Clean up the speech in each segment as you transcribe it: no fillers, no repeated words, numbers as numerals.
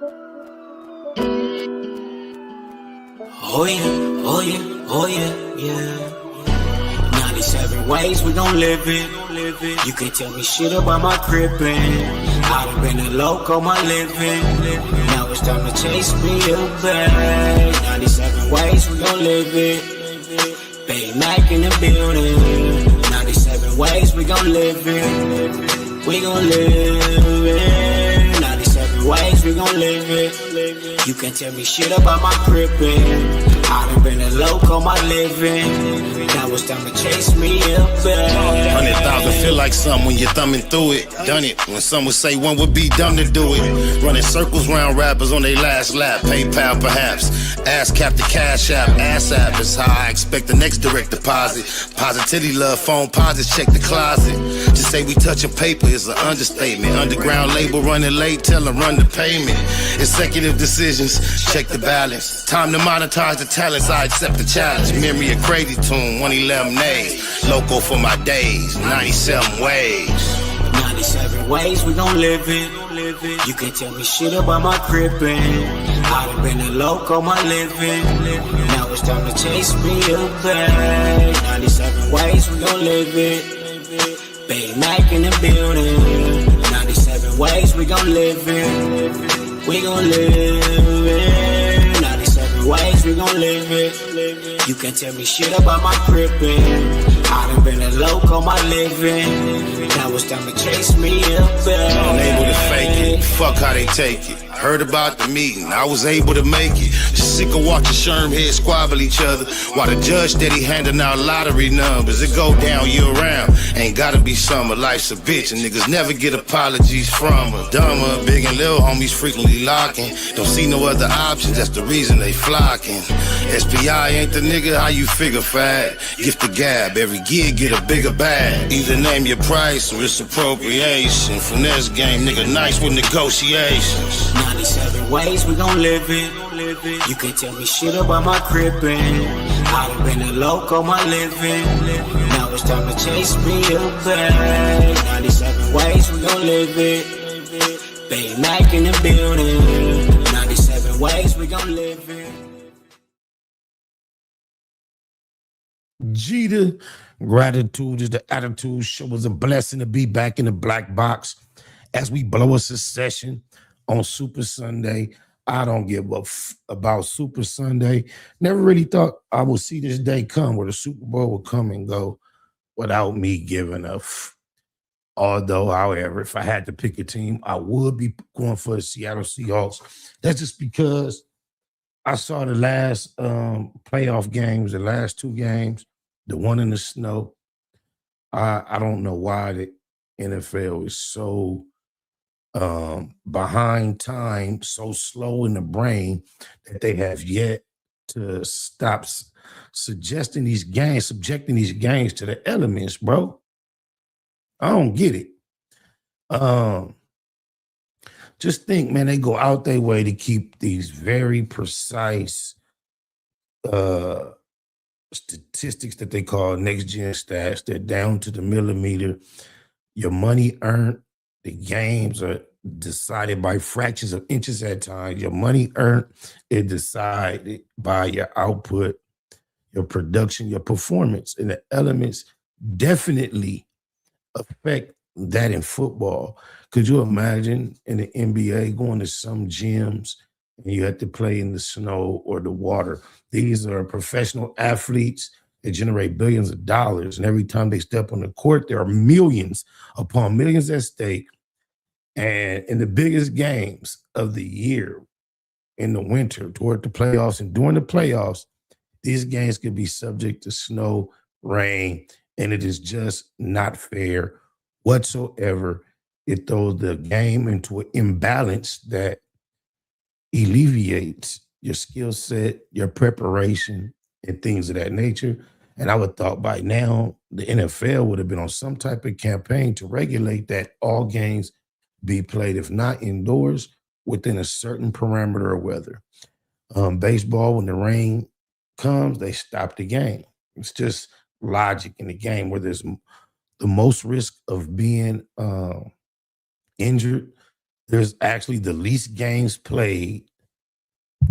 Oh yeah, oh yeah, oh yeah, yeah. 97 ways we gon' live it. You can't tell me shit about my crippin'. I done been a loco, my living. Now it's time to chase me a bag. 97 ways we gon' live it. Bay Mac in the building. 97 ways we gon' live it. We gon' live it. 97 ways we gon' live it. You can't tell me shit about my crippin'. I done been a loco, my living. Now it's time to chase me a bag. 100,000 feel like something when you're thumbing through it. Done it when some would say one would be dumb to do it. Running circles round rappers on their last lap. PayPal perhaps. Ass cap the cash app. Ass app is how I expect the next direct deposit. Positivity love phone posits, check the closet. Just say we touching paper is an understatement. Underground label running late, tell them run the payment. Executive decisions, check the balance. Time to monetize the talents, I accept the challenge. Memory of crazy tune, 111 days. Loco for my days, 97 ways. 97 ways we gon' live it. You can't tell me shit about my crippin'. I done been a loco, my living. Now it's time to chase me a bag. 97 ways we gon' live it. Bay Mac in the building. 97 ways we gon' live it. We gon' live it. 97 ways we gon' live it. You can't tell me shit about my crippin'. I done been a loco, my living. Now it's time to chase me a bag. Unable to fake it, fuck how they take it. Heard about the meeting, I was able to make it. Sick of watching Sherm heads squabble each other while the judge steady handing out lottery numbers. It go down year round, ain't gotta be summer. Life's a bitch and niggas never get apologies from her. Dumber, big and little homies frequently locking. Don't see no other options, that's the reason they flocking. SPI ain't the nigga, how you figure fat? Gift the gab, every gig get a bigger bag. Either name your price or it's appropriation. Finesse game, nigga nice with negotiations. 97 ways we gon' live it. You can't tell me shit about my crippin'. I done been a loco, my living. Now it's time to chase me a bag. 97 ways we gon' live it. Bay Mac in the building. 97 ways we gon' live it. Jeter, gratitude is the attitude. Show was a blessing to be back in the black box as we blow a succession on Super Sunday. I don't give a about Super Sunday. Never really thought I would see this day come where the Super Bowl would come and go without me giving a Although, however, if I had to pick a team, I would be going for the Seattle Seahawks. That's just because I saw the last playoff games, the last two games, the one in the snow. I don't know why the NFL is so behind time, so slow in the brain that they have yet to stop subjecting these games to the elements, bro. I don't get it. Just think, man, they go out their way to keep these very precise statistics that they call next-gen stats. They're down to the millimeter. Your money earned, the games are decided by fractions of inches at times. Your money earned is decided by your output, your production, your performance. And the elements definitely affect that in football. Could you imagine in the NBA going to some gyms and you have to play in the snow or the water? These are professional athletes that generate billions of dollars, and every time they step on the court, there are millions upon millions at stake. And in the biggest games of the year, in the winter, toward the playoffs and during the playoffs, these games could be subject to snow, rain, and it is just not fair whatsoever. It throws the game into an imbalance that alleviates your skill set, your preparation, and things of that nature. And I would have thought by now the NFL would have been on some type of campaign to regulate that all games be played, if not indoors, within a certain parameter of weather. Baseball, when the rain comes, they stop the game. It's just logic in the game where there's the most risk of being injured, there's actually the least games played.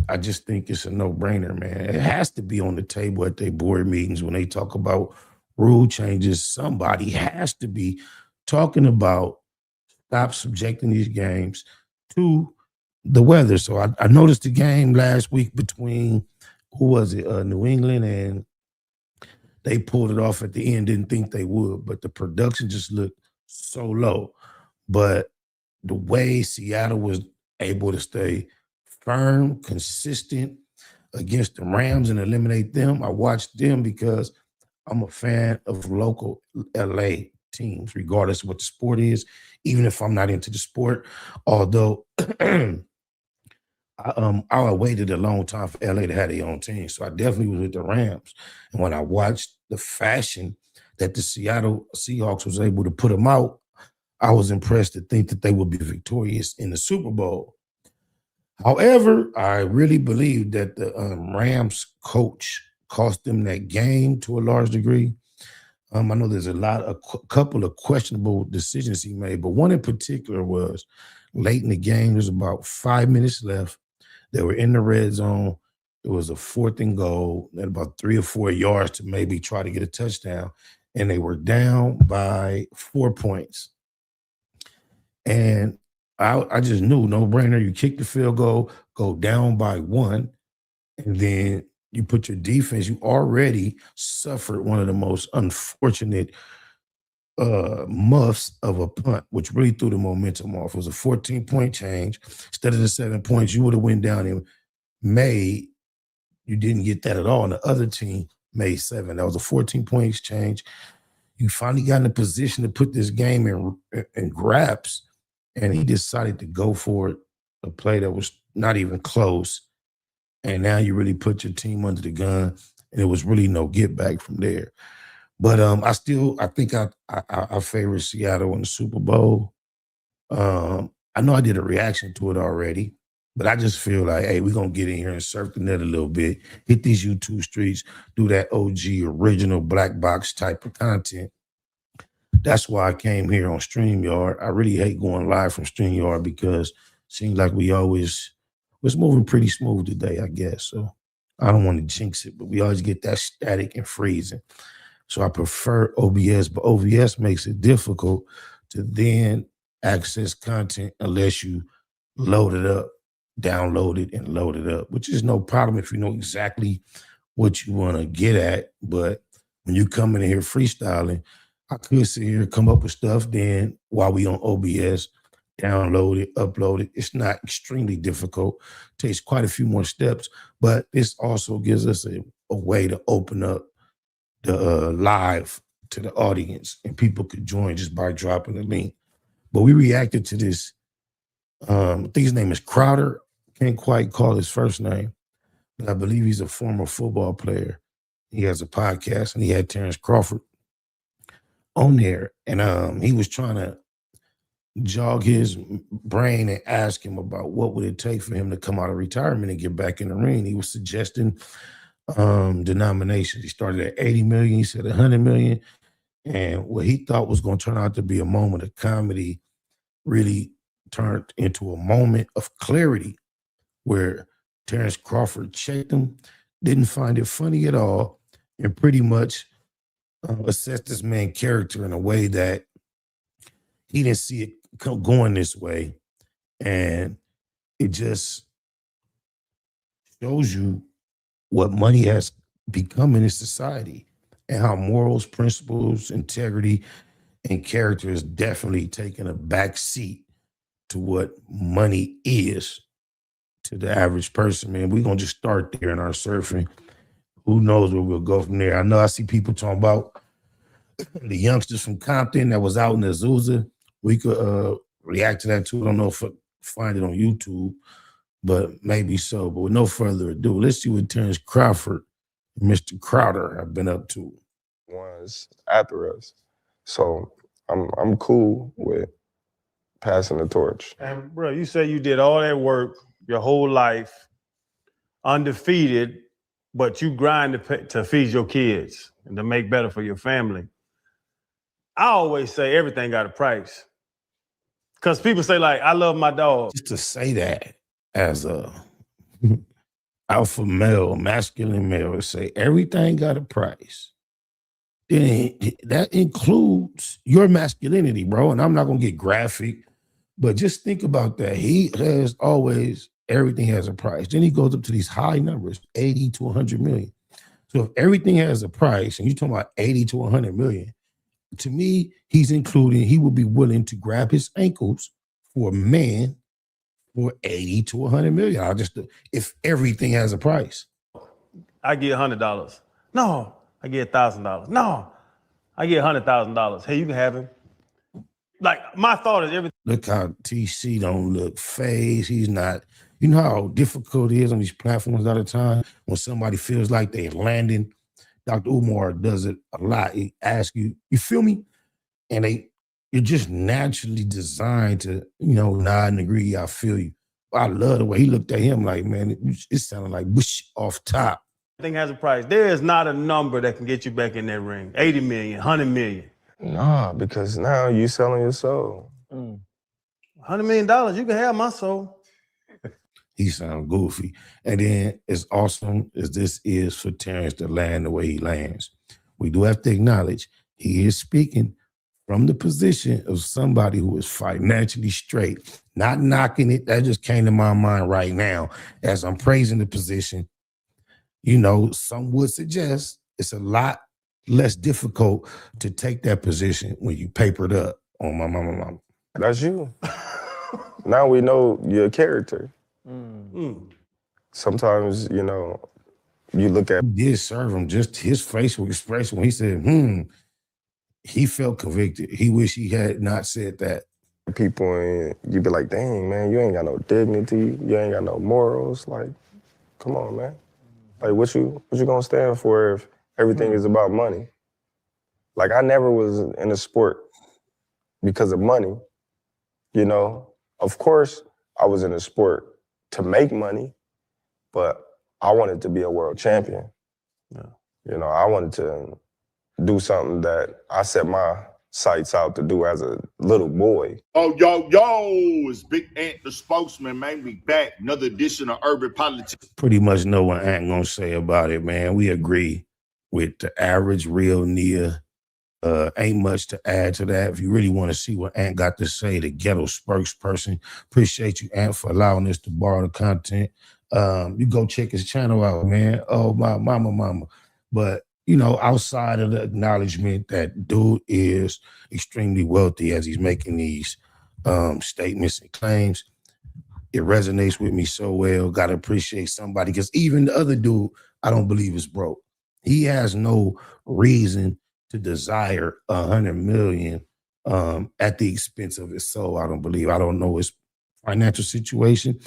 I just think it's a no-brainer, man. It has to be on the table at their board meetings when they talk about rule changes. Somebody has to be talking about stop subjecting these games to the weather. So I noticed the game last week between, who was it, New England, and they pulled it off at the end. Didn't think they would, but the production just looked so low. But the way Seattle was able to stay firm, consistent against the Rams and eliminate them, I watched them because I'm a fan of local LA teams, regardless of what the sport is, even if I'm not into the sport. Although I waited a long time for LA to have their own team. So I definitely was with the Rams. And when I watched the fashion that the Seattle Seahawks was able to put them out, I was impressed to think that they would be victorious in the Super Bowl. However, I really believe that the Rams coach cost them that game to a large degree. I know there's a couple of questionable decisions he made, but one in particular was late in the game. There's about 5 minutes left. They were in the red zone. It was a 4th and goal, at about 3 or 4 yards to maybe try to get a touchdown, and they were down by 4 points. And I just knew, no brainer. You kick the field goal, go down by 1, and then you put your defense. You already suffered one of the most unfortunate muffs of a punt, which really threw the momentum off. It was a 14-point change. Instead of the 7 points, you would have went down and made. You didn't get that at all. And the other team made 7. That was a 14-point exchange. You finally got in a position to put this game in grabs, and he decided to go for it, a play that was not even close. And now you really put your team under the gun, and it was really no get back from there. But I think I favor Seattle in the Super Bowl. I know I did a reaction to it already, but I just feel like, hey, we're going to get in here and surf the net a little bit, hit these YouTube streets, do that OG original black box type of content. That's why I came here on StreamYard. I really hate going live from StreamYard because it seems like was moving pretty smooth today, I guess. So I don't want to jinx it, but we always get that static and freezing. So I prefer OBS, but OBS makes it difficult to then access content unless you load it up, download it, and load it up, which is no problem if you know exactly what you want to get at. But when you come in here freestyling, I could sit here and come up with stuff. Then while we on OBS, download it, upload it. It's not extremely difficult. It takes quite a few more steps, but this also gives us a way to open up the live to the audience, and people could join just by dropping the link. But we reacted to this. I think his name is Crowder. Can't quite call his first name, but I believe he's a former football player. He has a podcast, and he had Terrence Crawford on there, and he was trying to jog his brain and ask him about what would it take for him to come out of retirement and get back in the ring. He was suggesting denominations. He started at 80 million. He said 100 million. And what he thought was going to turn out to be a moment of comedy really turned into a moment of clarity where Terrence Crawford checked him, didn't find it funny at all, and pretty much assessed this man's character in a way that he didn't see it going this way. And it just shows you what money has become in this society and how morals, principles, integrity, and character is definitely taking a back seat to what money is to the average person, man. We're going to just start there in our surfing. Who knows where we'll go from there? I know I see people talking about the youngsters from Compton that was out in Azusa. We could react to that too. I don't know if I find it on YouTube, but maybe so. But with no further ado, let's see what Terrence Crawford and Mr. Crowder have been up to. Ones after us. So I'm cool with passing the torch. And bro, you say you did all that work your whole life, undefeated, but you grind to feed your kids and to make better for your family. I always say everything got a price. Because people say, like, I love my dog. Just to say that as a alpha male, masculine male, say everything got a price. Then that includes your masculinity, bro. And I'm not gonna get graphic, but just think about that. He has always, everything has a price. Then he goes up to these high numbers, 80 to 100 million. So if everything has a price, and you're talking about 80 to 100 million, to me, he's including, he would be willing to grab his ankles for a man for 80 to 100 million. I just, if everything has a price. I get $100. No, I get $1,000. No, I get $100,000. Hey, you can have him. Like, my thought is everything. Look how TC don't look phased. He's not, you know how difficult it is on these platforms all the time when somebody feels like they're landing. Dr. Umar does it a lot. He asks you, you feel me? And you're just naturally designed to, you know, nod and agree, I feel you. I love the way he looked at him like, man, it sounded like whoosh off top. Everything has a price. There is not a number that can get you back in that ring. 80 million, 100 million. Nah, because now you selling your soul. $100 million, you can have my soul. He sounds goofy. And then as awesome as this is for Terrence to land the way he lands, we do have to acknowledge he is speaking from the position of somebody who is financially straight, not knocking it. That just came to my mind right now as I'm praising the position. You know, some would suggest it's a lot less difficult to take that position when you papered up on my mama. That's you. Now we know your character. Sometimes, you know, you look at... He did serve him, just his facial expression when he said, he felt convicted. He wish he had not said that. People, and you be like, dang, man, you ain't got no dignity. You ain't got no morals. Like, come on, man. Like, what you gonna stand for if everything is about money? Like, I never was in a sport because of money, you know? Of course, I was in a sport to make money, but I wanted to be a world champion. Yeah. You know, I wanted to do something that I set my sights out to do as a little boy. Oh, yo, it's Big Ant, the spokesman, man. We back. Another edition of Urban Politics. Pretty much know what Ant gonna say about it, man. We agree with the average real Nia. Ain't much to add to that. If you really want to see what Ant got to say, the ghetto spokesperson, appreciate you, Ant, for allowing us to borrow the content. You go check his channel out, man. Oh, my mama. But, you know, outside of the acknowledgement that dude is extremely wealthy as he's making these statements and claims, it resonates with me so well. Got to appreciate somebody, because even the other dude, I don't believe is broke. He has no reason to desire 100 million at the expense of his soul. I don't believe. I don't know his financial situation.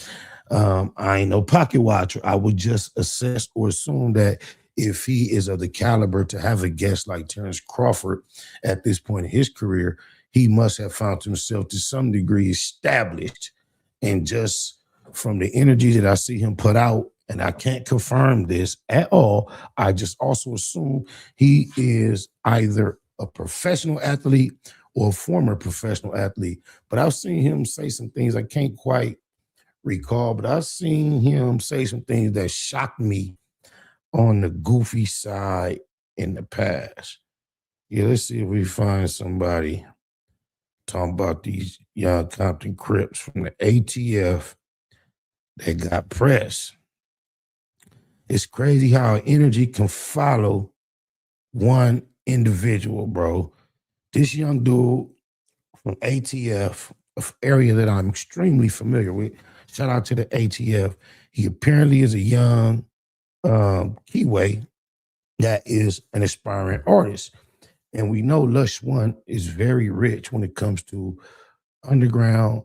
I ain't no pocket watcher. I would just assess or assume that if he is of the caliber to have a guest like Terrence Crawford at this point in his career, he must have found himself to some degree established. And just from the energy that I see him put out, and I can't confirm this at all, I just also assume he is either a professional athlete or a former professional athlete. But I've seen him say some things I can't quite recall, but I've seen him say some things that shocked me on the goofy side in the past. Yeah, let's see if we find somebody talking about these young Compton Crips from the ATF that got pressed. It's crazy how energy can follow one individual, bro. This young dude from ATF, an area that I'm extremely familiar with, shout out to the ATF. He apparently is a young Keyway that is an aspiring artist. And we know Lush One is very rich when it comes to underground,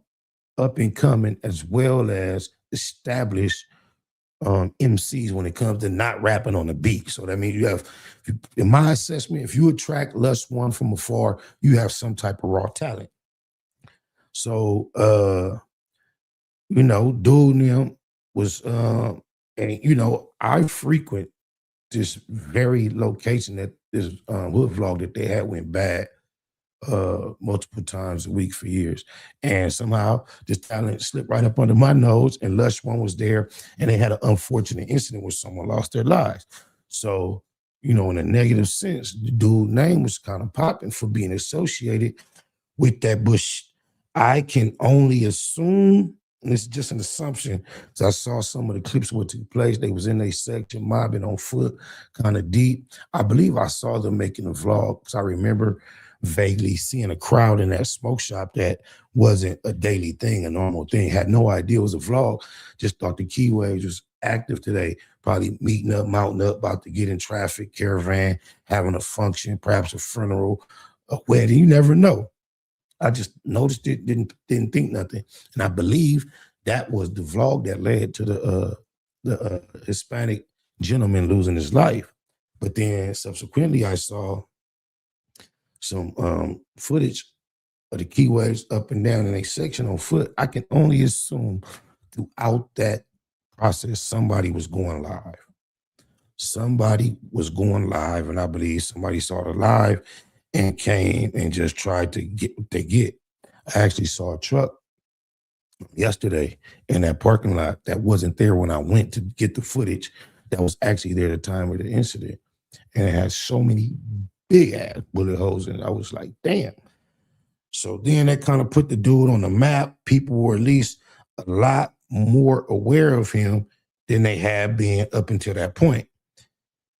up and coming, as well as established MCs when it comes to not rapping on the beat. So that means you have, in my assessment, if you attract Lush One from afar, you have some type of raw talent. So, you know, dude Nim was, and you know, I frequent this very location that this hood vlog that they had went bad. multiple times a week for years. And somehow this talent slipped right up under my nose, and Lush One was there, and they had an unfortunate incident where someone lost their lives. So, you know, in a negative sense, the dude's name was kind of popping for being associated with that bush. I can only assume, and it's just an assumption, because I saw some of the clips what took place. They was in their section, mobbing on foot, kind of deep. I believe I saw them making a vlog, because I remember vaguely seeing a crowd in that smoke shop that wasn't a daily thing, a normal thing. Had no idea it was a vlog. Just thought the Key Waves was active today, probably meeting up, mounting up, about to get in traffic, caravan, having a function, perhaps a funeral, a wedding. You never know. I just noticed it, didn't think nothing. And I believe that was the vlog that led to the Hispanic gentleman losing his life. But then subsequently I saw some footage of the Key Waves up and down in a section on foot. I can only assume throughout that process, somebody was going live. Somebody was going live, and I believe somebody saw the live and came and just tried to get what they get. I actually saw a truck yesterday in that parking lot that wasn't there when I went to get the footage, that was actually there at the time of the incident. And it had so many big ass bullet holes in it. I was like, damn. So then that kind of put the dude on the map. People were at least a lot more aware of him than they had been up until that point.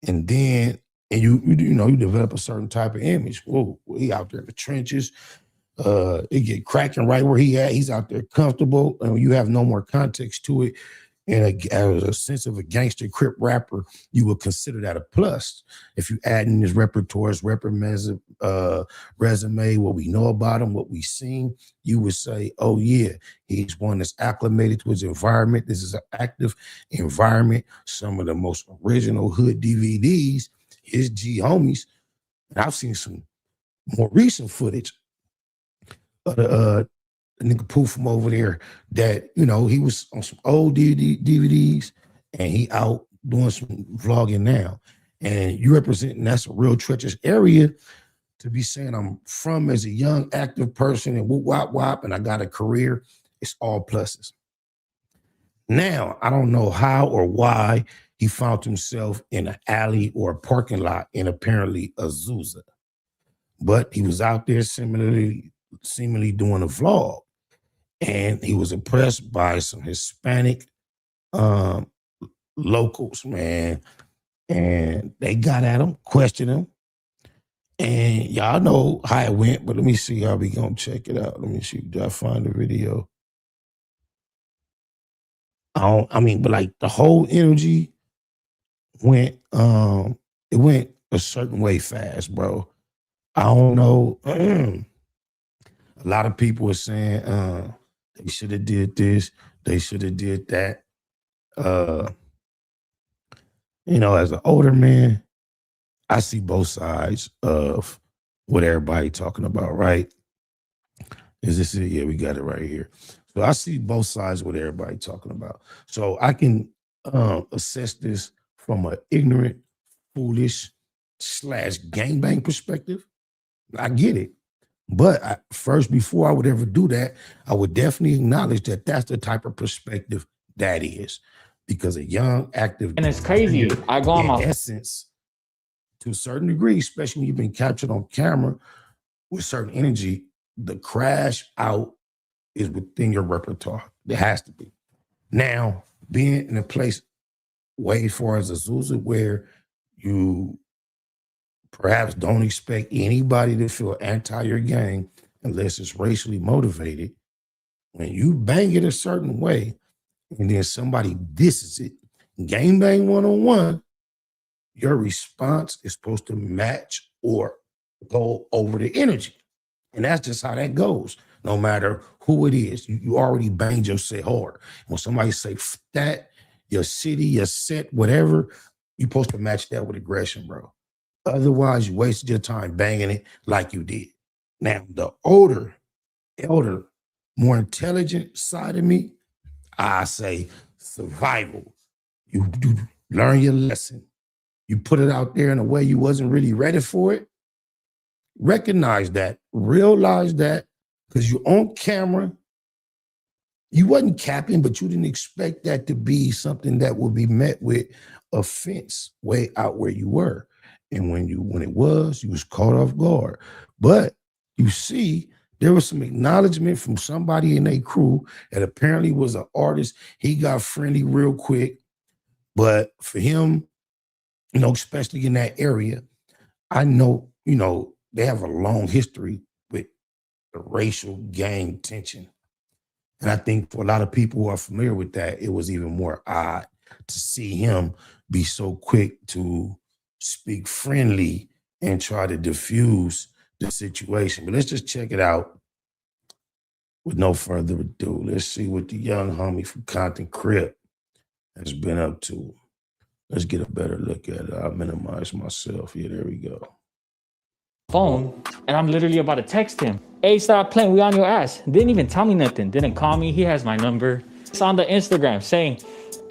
And then, and you develop a certain type of image. Whoa, he out there in the trenches. It get cracking right where he at. He's out there comfortable, and you have no more context to it. And a sense of a gangster Crip rapper, you would consider that a plus. If you add in his repertoire, his resume, what we know about him, what we've seen, you would say, oh yeah, he's one that's acclimated to his environment. This is an active environment. Some of the most original hood DVDs, his G homies, and I've seen some more recent footage of the nigga Pooh from over there that, you know, he was on some old DVDs and he out doing some vlogging now. And you representing, that's a real treacherous area to be saying I'm from as a young, active person and whoop, wop, wop, and I got a career. It's all pluses. Now, I don't know how or why he found himself in an alley or a parking lot in apparently Azusa, but he was out there seemingly doing a vlog. And he was impressed by some Hispanic locals, man. And they got at him, questioned him. And y'all know how it went, but let me see how we gonna check it out. Let me see, did I find the video? But like the whole energy went, it went a certain way fast, bro. I don't know. A lot of people were saying, they should have did this. They should have did that. You know, as an older man, I see both sides of what everybody talking about, right? Is this it? Yeah, we got it right here. So I see both sides of what everybody talking about. So I can assess this from an ignorant, foolish / gangbang perspective. I get it. But first, before I would ever do that, I would definitely acknowledge that that's the type of perspective that is. Because a young, active... And it's crazy. I go on my... essence, to a certain degree, especially when you've been captured on camera with certain energy, the crash out is within your repertoire. There has to be. Now, being in a place way far as Azusa where you perhaps don't expect anybody to feel anti your gang unless it's racially motivated. When you bang it a certain way and then somebody disses it, gang bang one-on-one, your response is supposed to match or go over the energy. And that's just how that goes. No matter who it is, you already banged yourself hard. When somebody say that, your city, your set, whatever, you're supposed to match that with aggression, bro. Otherwise, you wasted your time banging it like you did. Now, the older, more intelligent side of me, I say survival. You learn your lesson. You put it out there in a way you wasn't really ready for it. recognize that, realize that, because you're on camera. You wasn't capping, but you didn't expect that to be something that would be met with offense way out where you were. And when it was, you was caught off guard. But you see, there was some acknowledgement from somebody in a crew that apparently was an artist. He got friendly real quick. But for him, you know, especially in that area, I know, you know, they have a long history with the racial gang tension. And I think for a lot of people who are familiar with that, it was even more odd to see him be so quick to speak friendly and try to diffuse the situation. But let's just check it out with no further ado. Let's see what the young homie from Compton Crip has been up to. Let's get a better look at it. I'll minimize myself. Yeah, there we go. Phone, and I'm literally about to text him. Hey, stop playing, we on your ass. Didn't even tell me nothing, didn't call me. He has my number. It's on the Instagram saying,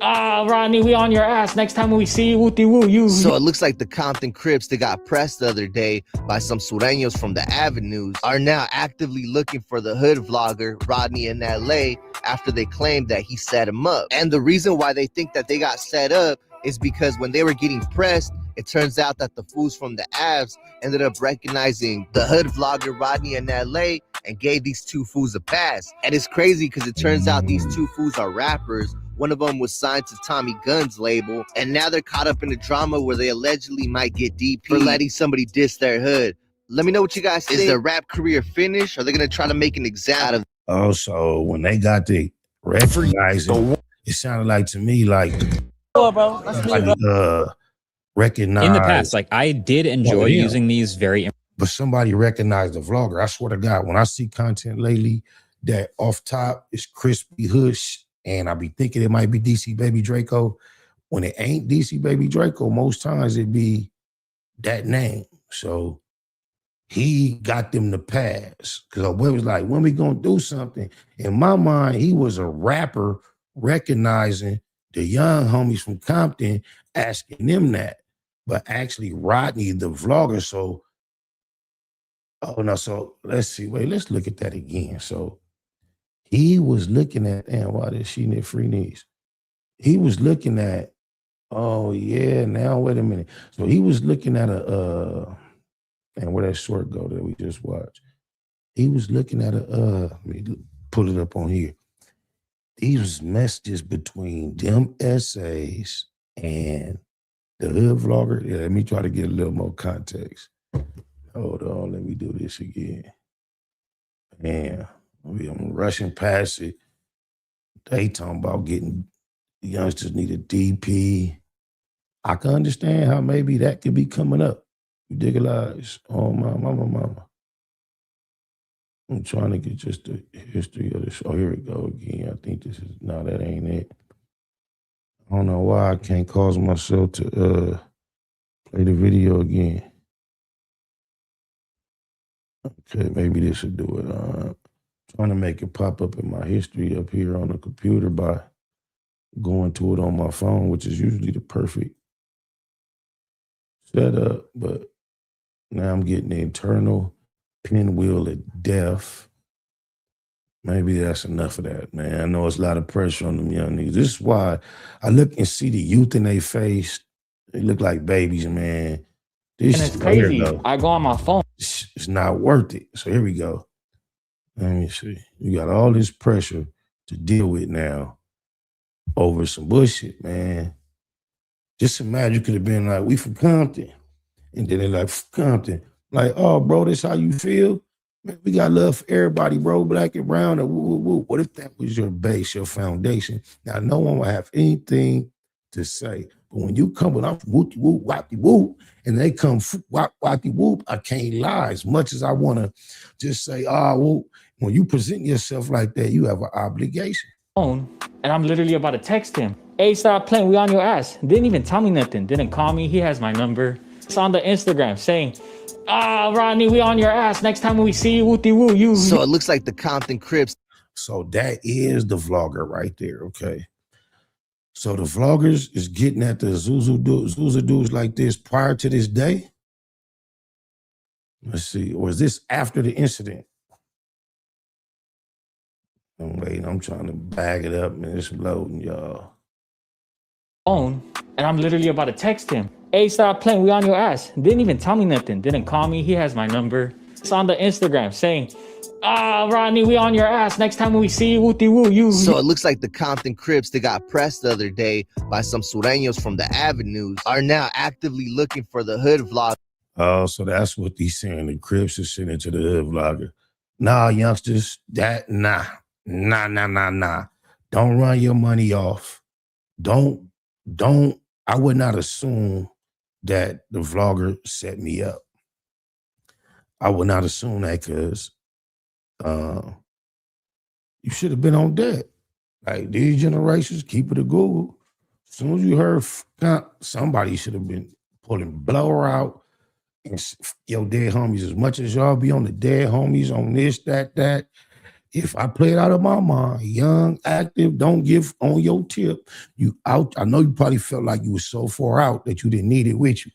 Rodney, we on your ass. Next time we see you, wooty woo, you. So it looks like the Compton Crips that got pressed the other day by some sureños from the Avenues are now actively looking for the hood vlogger Rodney in LA after they claimed that he set him up. And the reason why they think that they got set up is because when they were getting pressed, it turns out that the fools from the Avs ended up recognizing the hood vlogger Rodney in LA and gave these two fools a pass. And it's crazy because it turns out these two fools are rappers. One of them was signed to Tommy Gunn's label, and now they're caught up in a drama where they allegedly might get DP for letting somebody diss their hood. Let me know what you guys think. Is their rap career finished? Or are they gonna try to make an example out of? Also, when they got the recognizing, it sounded like to me like, recognize in the past, like I did enjoy using these very. But somebody recognized the vlogger. I swear to God, when I see content lately that off top is crispy hush, and I be thinking it might be DC Baby Draco. When it ain't DC Baby Draco, most times it be that name. So he got them to pass. Because it was like, when we gonna do something? In my mind, he was a rapper recognizing the young homies from Compton, asking them that. But actually Rodney, the vlogger, so, oh no, so let's see, wait, let's look at that again. So he was looking at, and why did she need free knees? He was looking at, oh yeah, now wait a minute. So he was looking at and where that short go that we just watched. He was looking at let me pull it up on here. These messages between them essays and the hood vlogger. Yeah, let me try to get a little more context. Hold on, let me do this again. Man, I'm rushing past it. They talking about getting the youngsters need a DP. I can understand how maybe that could be coming up. You dig a lies? Oh, my mama. I'm trying to get just the history of this. Oh, here we go again. I think this is, no, that ain't it. I don't know why I can't cause myself to play the video again. Okay, maybe this should do it. Trying to make it pop up in my history up here on the computer by going to it on my phone, which is usually the perfect setup, but now I'm getting the internal pinwheel at death. Maybe that's enough of that, man. I know it's a lot of pressure on them young niggas. This is why I look and see the youth in their face. They look like babies, man. This and it's crazy. I go on my phone. It's not worth it. So here we go. Let me see. You got all this pressure to deal with now over some bullshit, man. Just imagine you could have been like, we from Compton. And then they're like, Compton. Like, oh, bro, this how you feel? Man, we got love for everybody, bro, black and brown. And woo, woo, woo. What if that was your base, your foundation? Now, no one will have anything to say. But when you come with, I'm whoopty whoop, wappy whoop, and they come wappy whoop, I can't lie. As much as I want to just say, well, when you present yourself like that, you have an obligation. And I'm literally about to text him. Hey, stop playing, we on your ass. Didn't even tell me nothing, didn't call me. He has my number. It's on the Instagram saying, Rodney, we on your ass. Next time we see you, wooty woo, you. So it looks like the Compton Crips. So that is the vlogger right there, okay? So the vloggers is getting at the Zuzu dudes like this prior to this day. Let's see. Or is this after the incident? I'm waiting. I'm trying to bag it up, man. It's loading, y'all. Phone, and I'm literally about to text him. Hey, stop playing. We on your ass. Didn't even tell me nothing. Didn't call me. He has my number. It's on the Instagram saying, Rodney, we on your ass. Next time we see you, wooty woo, you. So it looks like the Compton Crips that got pressed the other day by some sureños from the avenues are now actively looking for the hood vlog. Oh, so that's what he's saying. The Crips is sending to the hood vlogger. Nah, youngsters, nah. Don't run your money off. Don't, I would not assume that the vlogger set me up. I would not assume that because you should have been on deck. Like these generations, keep it a Google. As soon as you heard somebody should have been pulling blower out and your dead homies, as much as y'all be on the dead homies on this, that. If I play it out of my mind, young, active, don't give on your tip, you out. I know you probably felt like you were so far out that you didn't need it with you.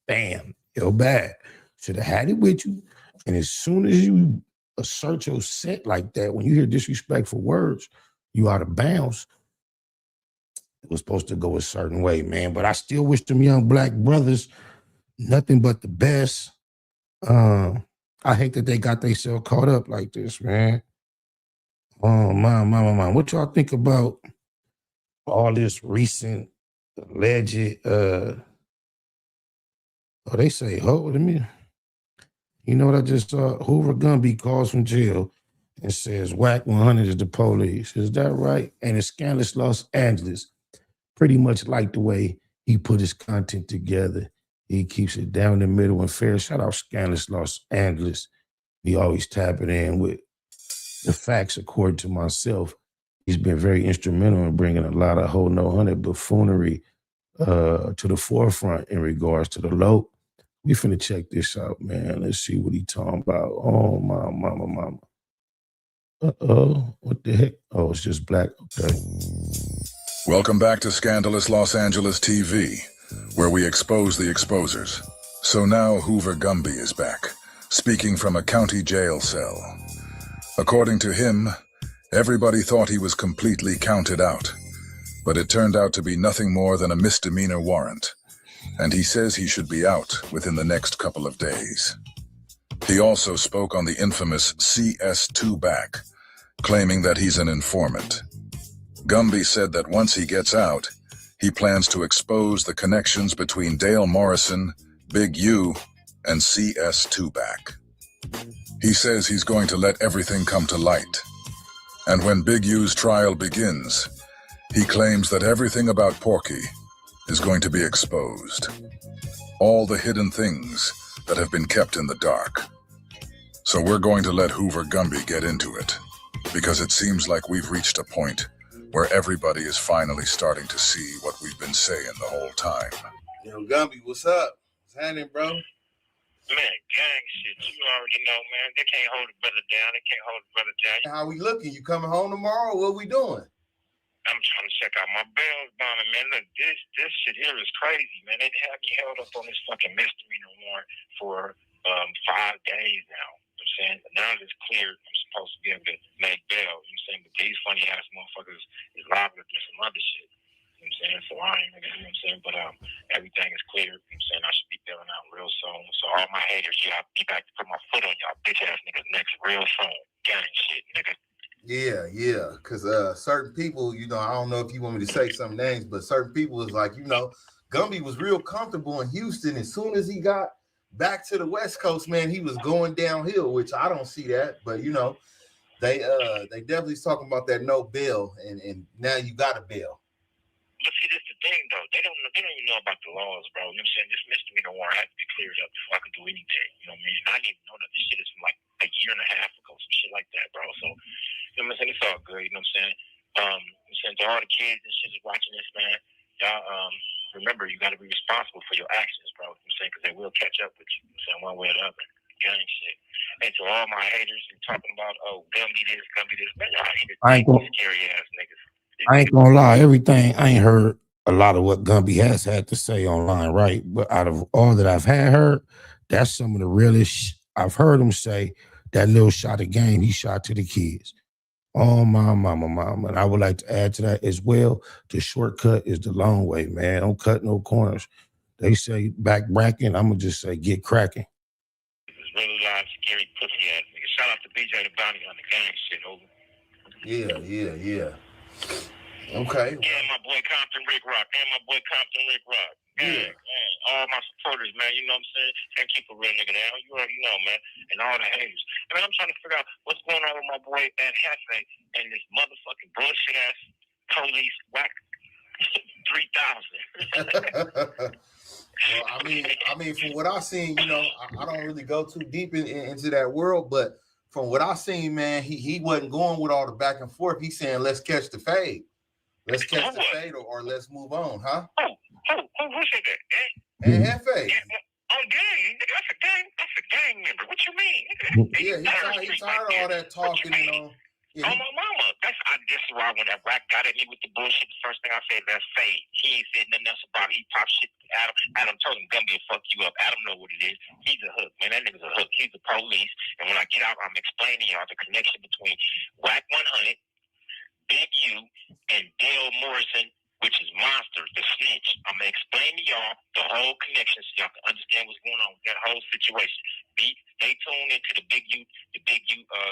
Bam, you're bad. Should have had it with you. And as soon as you assert your set like that, when you hear disrespectful words, you out of bounds. It was supposed to go a certain way, man. But I still wish them young black brothers nothing but the best. I hate that they got themselves caught up like this, man. Oh, my. What y'all think about all this recent alleged, they say, hold a minute. You know what I just saw? Hoover Gumby calls from jail and says Wack100 is the police. Is that right? And it's Scandalous Los Angeles. Pretty much like the way he put his content together. He keeps it down the middle and fair. Shout out Scandalous Los Angeles. He always tapping in with the facts. According to myself, he's been very instrumental in bringing a lot of whole no hundred buffoonery to the forefront in regards to the low. We finna check this out, man. Let's see what he talking about. Oh, my mama. Uh-oh, what the heck? Oh, it's just black, okay. Welcome back to Scandalous Los Angeles TV, where we expose the exposers. So now Hoover Gumby is back, speaking from a county jail cell. According to him, everybody thought he was completely counted out, but it turned out to be nothing more than a misdemeanor warrant, and he says he should be out within the next couple of days. He also spoke on the infamous CS2 back, claiming that he's an informant. Gumby said that once he gets out, he plans to expose the connections between Dale Morrison, Big U, and CS2 back. He says he's going to let everything come to light. And when Big U's trial begins, he claims that everything about Porky is going to be exposed. All the hidden things that have been kept in the dark. So we're going to let Hoover Gumby get into it, because it seems like we've reached a point where everybody is finally starting to see what we've been saying the whole time. Yo, Gumby, what's up? What's happening, bro? Man, gang shit, you already know, man. They can't hold a brother down. They can't hold a brother down. How we looking? You coming home tomorrow? What we doing? I'm trying to check out my bail bond, man. Look, this shit here is crazy, man. They have me held up on this fucking misdemeanor warrant for 5 days now. You know what I'm saying? But now that it's cleared, I'm supposed to be able to make bail. You know what I'm saying? But these funny ass motherfuckers is liable to do some other shit. You know what I'm saying? So I ain't really, you know what I'm saying? But everything is clear. You know what I'm saying? I should be bailing out real soon. So all my haters, y'all be back to put my foot on y'all bitch ass niggas next real soon. Gang shit, nigga. Yeah, because certain people, you know, I don't know if you want me to say some names, but certain people is like, you know, Gumby was real comfortable in Houston. As soon as he got back to the West Coast, man, he was going downhill, which I don't see that. But, you know, they definitely talking about that no bail, and now you got a bail. But see, this is the thing, though. They don't even know about the laws, bro. You know what I'm saying? This misdemeanor warrant has to be cleared up before I can do anything. You know what I mean? And I didn't even know that this shit is from like a year and a half ago, some shit like that, bro. So, you know what I'm saying? It's all good. You know what I'm saying? I'm saying to all the kids and shit that's watching this, man, y'all remember you got to be responsible for your actions, bro. You know what I'm saying? Because they will catch up with you. You know what I'm saying? One way or the other. Gang shit. And to all my haters and talking about, oh, Gumby this, man, y'all scary ass niggas. I ain't gonna lie, I ain't heard a lot of what Gumby has had to say online, right? But out of all that I've heard, That's some of the realest I've heard him say. That little shot of game he shot to the kids. Oh, my mama. And I would like to add to that as well, the shortcut is the long way, man. Don't cut no corners. They say back bracking, I'm going to just say get cracking. It's really live, scary, pussy ass nigga. Shout out to BJ the Bounty on the gang shit, over. Yeah. Okay. Yeah, my boy Compton Rick Rock. Yeah, man. All my supporters, man. You know what I'm saying? Can't keep a real nigga down. You already know, man. And all the haters. I mean, I'm trying to figure out what's going on with my boy Ed Hefe and this motherfucking bullshit ass police whack 3,000. Well, I mean, from what I've seen, you know, I don't really go too deep into that world, but from what I've seen, man, he wasn't going with all the back and forth. He's saying, let's catch the fade. Let's catch the fade or let's move on, huh? Who said that? And Hefe. Oh, gang, nigga, that's a gang member. What you mean? Yeah, he's tired of all that talking, you know. Yeah, my mama. This is why when that Wack got at me with the bullshit, the first thing I said, that's fade. He ain't said nothing else about it. He popped shit to Adam. Adam told him Gumby will fuck you up. Adam know what it is. He's a hook, man. That nigga's a hook. He's the police. And when I get out, I'm explaining y'all the connection between Wack100, Big U, and Dale Morrison, which is Monster, the snitch. I'm going to explain to y'all the whole connection so y'all can understand what's going on with that whole situation. Stay tuned into the Big U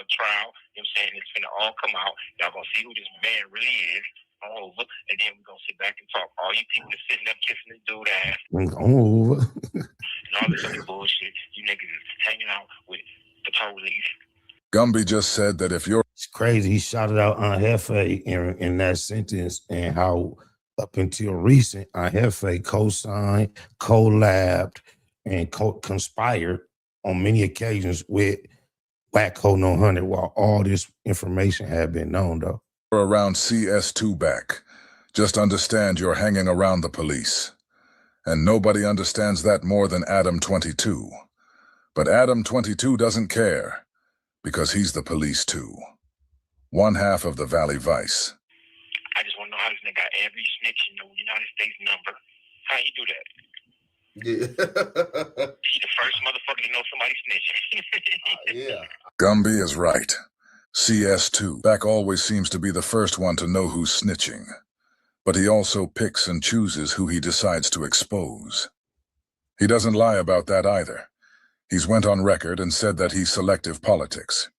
trial. You know what I'm saying? It's going to all come out. Y'all going to see who this man really is. Over. And then we're going to sit back and talk. All you people that's sitting up kissing this dude ass. Over. And all this other bullshit. You niggas is hanging out with the police. Gumby just said that if you're... It's crazy. He shouted out Aunt Hefe in that sentence and how up until recent, Aunt Hefe co-signed, collabed, and conspired on many occasions with Wack100 while all this information had been known, though. Around CS2 back, just understand you're hanging around the police. And nobody understands that more than Adam 22. But Adam 22 doesn't care, because he's the police too. One half of the Valley Vice. I just want to know how this nigga got every snitch in the United States number. How you do that? Yeah. He the first motherfucker to know somebody snitching. Yeah. Gumby is right. CS2 back always seems to be the first one to know who's snitching. But he also picks and chooses who he decides to expose. He doesn't lie about that either. He's went on record and said that he's selective politics.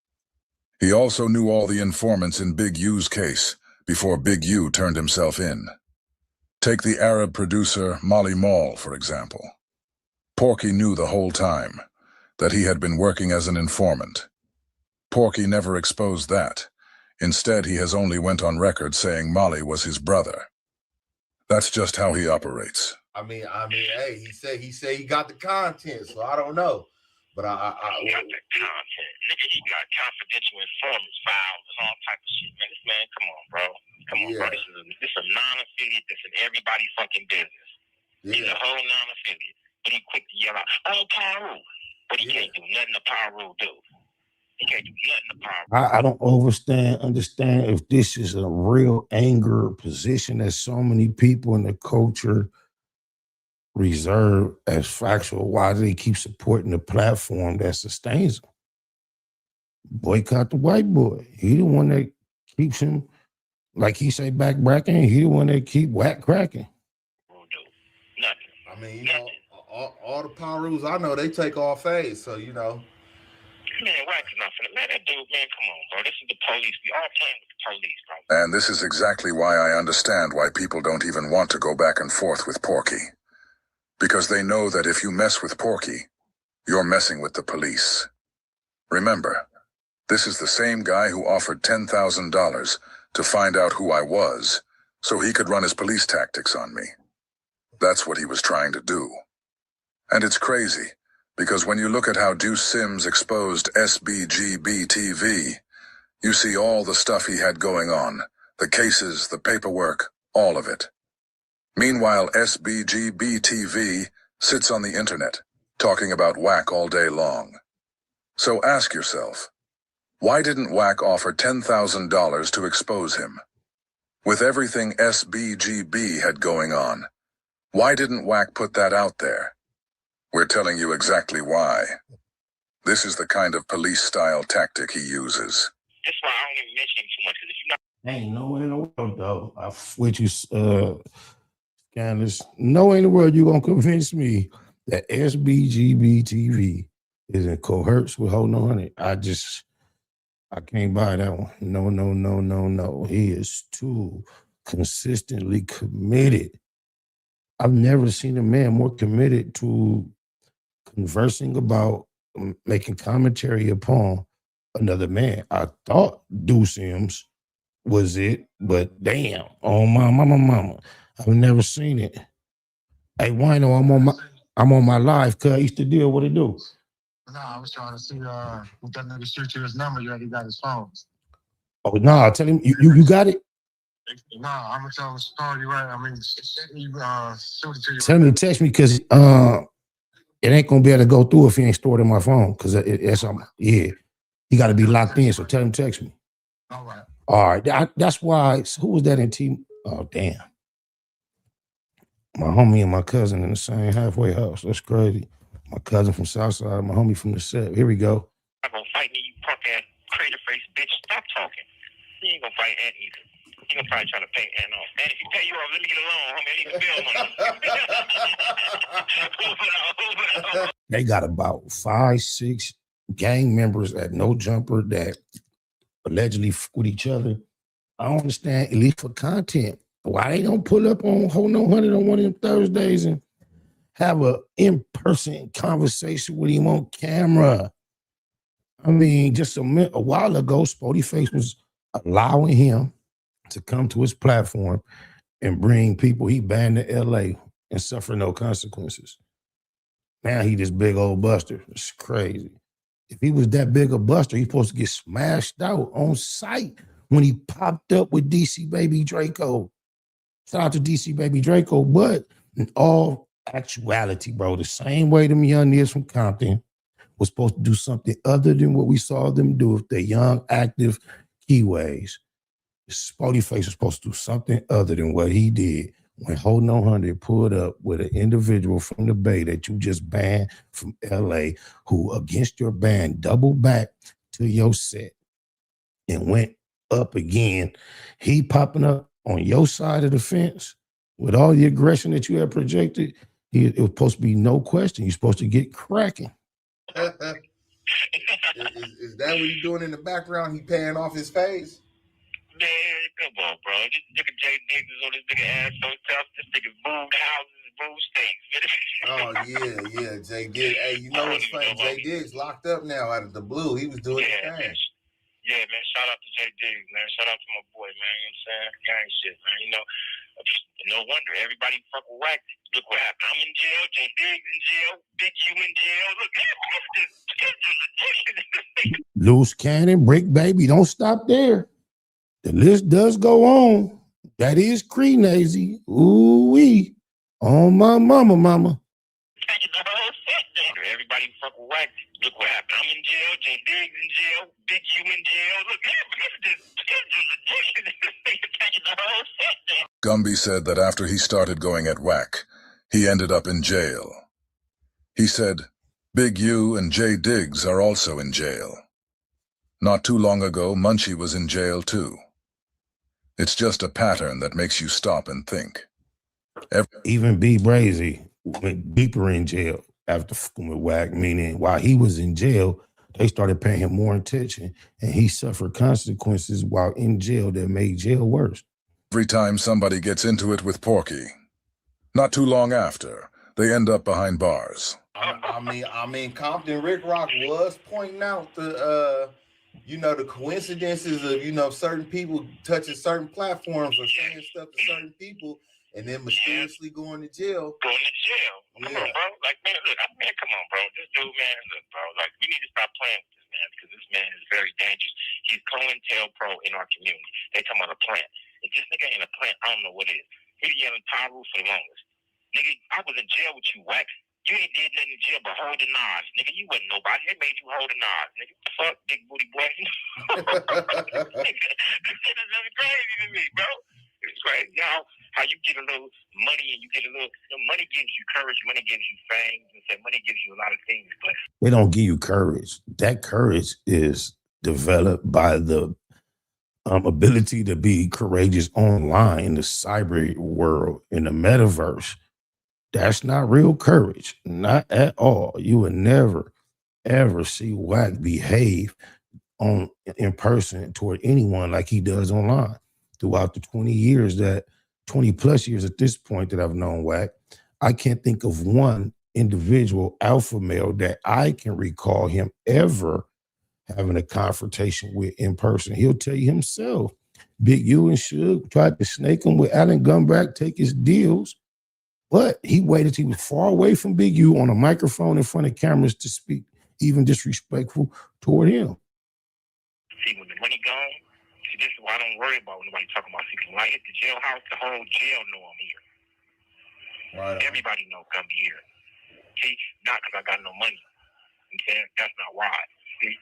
He also knew all the informants in Big U's case before Big U turned himself in. Take the Arab producer Molly Mall, for example. Porky knew the whole time that he had been working as an informant. Porky never exposed that. Instead, he has only went on record saying Molly was his brother. That's just how he operates. I mean, hey, he said he got the content, so I don't know. But he got the content. Nigga, he got confidential informants files and all type of shit, man. This man, come on, bro. Come on, bro. This is a non-affiliate that's in everybody's fucking business. He's a whole non-affiliate. But he quick to yell out, oh, Pyro. But he can't do nothing to Pyro do. He can't do nothing to Pyro. I don't understand if this is a real anger position that so many people in the culture reserve as factual. Why do they keep supporting the platform that sustains them? Boycott the white boy. He the one that keeps him, like he say, back bracking. He the one that keep whack cracking. Nothing. I mean, you know, all the Pyrus I know, they take all fades, so you know. Man, Wack is not finna let that dude, man, come on, bro. This is the police. We all playing with the police, bro. And this is exactly why I understand why people don't even want to go back and forth with Porky. Because they know that if you mess with Porky, you're messing with the police. Remember, this is the same guy who offered $10,000 to find out who I was, so he could run his police tactics on me. That's what he was trying to do. And it's crazy, because when you look at how Deuce Sims exposed SBGB-TV, you see all the stuff he had going on, the cases, the paperwork, all of it. Meanwhile, SBGB-TV sits on the internet, talking about Wack all day long. So ask yourself, why didn't Wack offer $10,000 to expose him? With everything SBGB had going on, why didn't Wack put that out there? We're telling you exactly why. This is the kind of police-style tactic he uses. That's why I don't even mention him too much, because if you're not Ain't nowhere in the world, though. I with you, Candace. Nowhere in the world you gonna convince me that SBGB TV is in coherence with Hold No Honey. I can't buy that one. No. He is too consistently committed. I've never seen a man more committed to conversing about making commentary upon another man. I thought Deuce Sims was it, but damn, oh my mama, I've never seen it. Hey, Wino, I'm on my live, cuz. Used to deal. What it do? No, I was trying to see who that nigga shoot you his number. You already got his phone. Oh no, tell him you got it. No, I'm gonna tell him to call you right. I mean, shoot it to you. Tell him to text me because it ain't gonna be able to go through if he ain't stored in my phone. Cause that's yeah, he got to be locked in. So tell him to text me. All right. All right, that's why. Who was that in team? Oh damn, my homie and my cousin in the same halfway house. That's crazy. My cousin from Southside, my homie from the set. Here we go. gonna fight me, you punk ass crater face bitch. Stop talking. You ain't gonna fight Ant either. He gonna probably try to pay Ant off. Man, if you pay you off, let me get a loan, homie. I need the bill money. They got about 5, 6 gang members at No Jumper that allegedly with each other. I don't understand, at least for content, why they don't pull up on Hold No Honey on one of them Thursdays and have a in-person conversation with him on camera. I mean, just a while ago, Spody Face was allowing him to come to his platform and bring people he banned to LA and suffer no consequences. Now he this big old buster. It's crazy. If he was that big a buster, he's supposed to get smashed out on sight when he popped up with DC Baby Draco. Shout out to DC Baby Draco, but in all actuality, bro, the same way them young niggas from Compton was supposed to do something other than what we saw them do with their young, active keyways. Spody Face was supposed to do something other than what he did when Hold No Honey pulled up with an individual from the Bay that you just banned from LA, who against your ban doubled back to your set and went up again. He popping up on your side of the fence with all the aggression that you have projected. It was supposed to be no question. You're supposed to get cracking. Is that what he's doing in the background? He paying off his face? Man, come on, bro. This nigga J Diggs is on this nigga ass so tough. This nigga moved houses, moved states. Oh, yeah. J Diggs. Hey, you know what's funny? J Diggs locked up now out of the blue. He was doing his thing. Yeah, man. Shout out to J Diggs, man. Shout out to my boy, man. You know what I'm saying? Gang shit, man. You know, no wonder everybody fuck with Wack. Look what happened. I'm in jail. J Diggs in jail. Big Q in jail. Look, this Loose cannon, brick baby. Don't stop there. The list does go on. That is Creenazy. Ooh-wee. On my mama. Everybody fuck with Wack. Look what happened. I'm in jail. J Diggs in jail. Big Q in jail. Look, Gumby said that after he started going at Wack, he ended up in jail. He said, Big U and J Diggs are also in jail. Not too long ago, Munchie was in jail too. It's just a pattern that makes you stop and think. Even B Brazy went deeper in jail after fucking with Wack, meaning while he was in jail, they started paying him more attention and he suffered consequences while in jail that made jail worse. Every time somebody gets into it with Porky, not too long after, they end up behind bars. I mean, Compton Rick Rock was pointing out the the coincidences of, certain people touching certain platforms or saying stuff to certain people and then mysteriously going to jail. Going to jail. Come on, bro. Like, man, look, come on, bro. This dude, man, look, bro. Like, we need to stop playing with this man because this man is very dangerous. He's COINTELPRO in our community. They talking about a plant. If this nigga ain't a plant, I don't know what it is. He been yelling Pyro for the longest. Nigga, I was in jail with you, Wack. You ain't did nothing in jail but hold the knives. Nigga, you wasn't nobody. They made you hold the knives. Nigga, what the fuck, big booty boy? Nigga, this shit is just crazy to me, bro. It's crazy. Y'all, How you get a little money and you get a little, money gives you courage, money gives you fame, and money gives you a lot of things, but they don't give you courage. That courage is developed by the ability to be courageous online in the cyber world, in the metaverse. That's not real courage, not at all. You would never, ever see Wack behave in person toward anyone like he does online. Throughout the 20 plus years at this point that I've known Wack, I can't think of one individual alpha male that I can recall him ever having a confrontation with in person. He'll tell you himself, Big U and Suge tried to snake him with Alan Gumback, take his deals, but he waited till he was far away from Big U on a microphone in front of cameras to speak even disrespectful toward him. See, when the money gone, see, this is why I don't worry about when nobody talking about secret. When I hit the jailhouse, the whole jail know I'm here. Right. Everybody know Gumby here. See, not because I got no money. I'm saying that's not why. See,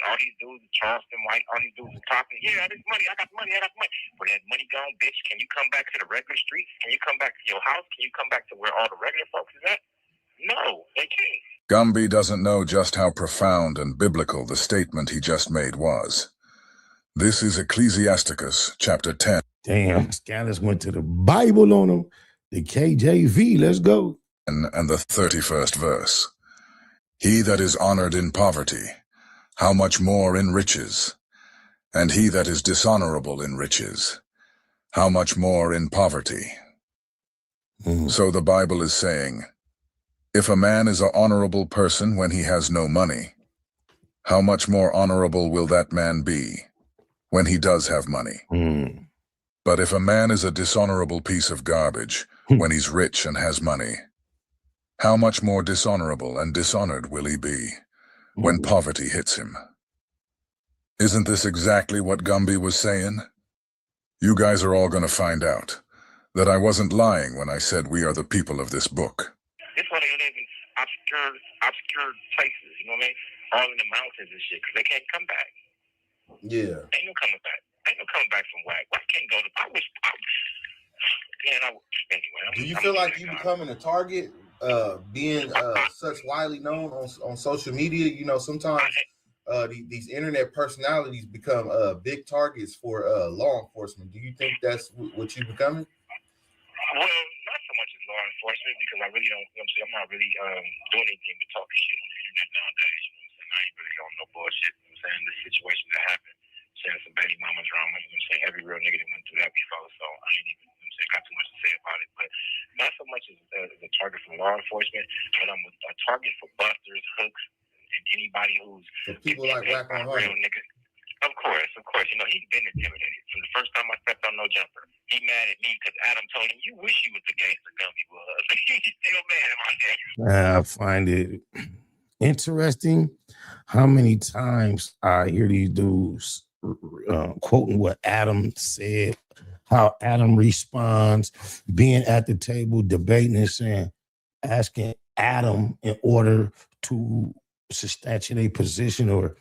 all these dudes, Charleston White, all these dudes are talking. Yeah, I got money. I got money. When that money gone, bitch, can you come back to the regular streets? Can you come back to your house? Can you come back to where all the regular folks is at? No, they can't. Gumby doesn't know just how profound and biblical the statement he just made was. This is Ecclesiasticus chapter 10. Damn, Scandalous went to the Bible on him. The KJV, let's go. And the 31st verse. He that is honored in poverty, how much more in riches? And he that is dishonorable in riches, how much more in poverty? So the Bible is saying, if a man is an honorable person when he has no money, how much more honorable will that man be when he does have money? But if a man is a dishonorable piece of garbage when he's rich and has money, how much more dishonorable and dishonored will he be when poverty hits him? Isn't this exactly what Gumby was saying? You guys are all going to find out that I wasn't lying when I said we are the people of this book. This why they live in obscure places, you know what I mean? All in the mountains and shit, because they can't come back. Yeah. Ain't no coming back. Ain't no coming back from Wack. Wack can't go to, anyway. Do you feel like you becoming a target, being such widely known on social media? You know, sometimes these internet personalities become big targets for law enforcement. Do you think that's what you're becoming? Well, not so much as law enforcement, because I really don't, you know what I'm saying? I'm not really doing anything but talking shit on the internet nowadays. You know what I'm saying? I ain't really on no bullshit. You know what I'm saying? The situation that happened, saying some baby mama drama, you know what I'm saying? Every real nigga that went through that before, so I ain't even, you know what I'm saying, got too much to say about it. But not so much as a target for law enforcement, but I'm a target for busters, hooks, and anybody who's people like Wack100. Real nigga. Of course. You know, he's been intimidated from the first time I stepped on No Jumper. He mad at me because Adam told him, "You wish you was the gangster Gumby was." He's still mad about that. I find it interesting how many times I hear these dudes quoting what Adam said, how Adam responds, being at the table, debating and saying, asking Adam in order to substantiate a position, or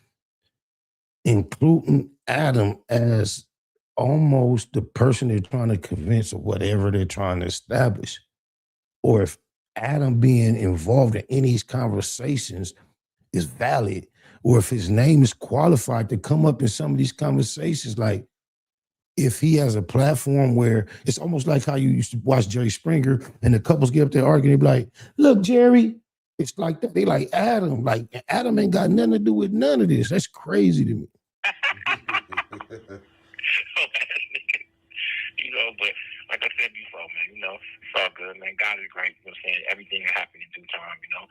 including Adam as almost the person they're trying to convince of whatever they're trying to establish. Or if Adam being involved in any of these conversations is valid, or if his name is qualified to come up in some of these conversations, like if he has a platform where it's almost like how you used to watch Jerry Springer and the couples get up there arguing, they be like, "Look, Jerry," it's like that. They like Adam ain't got nothing to do with none of this. That's crazy to me. You know, but like I said before, man, you know, it's all good, man. God is great. You know what I'm saying? Everything will happen in due time, you know.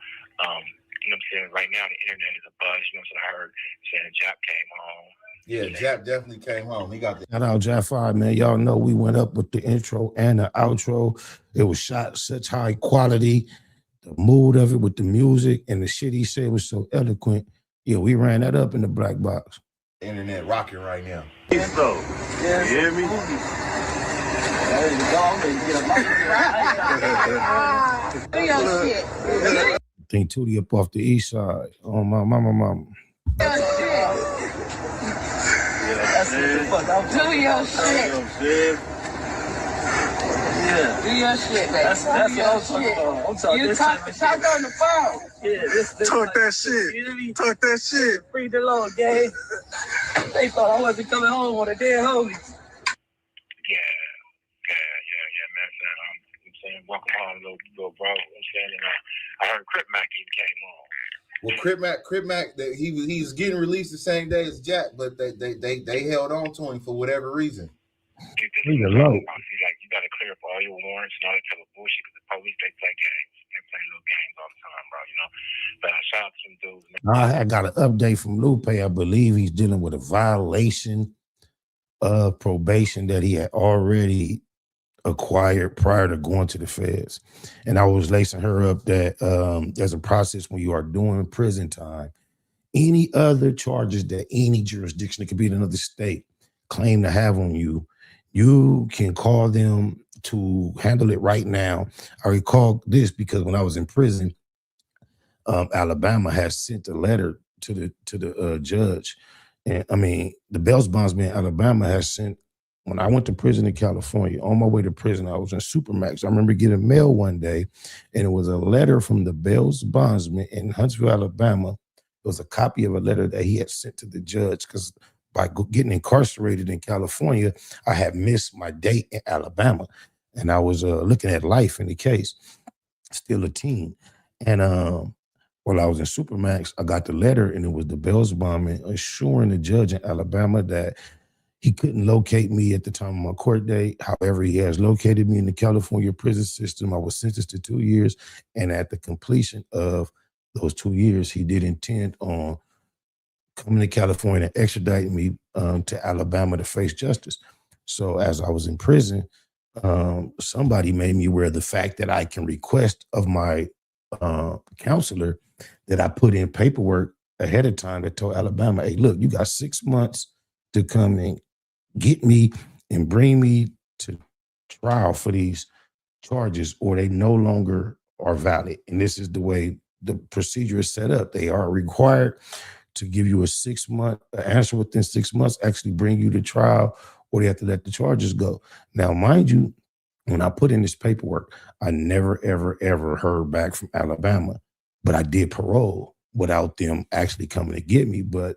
You know what I'm saying? Right now, the internet is a buzz. You know what I'm saying? I heard saying Jap came home. Yeah, Jap definitely came home. He got the Shout out Jap 5, man. Y'all know we went up with the intro and the outro. It was shot such high quality. The mood of it with the music and the shit he said was so eloquent. Yeah, we ran that up in the black box. Internet rocking right now. So, you hear me? Think Tootie up off the east side. Oh, my mama. Do your shit. your shit, baby. That's what I'm talking about. I'm talking you talk on the phone. Yeah, this talk that shit. You know what I mean? Talk that shit. Free the Lord, gang. They thought I wasn't coming home on a dead homie. Yeah, man. I'm saying, welcome home, little bro. I'm saying, I heard Crip Mac even came on. Well, Crip Mac, that he was getting released the same day as Jack, but they held on to him for whatever reason. He's a low. See, like, you got to clear up all your warrants and all that type of bullshit because the police, they play games. They play little games all the time, bro, you know. But shout out to some dudes. I got an update from Lupe. I believe he's dealing with a violation of probation that he had already acquired prior to going to the feds. And I was lacing her up that there's a process when you are doing prison time. Any other charges that any jurisdiction, it could be in another state, claim to have on you, you can call them to handle it right now. I recall this because when I was in prison, Alabama has sent a letter to the judge. And I mean, the bail bondsman in Alabama has sent, when I went to prison in California, on my way to prison, I was in Supermax. I remember getting mail one day, and it was a letter from the bail bondsman in Huntsville, Alabama. It was a copy of a letter that he had sent to the judge because by getting incarcerated in California, I had missed my date in Alabama. And I was looking at life in the case, still a teen. And while I was in Supermax, I got the letter, and it was the bail bondsman assuring the judge in Alabama that he couldn't locate me at the time of my court date. However, he has located me in the California prison system. I was sentenced to 2 years. And at the completion of those 2 years, he did intend on coming to California and extraditing me to Alabama to face justice. So as I was in prison, somebody made me aware of the fact that I can request of my counselor that I put in paperwork ahead of time that told Alabama, hey, look, you got 6 months to come and get me and bring me to trial for these charges, or they no longer are valid. And this is the way the procedure is set up. They are required to give you a 6 month answer within 6 months, actually bring you to trial, or they have to let the charges go. Now, mind you, when I put in this paperwork, I never, ever heard back from Alabama, but I did parole without them actually coming to get me. But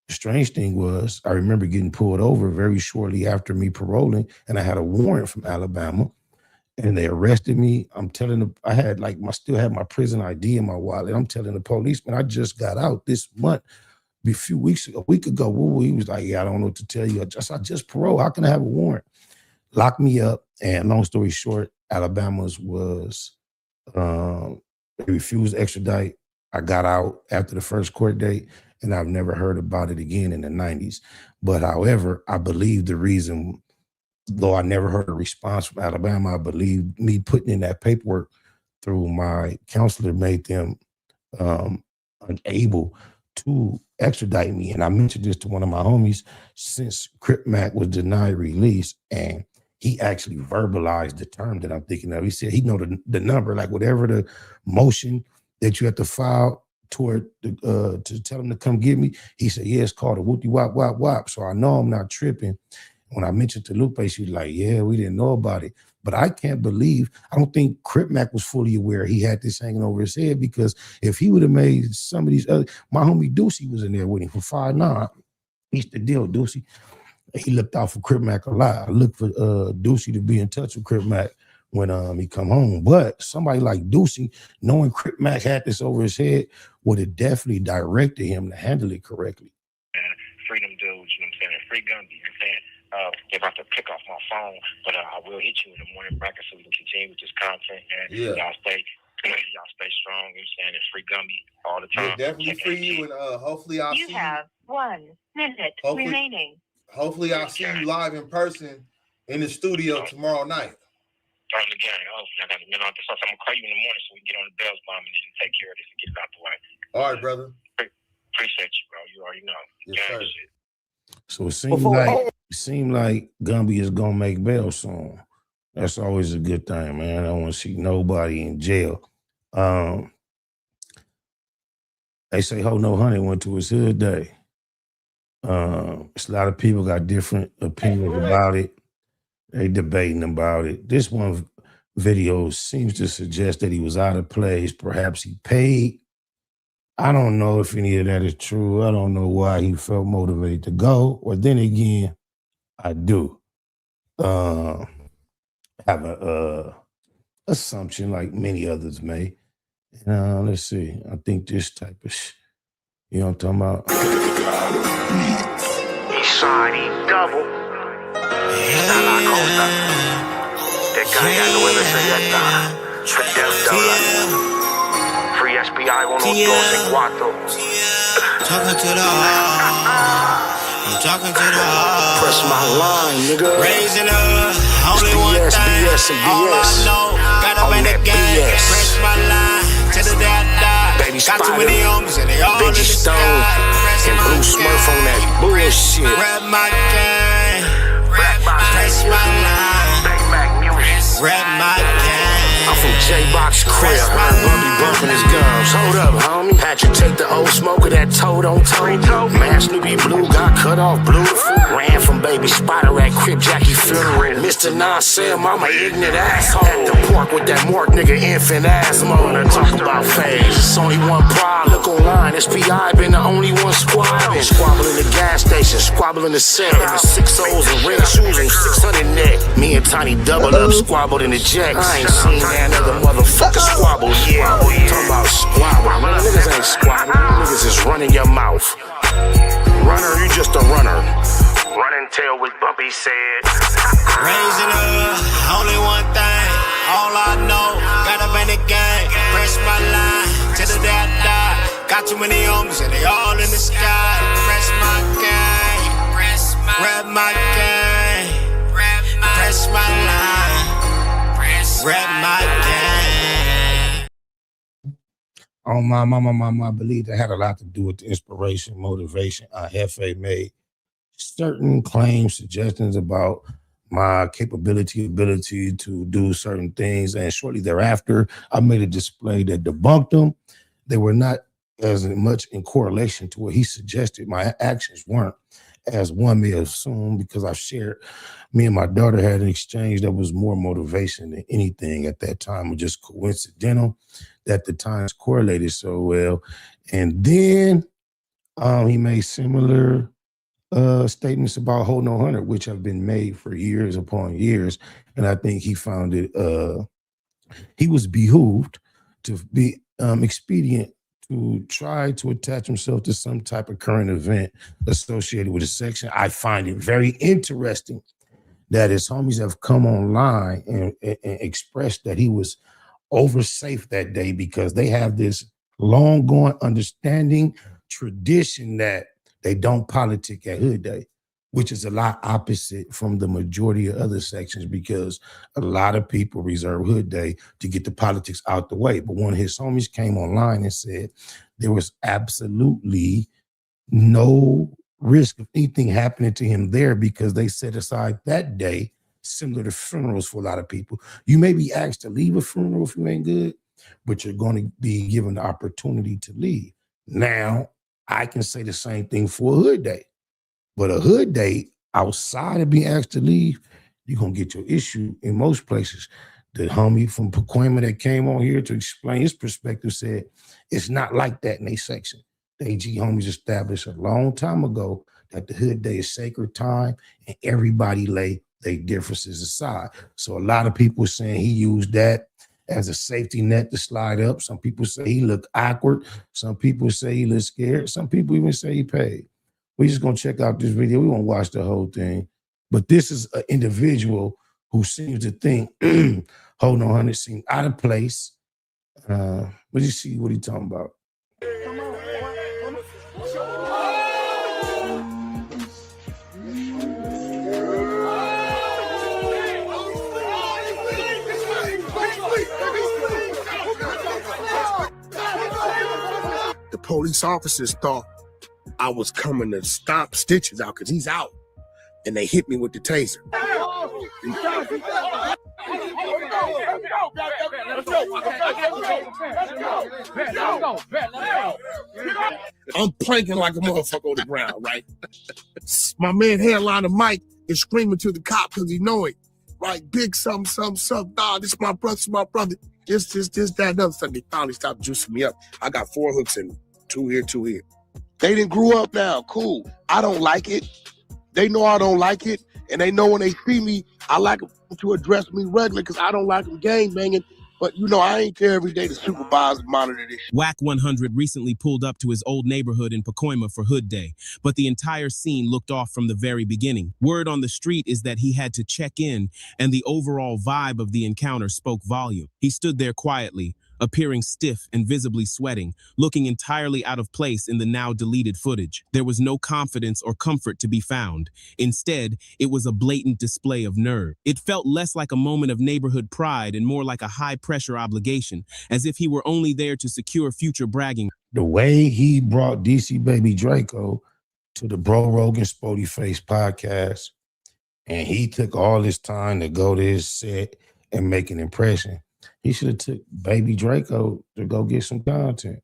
the strange thing was, I remember getting pulled over very shortly after me paroling, and I had a warrant from Alabama, and they arrested me. I'm telling them, I had still had my prison ID in my wallet. I'm telling the policeman, I just got out this month, a week ago. Woo, he was like, yeah, I don't know what to tell you. I just paroled. How can I have a warrant? Locked me up. And long story short, Alabama's was, they refused to extradite. I got out after the first court date, and I've never heard about it again in the 90s. But however, I believe the reason, though I never heard a response from Alabama, I believe me putting in that paperwork through my counselor made them unable to extradite me. And I mentioned this to one of my homies since Crip Mac was denied release, and he actually verbalized the term that I'm thinking of. He said he know the number, like whatever the motion that you have to file toward to tell him to come get me. He said, yeah, it's called a whoopty wop wop wop. So I know I'm not tripping. When I mentioned to Lupe, she was like, yeah, we didn't know about it. But I can't believe, I don't think Crip Mac was fully aware he had this hanging over his head, because if he would have made some of these other, my homie Deucey was in there with him for 5'9". He's the deal, Deucey. He looked out for Crip Mac a lot. I looked for Deucey to be in touch with Crip Mac when he come home. But somebody like Deucey, knowing Crip Mac had this over his head, would have definitely directed him to handle it correctly. Freedom dudes, you know what I'm saying? Free Gumby, you know what I'm saying? They're about to pick off my phone, but I will hit you in the morning bracket so we can continue with this content, man. Yeah. Y'all stay strong, you know what I'm saying? And free Gumby all the time. Yeah, definitely free you, and hopefully I'll see you. You have 1 minute remaining. Hopefully I'll see you live in person in the studio tomorrow night. On the gang, hopefully I got to minute on this. I'm gonna call you in the morning so we can get on the Bells bomb and then take care of this and get it out the way. All right, brother. Appreciate you, bro. You already know. Yes, sir. Shit. So it seemed like Gumby is gonna make bail soon. That's always a good thing, man. I don't want to see nobody in jail. They say Ho No Honey went to his hood day. It's a lot of people got different opinions about it. They debating about it. This one video seems to suggest that he was out of place. Perhaps he paid. I don't know if any of that is true. I don't know why he felt motivated to go. Or then again, I do have a assumption like many others may. Let's see. I think this type of you know what I'm talking about? Shiny double. Está la cosa. Descargando $1 Free SPI 124. Talking to the heart. I'm talking to the heart. Press my line, nigga. Raising up, only one BS, thing. BS, and All I BS. know, got up in the game. BS. Press my line to the day I die. Baby Got too Spider, many homies and they all in the Biggie sky. Stone, Press and my Blue Smurf on that bullshit. Rap my gang. Press my line. Rap my gang. I'm from J-Box crib. Heard Gumby bumping his gums. Hold up, homie. Had you take the old smoker that toed on toe. Man, Snoopy Blue got cut off beautiful. Ran from Baby Spider at Crip Jackie funeral. Mr. Nonsense, mama ignorant asshole. At the park with that Mark nigga infant asthma. Wanna talk about phase. It's only one problem. Look online, SPI been the only one squabbling. Squabble in the gas station, squabble in the cell. In the 6 O's and red shoes and 600 neck. Me and Tiny double up, squabbled in the jacks. I ain't seen another motherfucker squabble yet. Talking about squabble. Man, niggas ain't squabbling. Niggas is running your mouth. Runner, you just a runner. Running tail with Bumpy said. Raising up, only one thing. All I know, got up in the game. Press my line to the day I die. Got too many homies and they all in the sky. Press my gang. Rap my gang. Press my line. Rap my gang. Oh, my belief that had a lot to do with the inspiration, motivation. Hefe made certain claims, suggestions about my ability to do certain things. And shortly thereafter, I made a display that debunked them. They were not as much in correlation to what he suggested. My actions weren't, as one may assume, because I've shared, me and my daughter had an exchange that was more motivation than anything at that time. It was just coincidental that the times correlated so well. And then he made similar statements about Holding 100, which have been made for years upon years. And I think he found it, he was behooved to be expedient to try to attach himself to some type of current event associated with a section. I find it very interesting that his homies have come online and expressed that he was over safe that day, because they have this long going understanding tradition that they don't politic at Hood Day, which is a lot opposite from the majority of other sections, because a lot of people reserve Hood Day to get the politics out the way. But one of his homies came online and said there was absolutely no risk of anything happening to him there, because they set aside that day, similar to funerals for a lot of people. You may be asked to leave a funeral if you ain't good, but you're going to be given the opportunity to leave. Now, I can say the same thing for a Hood Day. But a Hood Day, outside of being asked to leave, you're going to get your issue in most places. The homie from Pacoima that came on here to explain his perspective said it's not like that in a section. The AG homies established a long time ago that the Hood Day is sacred time and everybody lay their differences aside. So a lot of people saying he used that as a safety net to slide up. Some people say he looked awkward. Some people say he looked scared. Some people even say he paid. We're just going to check out this video. We won't watch the whole thing. But this is an individual who seems to think Holding 100 seemed out of place. Let's just see what he's talking about. The police officers thought I was coming to stomp Stitches out because he's out, and they hit me with the taser. I'm planking like a motherfucker on the ground, right? My man headline the mic is screaming to the cop because he know it. Right, big something. Nah, this is my brother. This, that, another stuff. They finally stopped juicing me up. I got 4 hooks and 2 here, 2 here. They didn't grew up now. Cool. I don't like it. They know I don't like it. And they know when they see me, I like them to address me regularly because I don't like them gang banging. But, you know, I ain't there every day to supervise and monitor this shit. Wack100 recently pulled up to his old neighborhood in Pacoima for Hood Day, but the entire scene looked off from the very beginning. Word on the street is that he had to check in, and the overall vibe of the encounter spoke volume. He stood there quietly, appearing stiff and visibly sweating, looking entirely out of place in the now deleted footage. There was no confidence or comfort to be found. Instead, it was a blatant display of nerve. It felt less like a moment of neighborhood pride and more like a high-pressure obligation, as if he were only there to secure future bragging. The way he brought DC Baby Draco to the Bro Rogan Spody Face podcast, and he took all his time to go to his set and make an impression. He should have took Baby Draco to go get some content.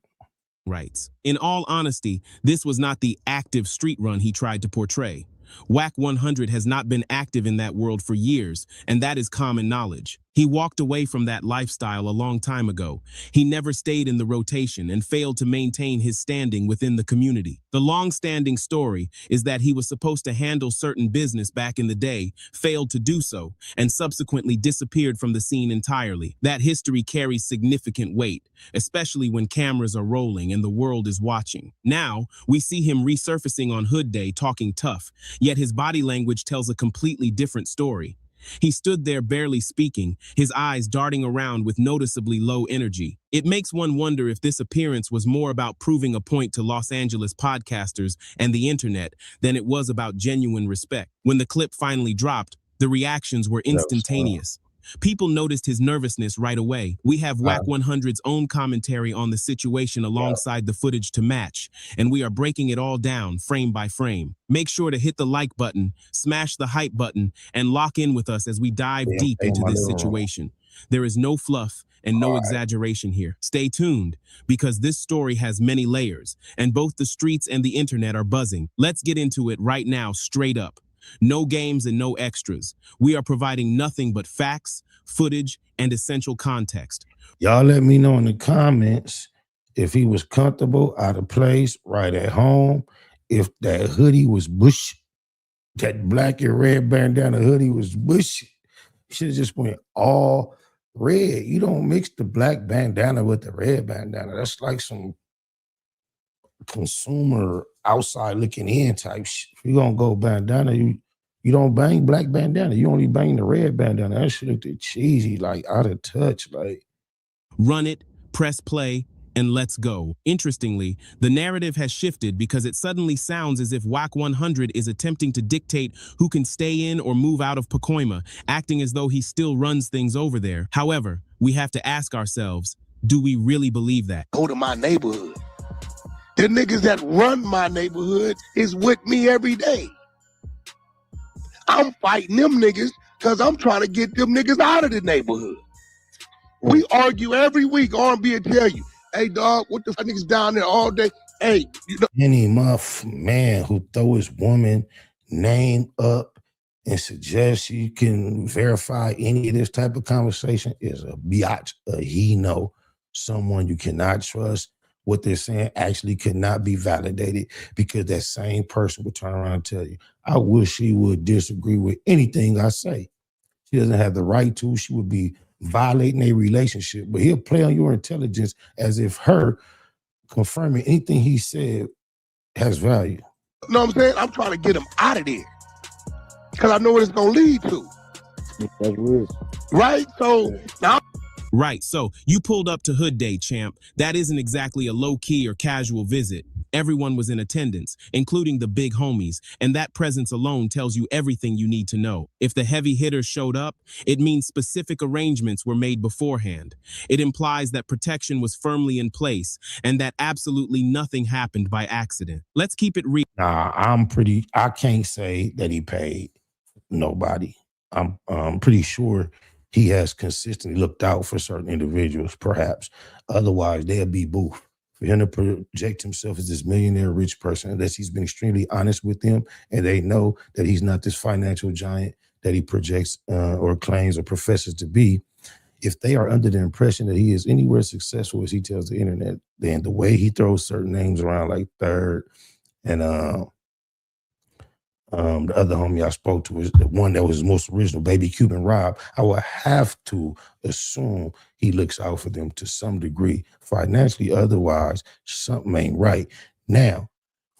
Writes, in all honesty, this was not the active street run he tried to portray. Wack100 has not been active in that world for years, and that is common knowledge. He walked away from that lifestyle a long time ago. He never stayed in the rotation and failed to maintain his standing within the community. The long-standing story is that he was supposed to handle certain business back in the day, failed to do so, and subsequently disappeared from the scene entirely. That history carries significant weight, especially when cameras are rolling and the world is watching. Now, we see him resurfacing on Hood Day talking tough, yet his body language tells a completely different story. He stood there barely speaking, his eyes darting around with noticeably low energy. It makes one wonder if this appearance was more about proving a point to Los Angeles podcasters and the internet than it was about genuine respect. When the clip finally dropped, the reactions were instantaneous. People noticed his nervousness right away. We have Wack100's own commentary on the situation alongside the footage to match, and we are breaking it all down frame by frame. Make sure to hit the like button, smash the hype button, and lock in with us as we dive deep into this situation. There is no fluff and no exaggeration here. Stay tuned, because this story has many layers, and both the streets and the internet are buzzing. Let's get into it right now, straight up. No games and no extras. We are providing nothing but facts, footage, and essential context. Y'all let me know in the comments if he was comfortable, out of place, right at home, if that hoodie was bushy, that black and red bandana hoodie was bushy. Should have just went all red. You don't mix the black bandana with the red bandana. That's like some consumer outside looking in type shit. If you're gonna go bandana, you don't bang black bandana. You only bang the red bandana. That shit looked cheesy, like out of touch. Like, run it, press play, and let's go. Interestingly, the narrative has shifted because it suddenly sounds as if Wack100 is attempting to dictate who can stay in or move out of Pacoima, acting as though he still runs things over there. However, we have to ask ourselves, do we really believe that? Go to my neighborhood. The niggas that run my neighborhood is with me every day. I'm fighting them niggas because I'm trying to get them niggas out of the neighborhood. We argue every week. R&B will tell you, hey, dog, what the fuck niggas down there all day? Hey, you know. Any man who throw his woman name up and suggest you can verify any of this type of conversation is a biatch, someone you cannot trust. What they're saying actually could not be validated, because that same person would turn around and tell you, I wish she would disagree with anything I say. She doesn't have the right to. She would be violating a relationship, but he'll play on your intelligence as if her confirming anything he said has value. You know what I'm saying? I'm trying to get him out of there because I know what it's going to lead to. That's weird. Right? So now. Right, so you pulled up to Hood Day, champ. That isn't exactly a low-key or casual visit. Everyone was in attendance, including the big homies, and that presence alone tells you everything you need to know. If the heavy hitters showed up, it means specific arrangements were made beforehand. It implies that protection was firmly in place and that absolutely nothing happened by accident. Let's keep it real. Nah, I can't say that he paid nobody. I'm pretty sure he has consistently looked out for certain individuals, perhaps. Otherwise, they'll be boof. For him to project himself as this millionaire rich person, unless he's been extremely honest with them and they know that he's not this financial giant, that he projects or claims or professes to be, if they are under the impression that he is anywhere successful as he tells the internet, then the way he throws certain names around like Third and the other homie I spoke to is the one that was his most original, Baby Cuban Rob, I would have to assume he looks out for them to some degree financially. Otherwise, something ain't right. Now,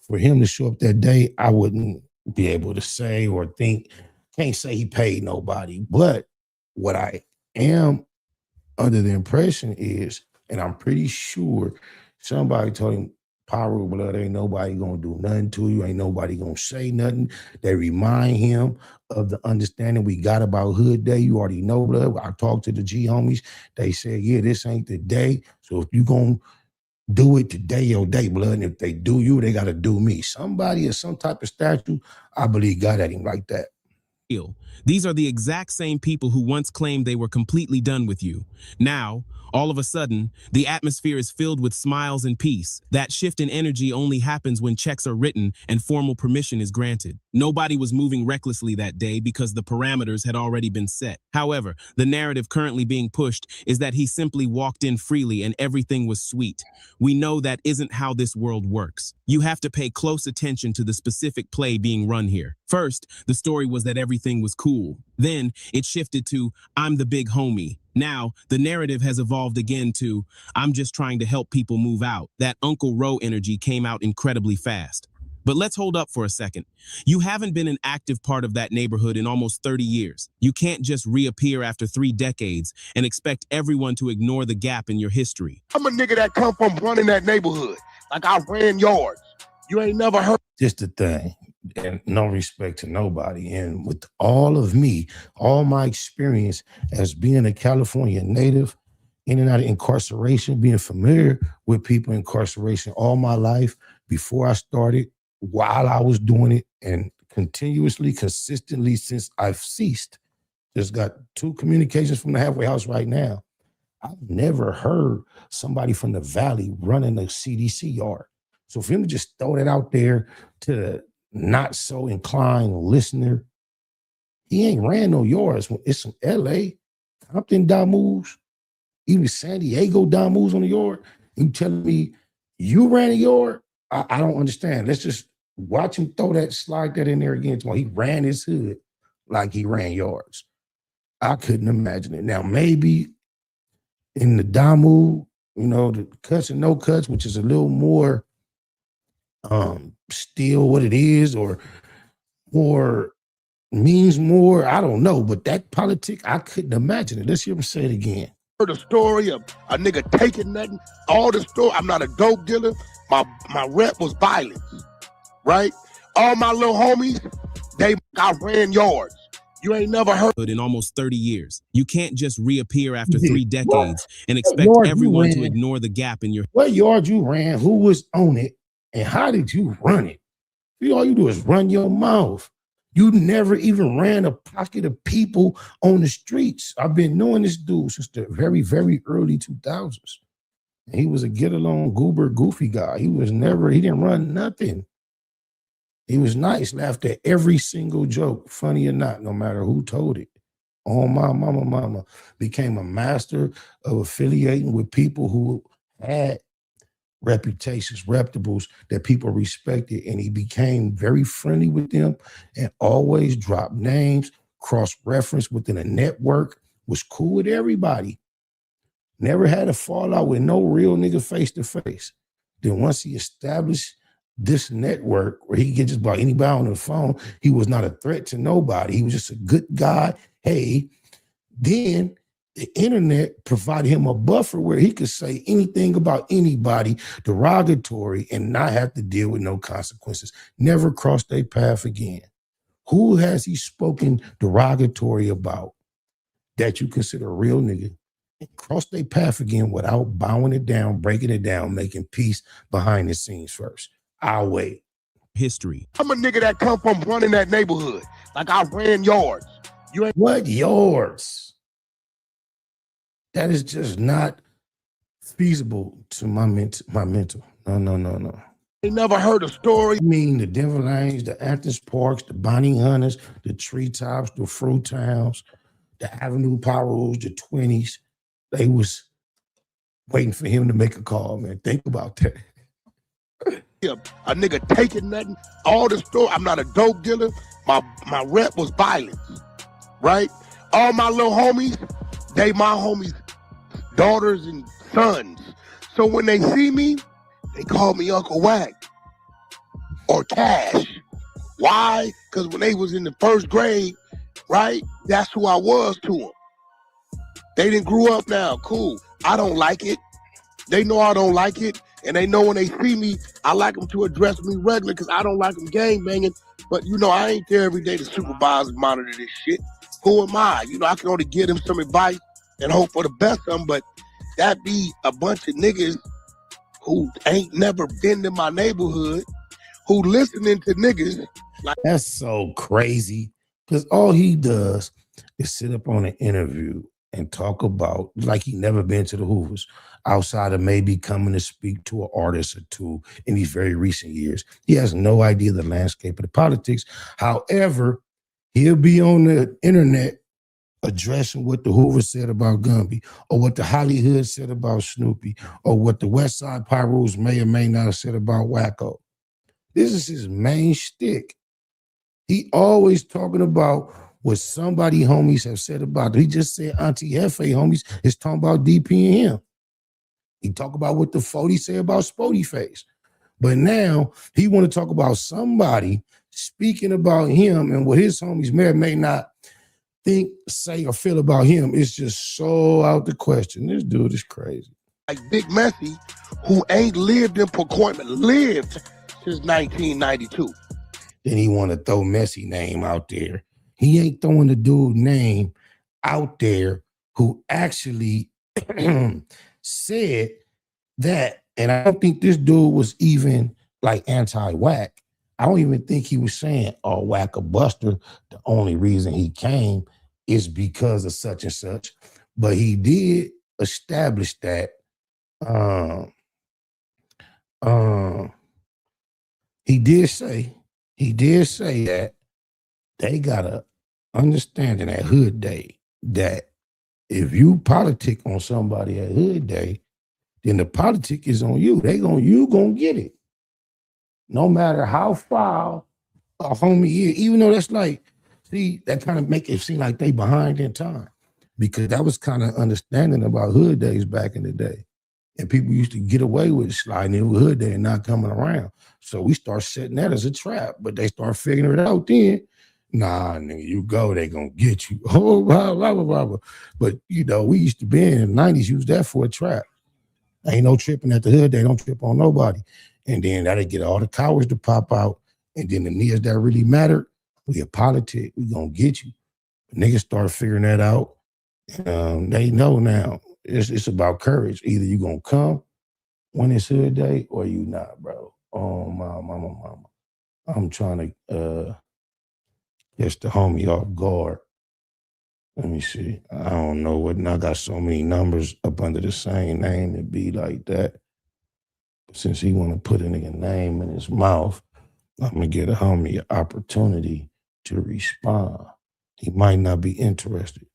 for him to show up that day, I wouldn't be able to say or think, can't say he paid nobody. But what I am under the impression is, and I'm pretty sure somebody told him, Pyro Blood, ain't nobody gonna do nothing to you, ain't nobody gonna say nothing. They remind him of the understanding we got about Hood Day. You already know, Blood. I talked to the G homies. They said, yeah, this ain't the day. So if you gonna do it today, your day, Blood. And if they do you, they gotta do me. Somebody or some type of statue, I believe, got at him like that. These are the exact same people who once claimed they were completely done with you. Now, all of a sudden, the atmosphere is filled with smiles and peace. That shift in energy only happens when checks are written and formal permission is granted. Nobody was moving recklessly that day because the parameters had already been set. However, the narrative currently being pushed is that he simply walked in freely and everything was sweet. We know that isn't how this world works. You have to pay close attention to the specific play being run here. First, the story was that everything was cool. Then it shifted to, I'm the big homie. Now, the narrative has evolved again to, I'm just trying to help people move out. That Uncle Ro energy came out incredibly fast. But let's hold up for a second. You haven't been an active part of that neighborhood in almost 30 years. You can't just reappear after 3 decades and expect everyone to ignore the gap in your history. I'm a nigga that come from running that neighborhood. Like I ran yards. You ain't never heard. Just the thing, and no respect to nobody. And with all of me, all my experience as being a California native, in and out of incarceration, being familiar with people in incarceration all my life, before I started, while I was doing it, and continuously, consistently since I've ceased. Just got 2 communications from the halfway house right now. I've never heard somebody from the Valley running a CDC yard. So for him to just throw that out there to the not so inclined listener, he ain't ran no yards. It's some LA, Compton Damus, even San Diego Damus on the yard. You telling me you ran a yard? I don't understand. Let's just watch him throw that, slide that in there again. Tomorrow. He ran his hood like he ran yards. I couldn't imagine it. Now, maybe in the Damu, you know, the cuts and no cuts, which is a little more still what it is, or more means more. I don't know, but that politic, I couldn't imagine it. Let's hear him say it again. Heard the story of a nigga taking nothing. All the story. I'm not a dope dealer. My rep was violence, right? All my little homies, I ran yards. You ain't never heard in almost 30 years. You can't just reappear after 3 decades and expect everyone to ignore the gap in your. What yard you ran? Who was on it? And how did you run it? All you do is run your mouth. You never even ran a pocket of people on the streets. I've been knowing this dude since the very, very early 2000s. And he was a get-along, goober, goofy guy. He didn't run nothing. He was nice, laughed at every single joke, funny or not, no matter who told it. Oh, my mama became a master of affiliating with people who had reputations, reputables that people respected, and he became very friendly with them and always dropped names, cross-reference within a network, was cool with everybody. Never had a fallout with no real nigga face-to-face. Then once he established this network where he could get just about anybody on the phone, he was not a threat to nobody. He was just a good guy. Hey, then the internet provided him a buffer where he could say anything about anybody derogatory and not have to deal with no consequences. Never crossed their path again. Who has he spoken derogatory about that you consider a real nigga and cross their path again without bowing it down, breaking it down, making peace behind the scenes first? I'll wait. History. I'm a nigga that come from running that neighborhood. Like I ran yards. You ain't. What yards? That is just not feasible to my mental. No. They never heard a story. I mean, the Denver Lanes, the Anthony Parks, the Bonnie Hunters, the Treetops, the Fruit Towns, the Avenue Pyros, the 20s. They was waiting for him to make a call, man. Think about that. Yeah, a nigga taking nothing. All the story. I'm not a dope dealer. My rep was violence, right? All my little homies, they my homies' daughters and sons. So when they see me, they call me Uncle Wack or Cash. Why? Because when they was in the first grade, right? That's who I was to them. They didn't grew up now. Cool. I don't like it. They know I don't like it. And they know when they see me, I like them to address me regular because I don't like them gang banging. But, you know, I ain't there every day to supervise and monitor this shit. Who am I? You know, I can only give them some advice and hope for the best of them. But that be a bunch of niggas who ain't never been in my neighborhood, who listening to niggas. Like That's so crazy because all he does is sit up on an interview and talk about like he never been to the Hoovers outside of maybe coming to speak to an artist or two in these very recent years. He has no idea the landscape of the politics. However, he'll be on the internet addressing what the Hoover said about Gumby or what the Hollywood said about Snoopy or what the West Side Pyros may or may not have said about Wacko. This is his main shtick. He always talking about what somebody homies have said about it. He just said Auntie Hefe homies is talking about DP and him. He talk about what the 40 say about Spody Face. But now he want to talk about somebody speaking about him and what his homies may or may not think, say, or feel about him. It's just so out the question. This dude is crazy. Like Big Messy, who ain't lived in Pacoima, lived since 1992. Then he want to throw Messy name out there. He ain't throwing the dude name out there who actually said that. And I don't think this dude was even like anti-Wack. I don't even think he was saying, oh, Wack a buster. The only reason he came is because of such and such. But he did establish that he did say that they got a understanding at Hood Day that if you politic on somebody at Hood Day, then the politic is on you. You gonna get it. No matter how foul a homie is, even though that's like, see, that kind of make it seem like they behind in time. Because that was kind of understanding about Hood Days back in the day. And people used to get away with sliding in with Hood Day and not coming around. So we start setting that as a trap, but they start figuring it out then. Nah, nigga, you go, they gonna get you. Oh, blah, blah, blah, blah, blah. But, you know, we used to be in the 90s, use that for a trap. Ain't no tripping at the Hood Day, don't trip on nobody. And then that'll get all the cowards to pop out. And then the niggas that really mattered, we a politic, we gonna get you. Niggas start figuring that out. They know now. It's about courage. Either you gonna come when it's Hood Day or you not, bro. Oh, my mama. I'm trying to catch the homie off guard. Let me see. I don't know what. I got so many numbers up under the same name to be like that. Since he want to put a nigga name in his mouth, I'm gonna get a homie an opportunity to respond. He might not be interested.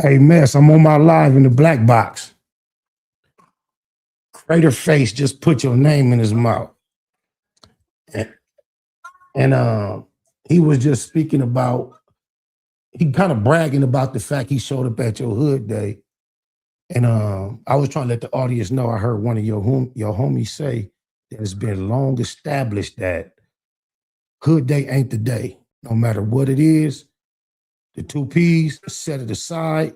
Hey, Mess, I'm on my live in the black box. Crater Face just put your name in his mouth. And he was just speaking about, he kind of bragging about the fact he showed up at your Hood Day. And I was trying to let the audience know, I heard one of your homies say that it's been long established that Hood Day ain't the day. No matter what it is, the 2 Ps, set it aside,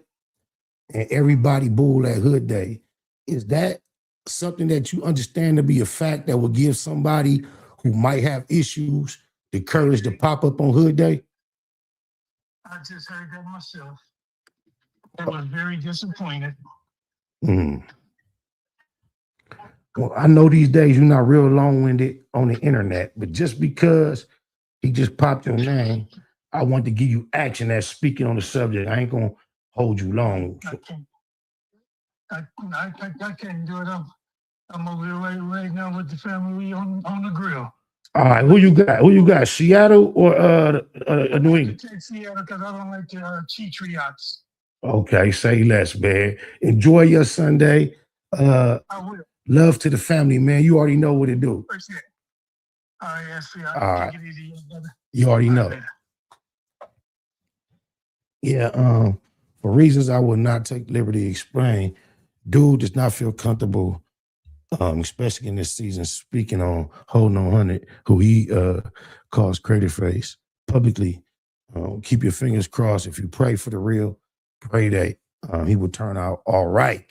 and everybody bull at Hood Day. Is that something that you understand to be a fact that will give somebody who might have issues the courage to pop up on Hood Day? I just heard that myself. I was very disappointed. Well, I know these days you're not real long-winded on the internet, but just because He just popped your name. I want to give you action as speaking on the subject. I ain't gonna hold you long. I can't do it. I'm over here right now with the family on the grill. All right, who you got? Who you got? Seattle or New England? I take Seattle because I don't like the Cheatriots. Okay, say less, man. Enjoy your Sunday. I will. Love to the family, man. You already know what to do. Appreciate it. All right, yeah, All right. take it easy, brother. You already know. Yeah, for reasons I will not take liberty to explain, dude does not feel comfortable, especially in this season, speaking on Holding on 100, who he calls Crater Face publicly. Keep your fingers crossed. If you pray for the real, pray that he will turn out all right.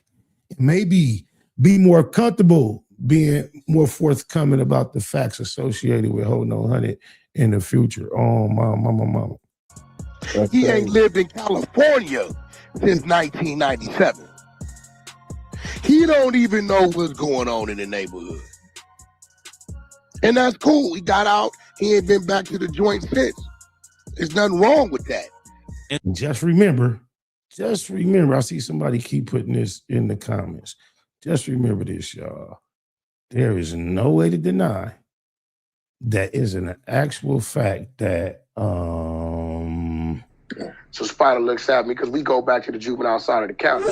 Maybe be more comfortable being more forthcoming about the facts associated with Holding on 100 in the future. Oh, mama. He ain't lived in California since 1997. He don't even know what's going on in the neighborhood. And that's cool. He got out. He ain't been back to the joint since. There's nothing wrong with that. And just remember, I see somebody keep putting this in the comments. Just remember this, y'all. There is no way to deny that is an actual fact that So Spider looks at me because we go back to the juvenile side of the county.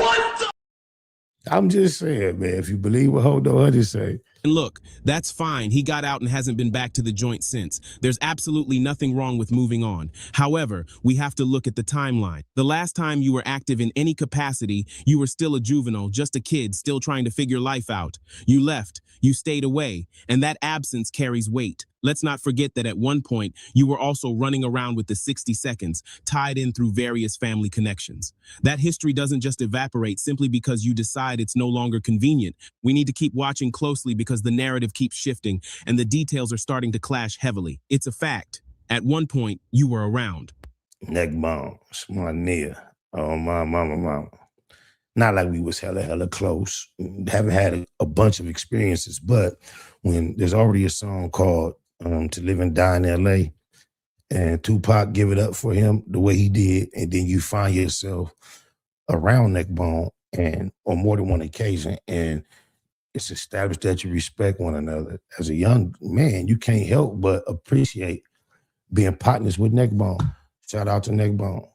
I'm just saying, man, if you believe what Hold on 100 say. And look, that's fine. He got out and hasn't been back to the joint since. There's absolutely nothing wrong with moving on. However, we have to look at the timeline. The last time you were active in any capacity, you were still a juvenile, just a kid, still trying to figure life out. You left, you stayed away, and that absence carries weight. Let's not forget that at one point, you were also running around with the 60 seconds, tied in through various family connections. That history doesn't just evaporate simply because you decide it's no longer convenient. We need to keep watching closely because the narrative keeps shifting and the details are starting to clash heavily. It's a fact. At one point, you were around. Neck bone, my near. Oh, my mama. Not like we was hella close. Haven't had a bunch of experiences, but when there's already a song called To Live and Die in L.A., and Tupac give it up for him the way he did, and then you find yourself around Neckbone and on more than one occasion, and it's established that you respect one another. As a young man, you can't help but appreciate being partners with Neckbone. Shout out to Neckbone.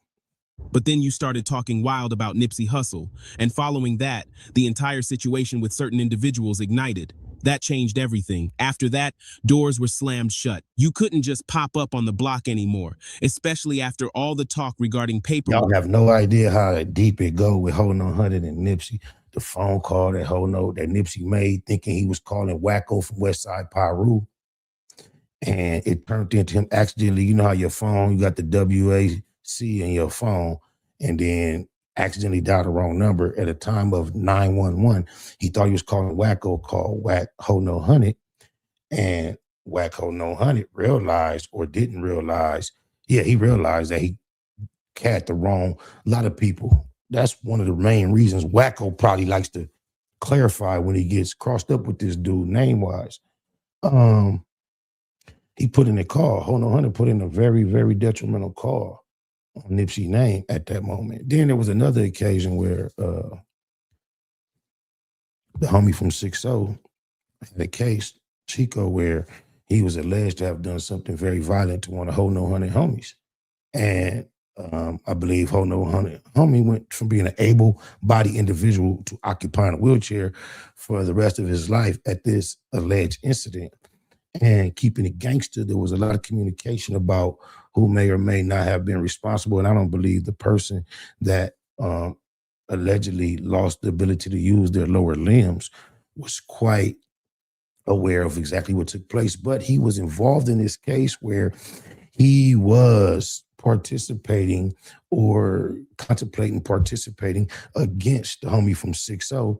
But then you started talking wild about Nipsey Hussle, and following that, the entire situation with certain individuals ignited. That changed everything. After that, doors were slammed shut. You couldn't just pop up on the block anymore, especially after all the talk regarding paperwork. Y'all have no idea how deep it go with Holding on 100 and Nipsey. The phone call that Nipsey made thinking he was calling Wacko from Westside Piru. And it turned into him accidentally, you know how your phone, you got the WAC in your phone, and then accidentally dialed the wrong number at a time of 911. He thought he was calling Wacko, called Wack Holding on 100, and Wack Holding on 100 realized or didn't realize, he realized that he had the wrong, a lot of people. That's one of the main reasons Wacko probably likes to clarify when he gets crossed up with this dude name-wise. He put in a call, Holding on 100 put in a very, very detrimental call on Nipsey's name at that moment. Then there was another occasion where the homie from 6-0 had a case, Chico, where he was alleged to have done something very violent to one of Holding on 100 homies. And I believe Holding on 100 homie went from being an able-bodied individual to occupying a wheelchair for the rest of his life at this alleged incident. And keeping it gangster, there was a lot of communication about who may or may not have been responsible. And I don't believe the person that allegedly lost the ability to use their lower limbs was quite aware of exactly what took place. But he was involved in this case where he was participating or contemplating participating against the homie from 6-0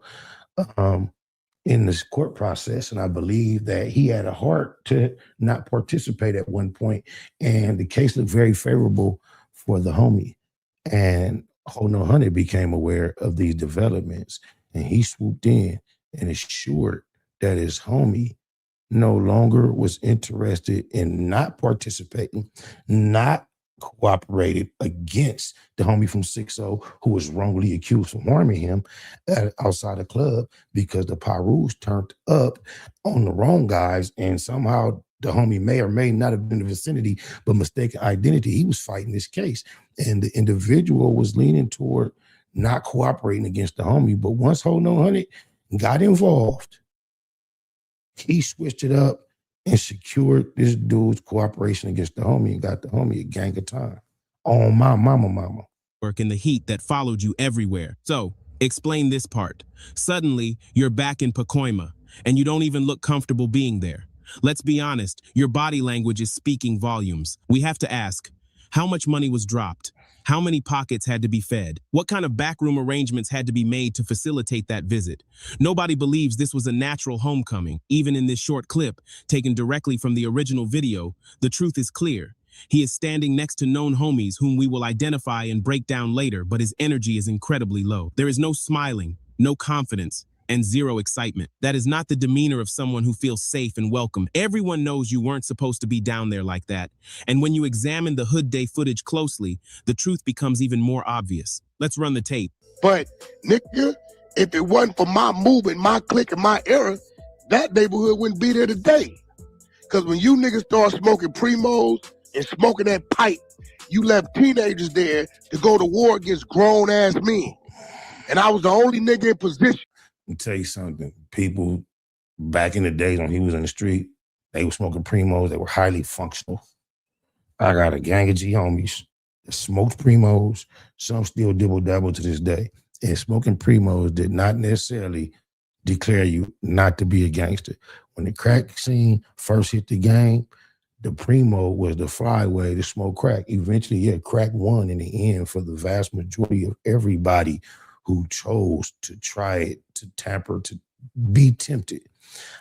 in this court process. And I believe that he had a heart to not participate at one point. And the case looked very favorable for the homie. And Holding on 100 became aware of these developments. And he swooped in and assured that his homie no longer was interested in not participating, not cooperated against the homie from 6-0 who was wrongly accused of harming him outside the club because the Pirus turned up on the wrong guys, and somehow the homie may or may not have been in the vicinity, but mistaken identity. He was fighting this case, and the individual was leaning toward not cooperating against the homie. But once Hold on 100 got involved, he switched it up and secured this dude's cooperation against the homie and got the homie a gang of time. On my mama. Work in the heat that followed you everywhere. So, explain this part. Suddenly, you're back in Pacoima, and you don't even look comfortable being there. Let's be honest, your body language is speaking volumes. We have to ask, how much money was dropped? How many pockets had to be fed? What kind of backroom arrangements had to be made to facilitate that visit? Nobody believes this was a natural homecoming. Even in this short clip, taken directly from the original video, the truth is clear. He is standing next to known homies whom we will identify and break down later, but his energy is incredibly low. There is no smiling, no confidence, and zero excitement. That is not the demeanor of someone who feels safe and welcome. Everyone knows you weren't supposed to be down there like that. And when you examine the Hood Day footage closely, the truth becomes even more obvious. Let's run the tape. But, nigga, if it wasn't for my movement, my clique, and my era, that neighborhood wouldn't be there today. Because when you niggas start smoking Primos and smoking that pipe, you left teenagers there to go to war against grown-ass men. And I was the only nigga in position. Let me tell you something. People back in the days when he was in the street, they were smoking Primos. They were highly functional. I got a gang of G homies that smoked Primos. Some still dibble-dabble to this day. And smoking Primos did not necessarily declare you not to be a gangster. When the crack scene first hit the game, the Primo was the flyway to smoke crack. Eventually, yeah, crack won in the end for the vast majority of everybody who chose to try it, to tamper, to be tempted.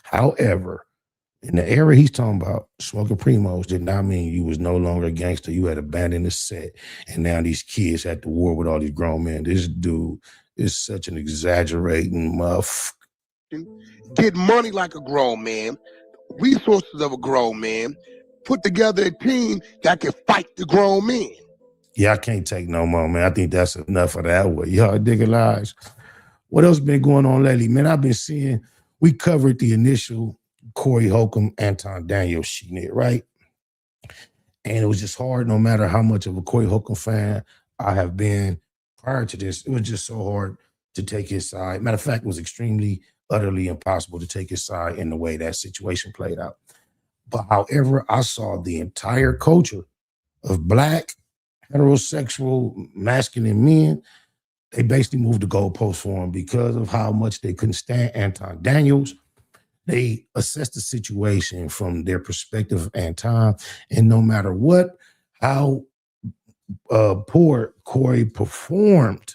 However, in the era he's talking about, smoking Primos did not mean you was no longer a gangster. You had abandoned the set, and now these kids had to war with all these grown men. This dude is such an exaggerating muff. Get money like a grown man, resources of a grown man, put together a team that can fight the grown men. Yeah, I can't take no more, man. I think that's enough of that way. Y'all digging lies. What else been going on lately? Man, I've been seeing, we covered the initial Corey Holcomb, Anton Daniels shit, right? And it was just hard, no matter how much of a Corey Holcomb fan I have been prior to this, it was just so hard to take his side. Matter of fact, it was extremely, utterly impossible to take his side in the way that situation played out. But however, I saw the entire culture of Black, heterosexual, masculine men, they basically moved the goalpost for him because of how much they couldn't stand Anton Daniels. They assessed the situation from their perspective of Anton, and no matter what, how poor Corey performed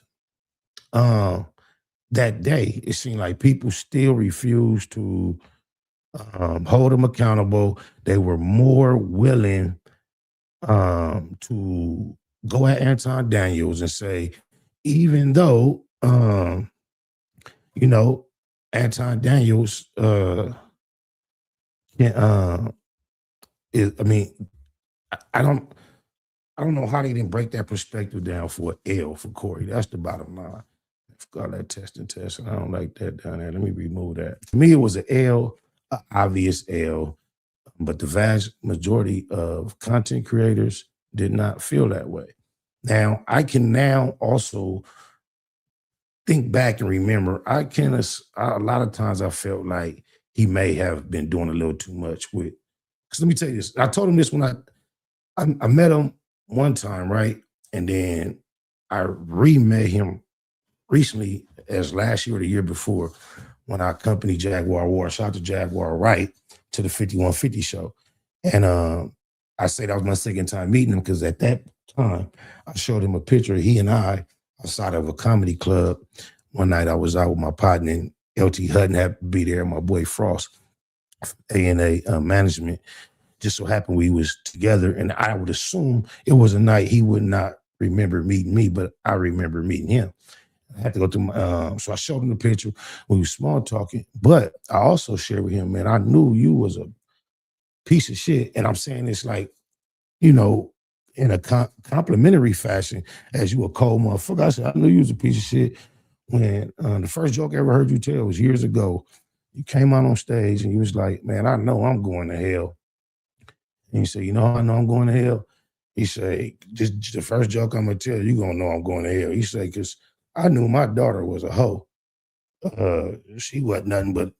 that day, it seemed like people still refused to hold him accountable. They were more willing to go at Anton Daniels and say, even though, you know, Anton Daniels I mean, I don't know how they didn't break that perspective down for an L for Corey. That's the bottom line. I forgot that test, and I don't like that down there. Let me remove that. For me, it was an L, an obvious L, but the vast majority of content creators did not feel that way. Now, I can now also think back and remember, a lot of times I felt like he may have been doing a little too much with, because let me tell you this, I told him this when I met him one time, right? And then I re-met him recently as last year or the year before when I accompanied Jaguar War. Shout out to Jaguar Wright to the 5150 show. And I say that was my second time meeting him because at that time, I showed him a picture of he and I outside of a comedy club. One night I was out with my partner and LT Hutton happened to be there, my boy Frost, A&A management. Just so happened we was together, and I would assume it was a night he would not remember meeting me, but I remember meeting him. I had to go through my, so I showed him the picture when we were small talking, but I also shared with him, man, I knew you was a piece of shit. And I'm saying this like, you know, in a complimentary fashion, as you a cold motherfucker. I said, I knew you was a piece of shit when the first joke I ever heard you tell was years ago. You came out on stage and you was like, man, I know I'm going to hell. And you said, you know, I know I'm going to hell. He said, just the first joke I'm going to tell you, you're going to know I'm going to hell. He said, because I knew my daughter was a hoe. She wasn't nothing but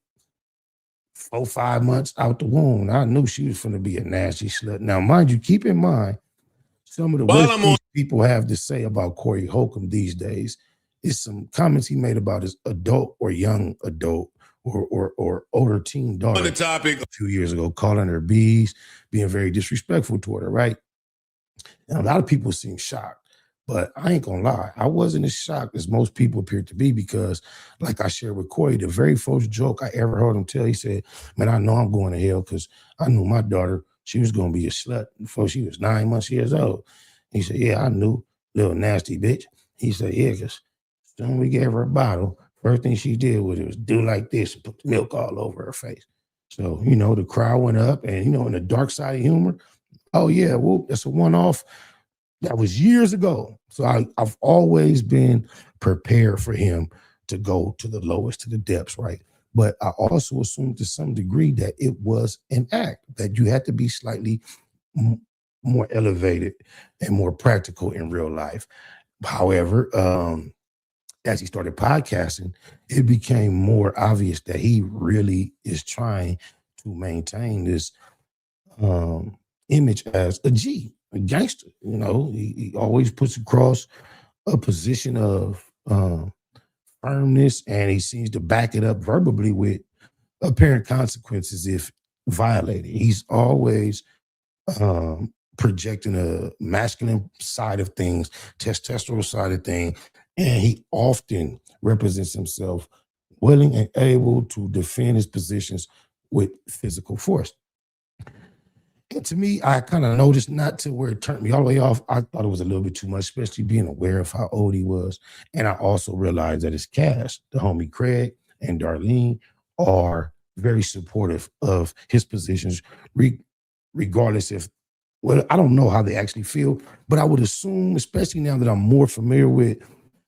4 or 5 months out the womb. I knew she was going to be a nasty slut. Now, mind you, keep in mind, some of the worst things people have to say about Corey Holcomb these days is some comments he made about his adult or young adult or older teen daughter On the topic a few years ago, calling her bees, being very disrespectful toward her, right? And a lot of people seem shocked, but I ain't gonna lie, I wasn't as shocked as most people appeared to be because, like I shared with Corey, the very first joke I ever heard him tell, he said, man, I know I'm going to hell because I knew my daughter, she was gonna be a slut before she was 9 months years old. He said, yeah, I knew, little nasty bitch. He said, yeah, because when we gave her a bottle, first thing she did was do like this and put the milk all over her face. So, you know, the crowd went up and, you know, in the dark side of humor, oh yeah, well, that's a one-off. That was years ago. So I've always been prepared for him to go to the lowest, to the depths, right? But I also assumed to some degree that it was an act, that you had to be slightly more elevated and more practical in real life. However, as he started podcasting, it became more obvious that he really is trying to maintain this image as a G, a gangster. You know, he always puts across a position of firmness, and he seems to back it up verbally with apparent consequences if violated. He's always projecting a masculine side of things, testosterone side of things, and he often represents himself willing and able to defend his positions with physical force. And to me, I kind of noticed, not to where it turned me all the way off. I thought it was a little bit too much, especially being aware of how old he was. And I also realized that his cast, the homie Craig and Darlene, are very supportive of his positions, regardless if, well, I don't know how they actually feel, but I would assume, especially now that I'm more familiar with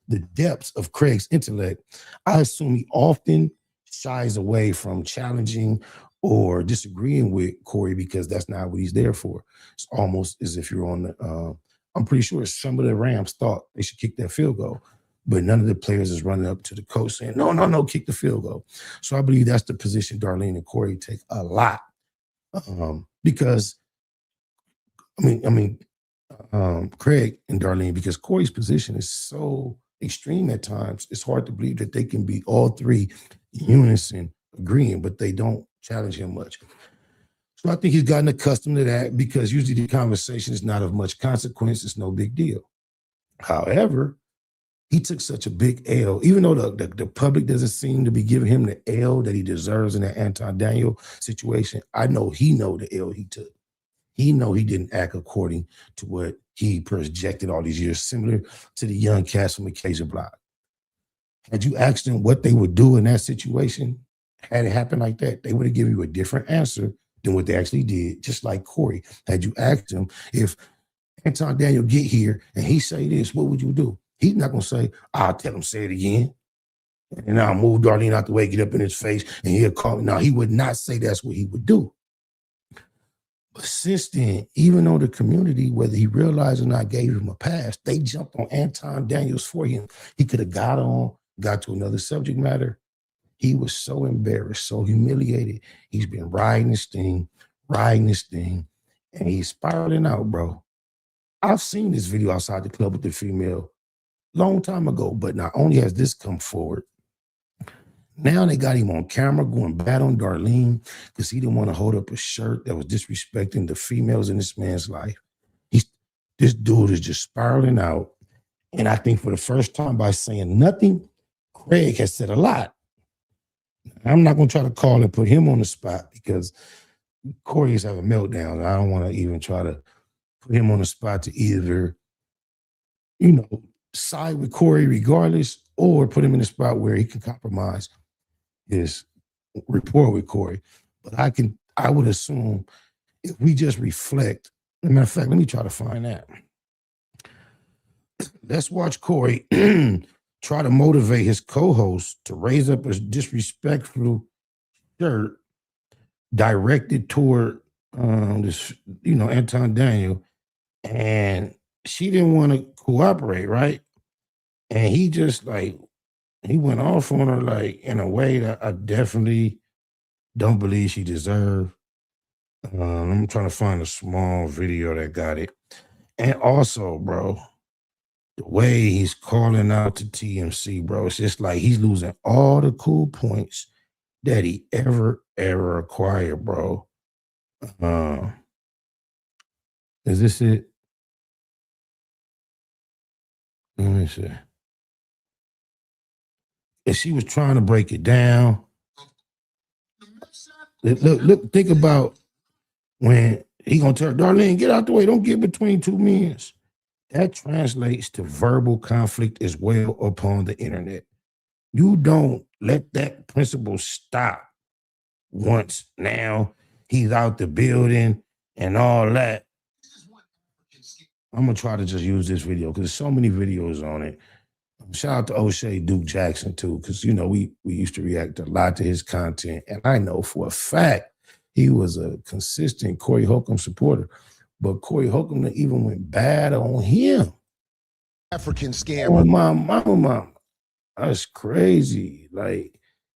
the depths of Craig's intellect, I assume he often shies away from challenging or disagreeing with Corey because that's not what he's there for. It's almost as if you're on the, I'm pretty sure some of the Rams thought they should kick that field goal, but none of the players is running up to the coach saying, no, kick the field goal. So I believe that's the position Darlene and Corey take a lot, because, Craig and Darlene, because Corey's position is so extreme at times, it's hard to believe that they can be all three in unison agreeing, but they don't challenge him much. So I think he's gotten accustomed to that because usually the conversation is not of much consequence. It's no big deal. However, he took such a big L, even though the public doesn't seem to be giving him the L that he deserves in that Anton Daniel situation. I know he know the L he took. He know he didn't act according to what he projected all these years, similar to the young cats from Acacia Block. Had you asked them what they would do in that situation, had it happened like that, they would have given you a different answer than what they actually did, just like Corey. Had you asked him, if Anton Daniel get here and he say this, what would you do? He's not going to say, I'll tell him, say it again. And I'll move Darlene out the way, get up in his face, and he'll call me. Now, he would not say that's what he would do. But since then, even though the community, whether he realized or not, gave him a pass, they jumped on Anton Daniels for him. He could have got to another subject matter. He was so embarrassed, so humiliated. He's been riding this thing, and he's spiraling out, bro. I've seen this video outside the club with the female long time ago, but not only has this come forward, now they got him on camera going bad on Darlene because he didn't want to hold up a shirt that was disrespecting the females in this man's life. This dude is just spiraling out. And I think for the first time, by saying nothing, Craig has said a lot. I'm not going to try to call and put him on the spot because Corey is having a meltdown. I don't want to even try to put him on the spot to either, side with Corey regardless, or put him in a spot where he can compromise his rapport with Corey. But I would assume if we just reflect, as a matter of fact, let me try to find that. Let's watch Corey try to motivate his co-host to raise up a disrespectful shirt directed toward this, Anton Daniel, and she didn't want to cooperate, right? And he just he went off on her in a way that I definitely don't believe she deserved. I'm trying to find a small video that got it. And also, bro, the way he's calling out to TMC, bro, it's just like he's losing all the cool points that he ever acquired, bro. Is this it? Let me see. And she was trying to break it down. Look, think about when he gonna tell Darlene, get out the way, don't get between two men. That translates to verbal conflict as well upon the internet. You don't let that principle stop once now he's out the building and all that. I'm gonna try to just use this video because there's so many videos on it. Shout out to O'Shea Duke Jackson too, because we used to react a lot to his content, and I know for a fact he was a consistent Corey Holcomb supporter. But Corey Holcomb even went bad on him. African scammer. On my mama. That's crazy.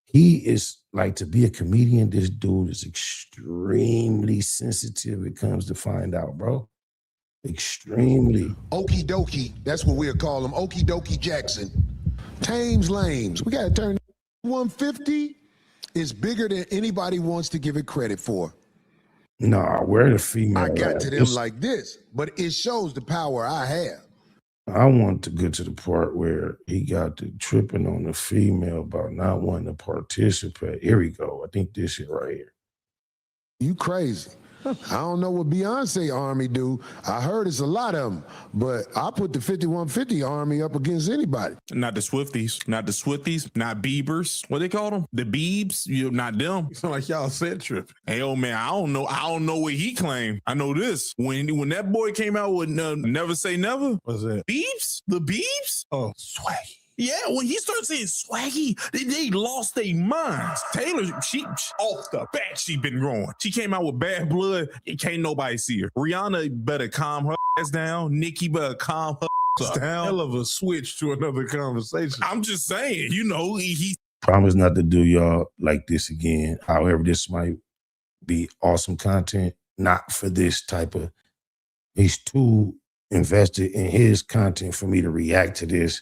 He is to be a comedian, this dude is extremely sensitive when it comes to find out, bro. Extremely. Okie dokie. That's what we'll call him. Okie dokie Jackson. Tames lames. We got to turn 150 is bigger than anybody wants to give it credit for. Nah, where the female? I got to them like this, but it shows the power I have. I want to get to the part where he got to tripping on the female about not wanting to participate. Here we go. I think this is right here. You crazy. I don't know what Beyonce Army do. I heard it's a lot of them, but I put the 5150 Army up against anybody. Not the Swifties, not Biebers. What they call them? The Biebs, not them. Sound like y'all said trip. Hell man, I don't know what he claimed. I know this. When that boy came out with Never Say Never. What's that? Biebs? The Biebs? Oh, Swaggy. Yeah, when he started saying swaggy, they lost their minds. Taylor, she off the bat, she been growing. She came out with Bad Blood. Can't nobody see her. Rihanna better calm her ass down. Nicki better calm her ass down. Hell of a switch to another conversation. I'm just saying, he promise not to do y'all like this again. However, this might be awesome content, not for this type of, he's too invested in his content for me to react to this.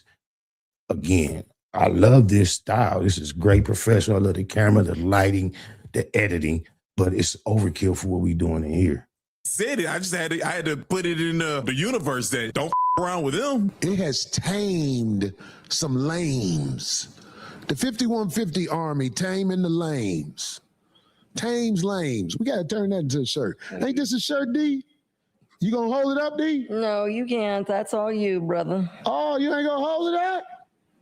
Again, I love this style. This is great professional. I love the camera, the lighting, the editing, but it's overkill for what we doing in here. Said it. I had to put it in the universe that don't around with them. It has tamed some lames. The 5150 Army taming the lames. Tames lames. We got to turn that into a shirt. Ain't this a shirt, D? You gonna hold it up, D? No, you can't. That's all you, brother. Oh, you ain't gonna hold it up?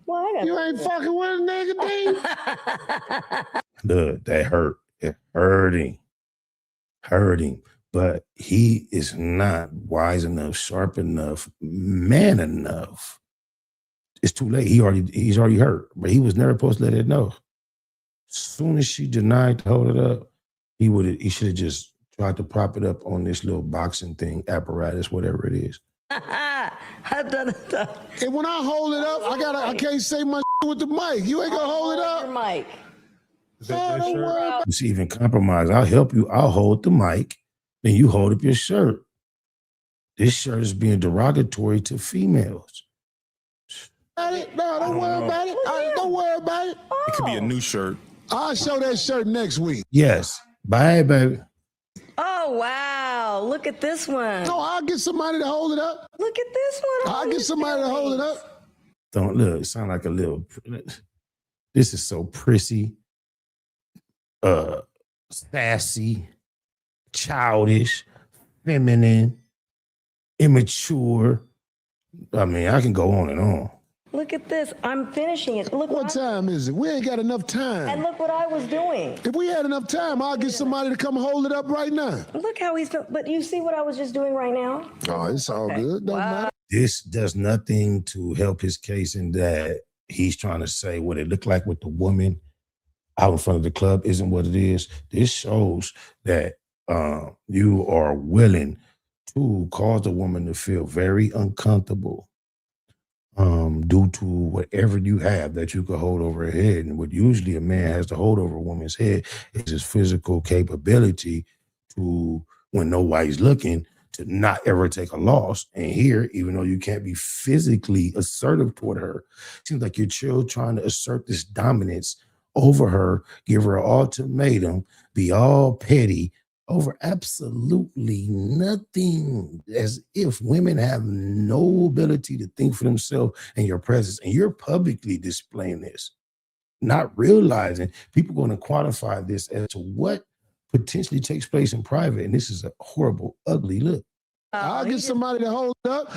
Well, you ain't fucking with a nigga, D? Look, that hurt. It hurting. But he is not wise enough, sharp enough, man enough. It's too late. He's already hurt, but he was never supposed to let it know. As soon as she denied to hold it up, he should have just tried to prop it up on this little boxing thing, apparatus, whatever it is. I've done it. And when I hold it up, I can't say my with the mic. You ain't gonna hold it up. Your mic. Don't worry about You see, even compromise. I'll help you. I'll hold the mic, then you hold up your shirt. This shirt is being derogatory to females. it. No, don't worry about it. Don't worry about it. It could be a new shirt. I'll show that shirt next week. Yes. Bye, baby. Oh, wow. Look at this one. No, I'll get somebody to hold it up. Look at this one. I'll get somebody to hold it up. Don't look. It sound like a little. This is so prissy, sassy, childish, feminine, immature, I mean, I can go on and on. Look at this. I'm finishing it. Look What time is it? We ain't got enough time. And look what I was doing. If we had enough time, I'll get somebody to come hold it up right now. Look how he's, but you see what I was just doing right now? Oh, it's all good. Don't matter. This does nothing to help his case in that he's trying to say what it looked like with the woman out in front of the club isn't what it is. This shows that you are willing to cause a woman to feel very uncomfortable due to whatever you have that you could hold over her head. And what usually a man has to hold over a woman's head is his physical capability to, when nobody's looking, to not ever take a loss. And here, even though you can't be physically assertive toward her, it seems like you're still trying to assert this dominance over her, give her an ultimatum, be all petty over absolutely nothing, as if women have no ability to think for themselves in your presence. And you're publicly displaying this, not realizing people are going to quantify this as to what potentially takes place in private. And this is a horrible, ugly look. I'll get somebody to hold up.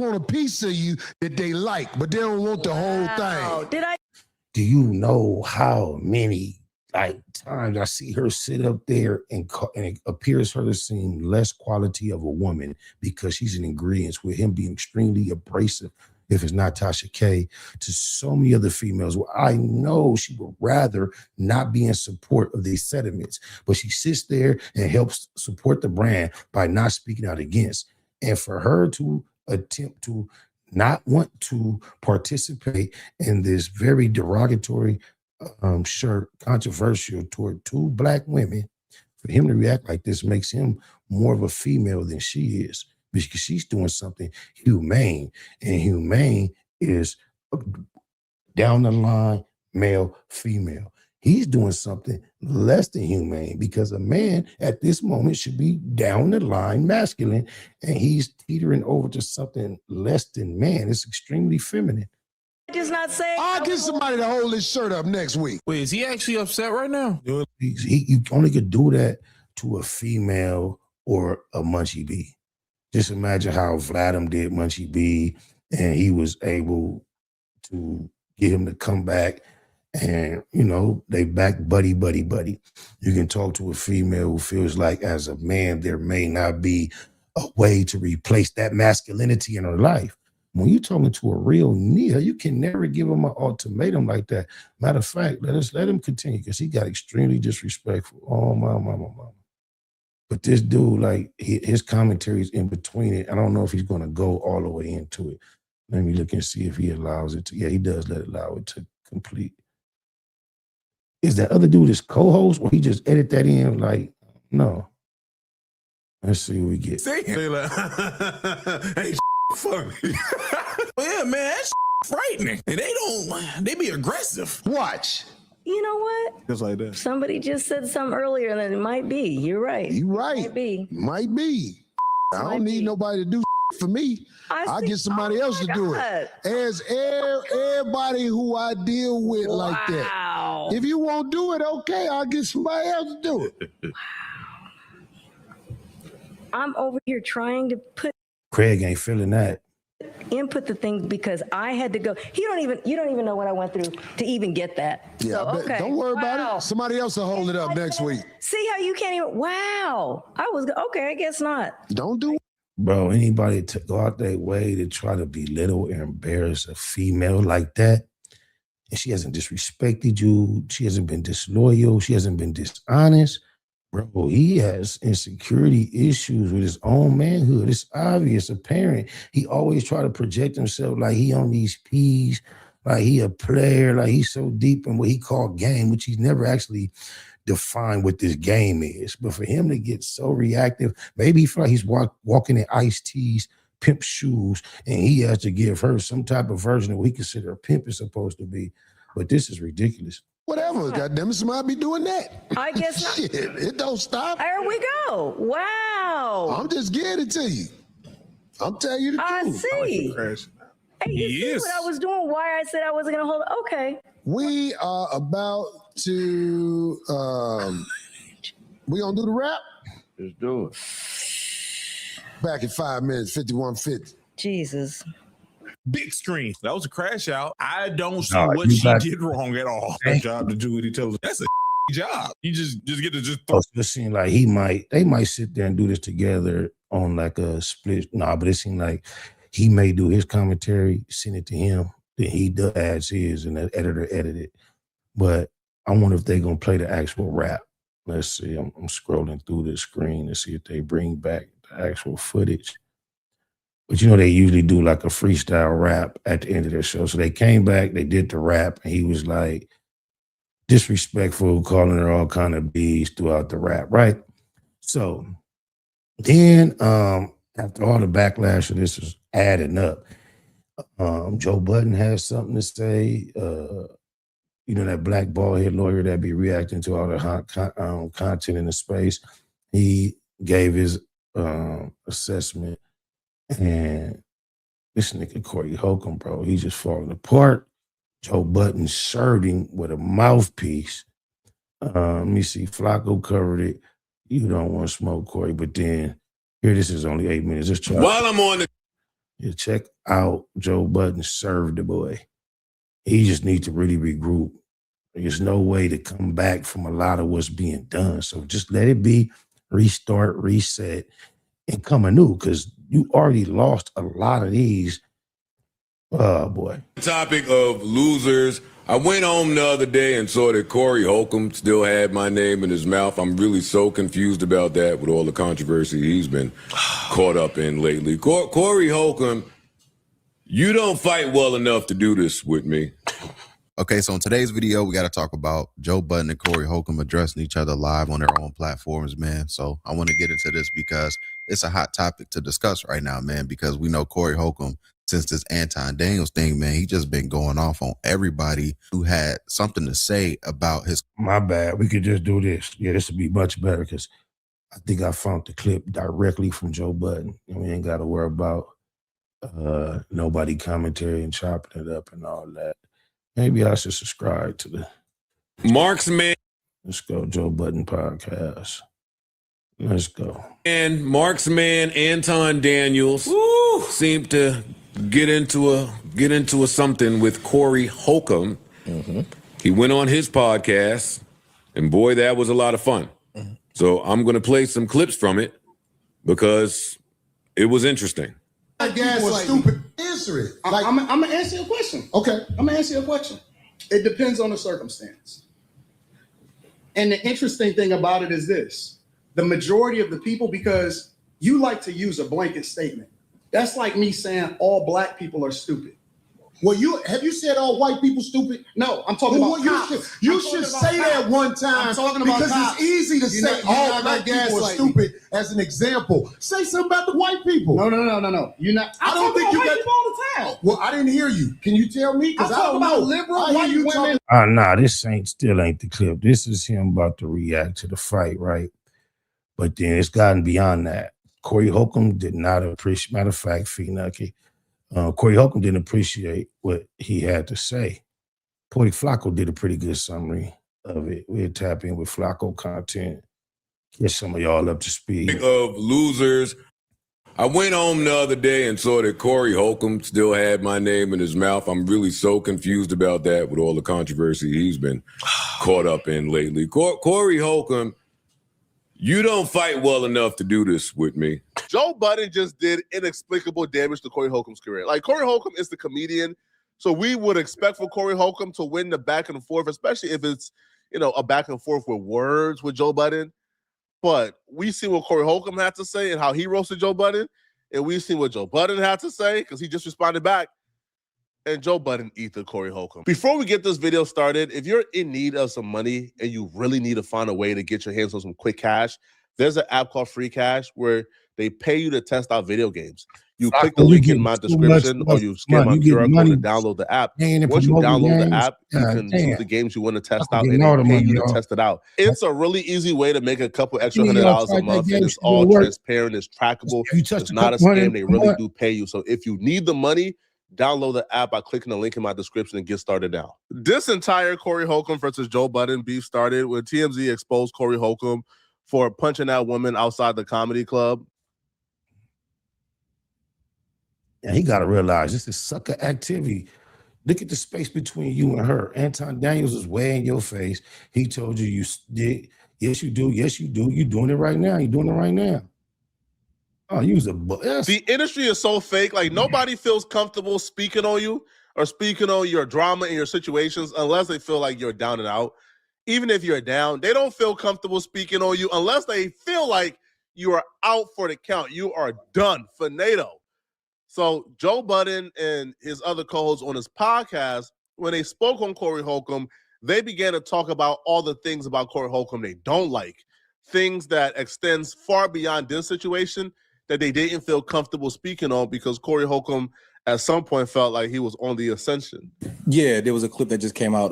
Want a piece of you that they like, but they don't want the whole thing. Do you know how many times I see her sit up there and it appears her to seem less quality of a woman because she's an ingredient with him being extremely abrasive, if it's not Tasha K, to so many other females where I know she would rather not be in support of these sentiments, but she sits there and helps support the brand by not speaking out against. And for her to attempt to not want to participate in this very derogatory shirt, controversial toward two Black women, for him to react like this makes him more of a female than she is, because she's doing something humane, and humane is down the line, male, female. He's doing something less than humane, because a man at this moment should be down the line masculine, and he's teetering over to something less than man. It's extremely feminine. Does not say. I'll get somebody to hold this shirt up next week. Wait, is he actually upset right now? You only could do that to a female or a Munchie B. Just imagine how Vladimir did Munchie B, and he was able to get him to come back, and they back buddy. You can talk to a female who feels like, as a man, there may not be a way to replace that masculinity in her life. When you're talking to a real nigga, you can never give him an ultimatum like that. Matter of fact, let him continue, because he got extremely disrespectful. Oh, my. But this dude, his commentary is in between it. I don't know if he's going to go all the way into it. Let me look and see if he allows it to. Yeah, he does allow it to complete. Is that other dude his co-host, or he just edit that in? No. Let's see what we get. They like, hey, fuck me. Yeah, man, that's frightening. And they be aggressive. Watch. You know what? Just like that. Somebody just said something earlier that it might be. You're right. You're right. Might be. I don't need nobody to do for me. I'll get somebody else to do it. As everybody who I deal with like that. If you won't do it, okay, I'll get somebody else to do it. I'm over here trying to put Craig ain't feeling that. Input the thing, because I had to go. You don't even know what I went through to even get that. Yeah, so, okay. Don't worry about it. Somebody else will hold it up next week. See how you can't even. Wow. I guess not. Don't do it. Bro, anybody to go out their way to try to belittle and embarrass a female like that, and she hasn't disrespected you, she hasn't been disloyal, she hasn't been dishonest, bro, he has insecurity issues with his own manhood. It's obvious, apparent. He always try to project himself like he on these P's, like he a player, like he's so deep in what he called game, which he's never actually defined what this game is. But for him to get so reactive, maybe he feel like he's walking in Ice-T's pimp shoes, and he has to give her some type of version of what he consider a pimp is supposed to be. But this is ridiculous. Whatever, goddamn it, somebody be doing that. I guess not. Shit, it don't stop. There we go. Wow. I'm just getting it to you. I'm telling you the truth. I see. Hey, you see what I was doing? Why I said I wasn't gonna hold it? Okay. We are about to we gonna do the rap? Let's do it. Back in 5 minutes, 51:50. Jesus. Big screen. That was a crash out. I don't see Nah, what you she got- did wrong at all. Her job to do what he tells her. That's a job. You just get to just throw. It seemed like they might sit there and do this together on like a split. Nah, but it seemed like he may do his commentary, send it to him, then he adds his, and the editor edit it. But I wonder if they're gonna play the actual rap. Let's see. I'm scrolling through the screen to see if they bring back the actual footage. But you know, they usually do like a freestyle rap at the end of their show. So they came back, they did the rap, and he was like disrespectful, calling her all kind of bees throughout the rap, right? So then after all the backlash of this was adding up, Joe Budden has something to say. You know, that black bald-head lawyer that be reacting to all the hot content in the space. He gave his assessment, and this nigga Corey Holcomb, bro, he just falling apart. Joe Budden served him with a mouthpiece. Let me see, Flacco covered it. You don't want to smoke, Corey, but then here, this is only 8 minutes. Just While I'm on the check out Joe Budden served the boy. He just needs to really regroup. There's no way to come back from a lot of what's being done. So just let it be, restart, reset, and come anew, because you already lost a lot of these. Oh, boy. topic of losers, I went home the other day and saw that Corey Holcomb still had my name in his mouth. I'm really so confused about that with all the controversy he's been caught up in lately. Corey Holcomb, you don't fight well enough to do this with me. Okay, so in today's video, we got to talk about Joe Budden and Corey Holcomb addressing each other live on their own platforms, man. So I want to get into this because it's a hot topic to discuss right now, man, because we know Corey Holcomb, since this Anton Daniels thing, man, he just been going off on everybody who had something to say about his. My bad. We could just do this. Yeah, this would be much better because I think I found the clip directly from Joe Budden. And we ain't got to worry about nobody commentary and chopping it up and all that. Maybe I should subscribe to the Marksman. Let's go, Joe Budden podcast. Let's go. And Marksman Anton Daniels seemed to get into a something with Corey Holcomb. He went on his podcast, and boy, that was a lot of fun. So I'm going to play some clips from it because it was interesting. I guess like, stupid. Answer it. Like, I'm gonna answer your question. Okay. I'm gonna answer your question. It depends on the circumstance. And the interesting thing about it is this: the majority of the people, because you like to use a blanket statement. That's like me saying all black people are stupid. Well, have you said all white people stupid? No, I'm talking about cops. You should say that one time. I'm talking about because cops. it's easy to say all black people are stupid as an example. Say something about the white people. No. You're not. I don't think you got people all the time. Well, I didn't hear you. Can you tell me? Because I don't about know. liberal white women. Nah, this still ain't the clip. This is him about to react to the fight, right? But then it's gotten beyond that. Corey Holcomb did not appreciate, matter of fact, Fee-Nucky, Corey Holcomb didn't appreciate what he had to say. Porty Flacco did a pretty good summary of it. We'll tap in with Flacco content, get some of y'all up to speed. Of losers, I went home the other day and saw that Corey Holcomb still had my name in his mouth. I'm really so confused about that with all the controversy he's been caught up in lately. Corey Holcomb, you don't fight well enough to do this with me. Joe Budden just did inexplicable damage to Corey Holcomb's career. Like, Corey Holcomb is the comedian, so we would expect for Corey Holcomb to win the back and forth, especially if it's, a back and forth with words with Joe Budden. But we see what Corey Holcomb had to say and how he roasted Joe Budden, and we see what Joe Budden had to say because he just responded back. And Joe Budden ethered Corey Holcomb. Before we get this video started, if you're in need of some money and you really need to find a way to get your hands on some quick cash, there's an app called Free Cash where they pay you to test out video games. You click the link in my description or you scan my QR code to download the app. Once you download the app, you can choose the games you want to test out and they pay you to test it out. It's a really easy way to make a couple extra $100 a month, and it's all transparent, it's trackable. It's not a scam. They really do pay you. So if you need the money, download the app by clicking the link in my description and get started now. This entire Corey Holcomb versus Joe Budden beef started when TMZ exposed Corey Holcomb for punching that woman outside the comedy club. And he got to realize this is sucker activity. Look at the space between you and her. Anton Daniels is way in your face. He told you you did. Yes, you do. Yes, you do. You're doing it right now. You're doing it right now. Oh, you was a yes. The industry is so fake. Like nobody feels comfortable speaking on you or speaking on your drama and your situations unless they feel like you're down and out. Even if you're down, they don't feel comfortable speaking on you unless they feel like you are out for the count. You are done, finito. So Joe Budden and his other co-hosts on his podcast, when they spoke on Corey Holcomb, they began to talk about all the things about Corey Holcomb they don't like, things that extends far beyond this situation that they didn't feel comfortable speaking on because Corey Holcomb at some point felt like he was on the ascension. Yeah, there was a clip that just came out,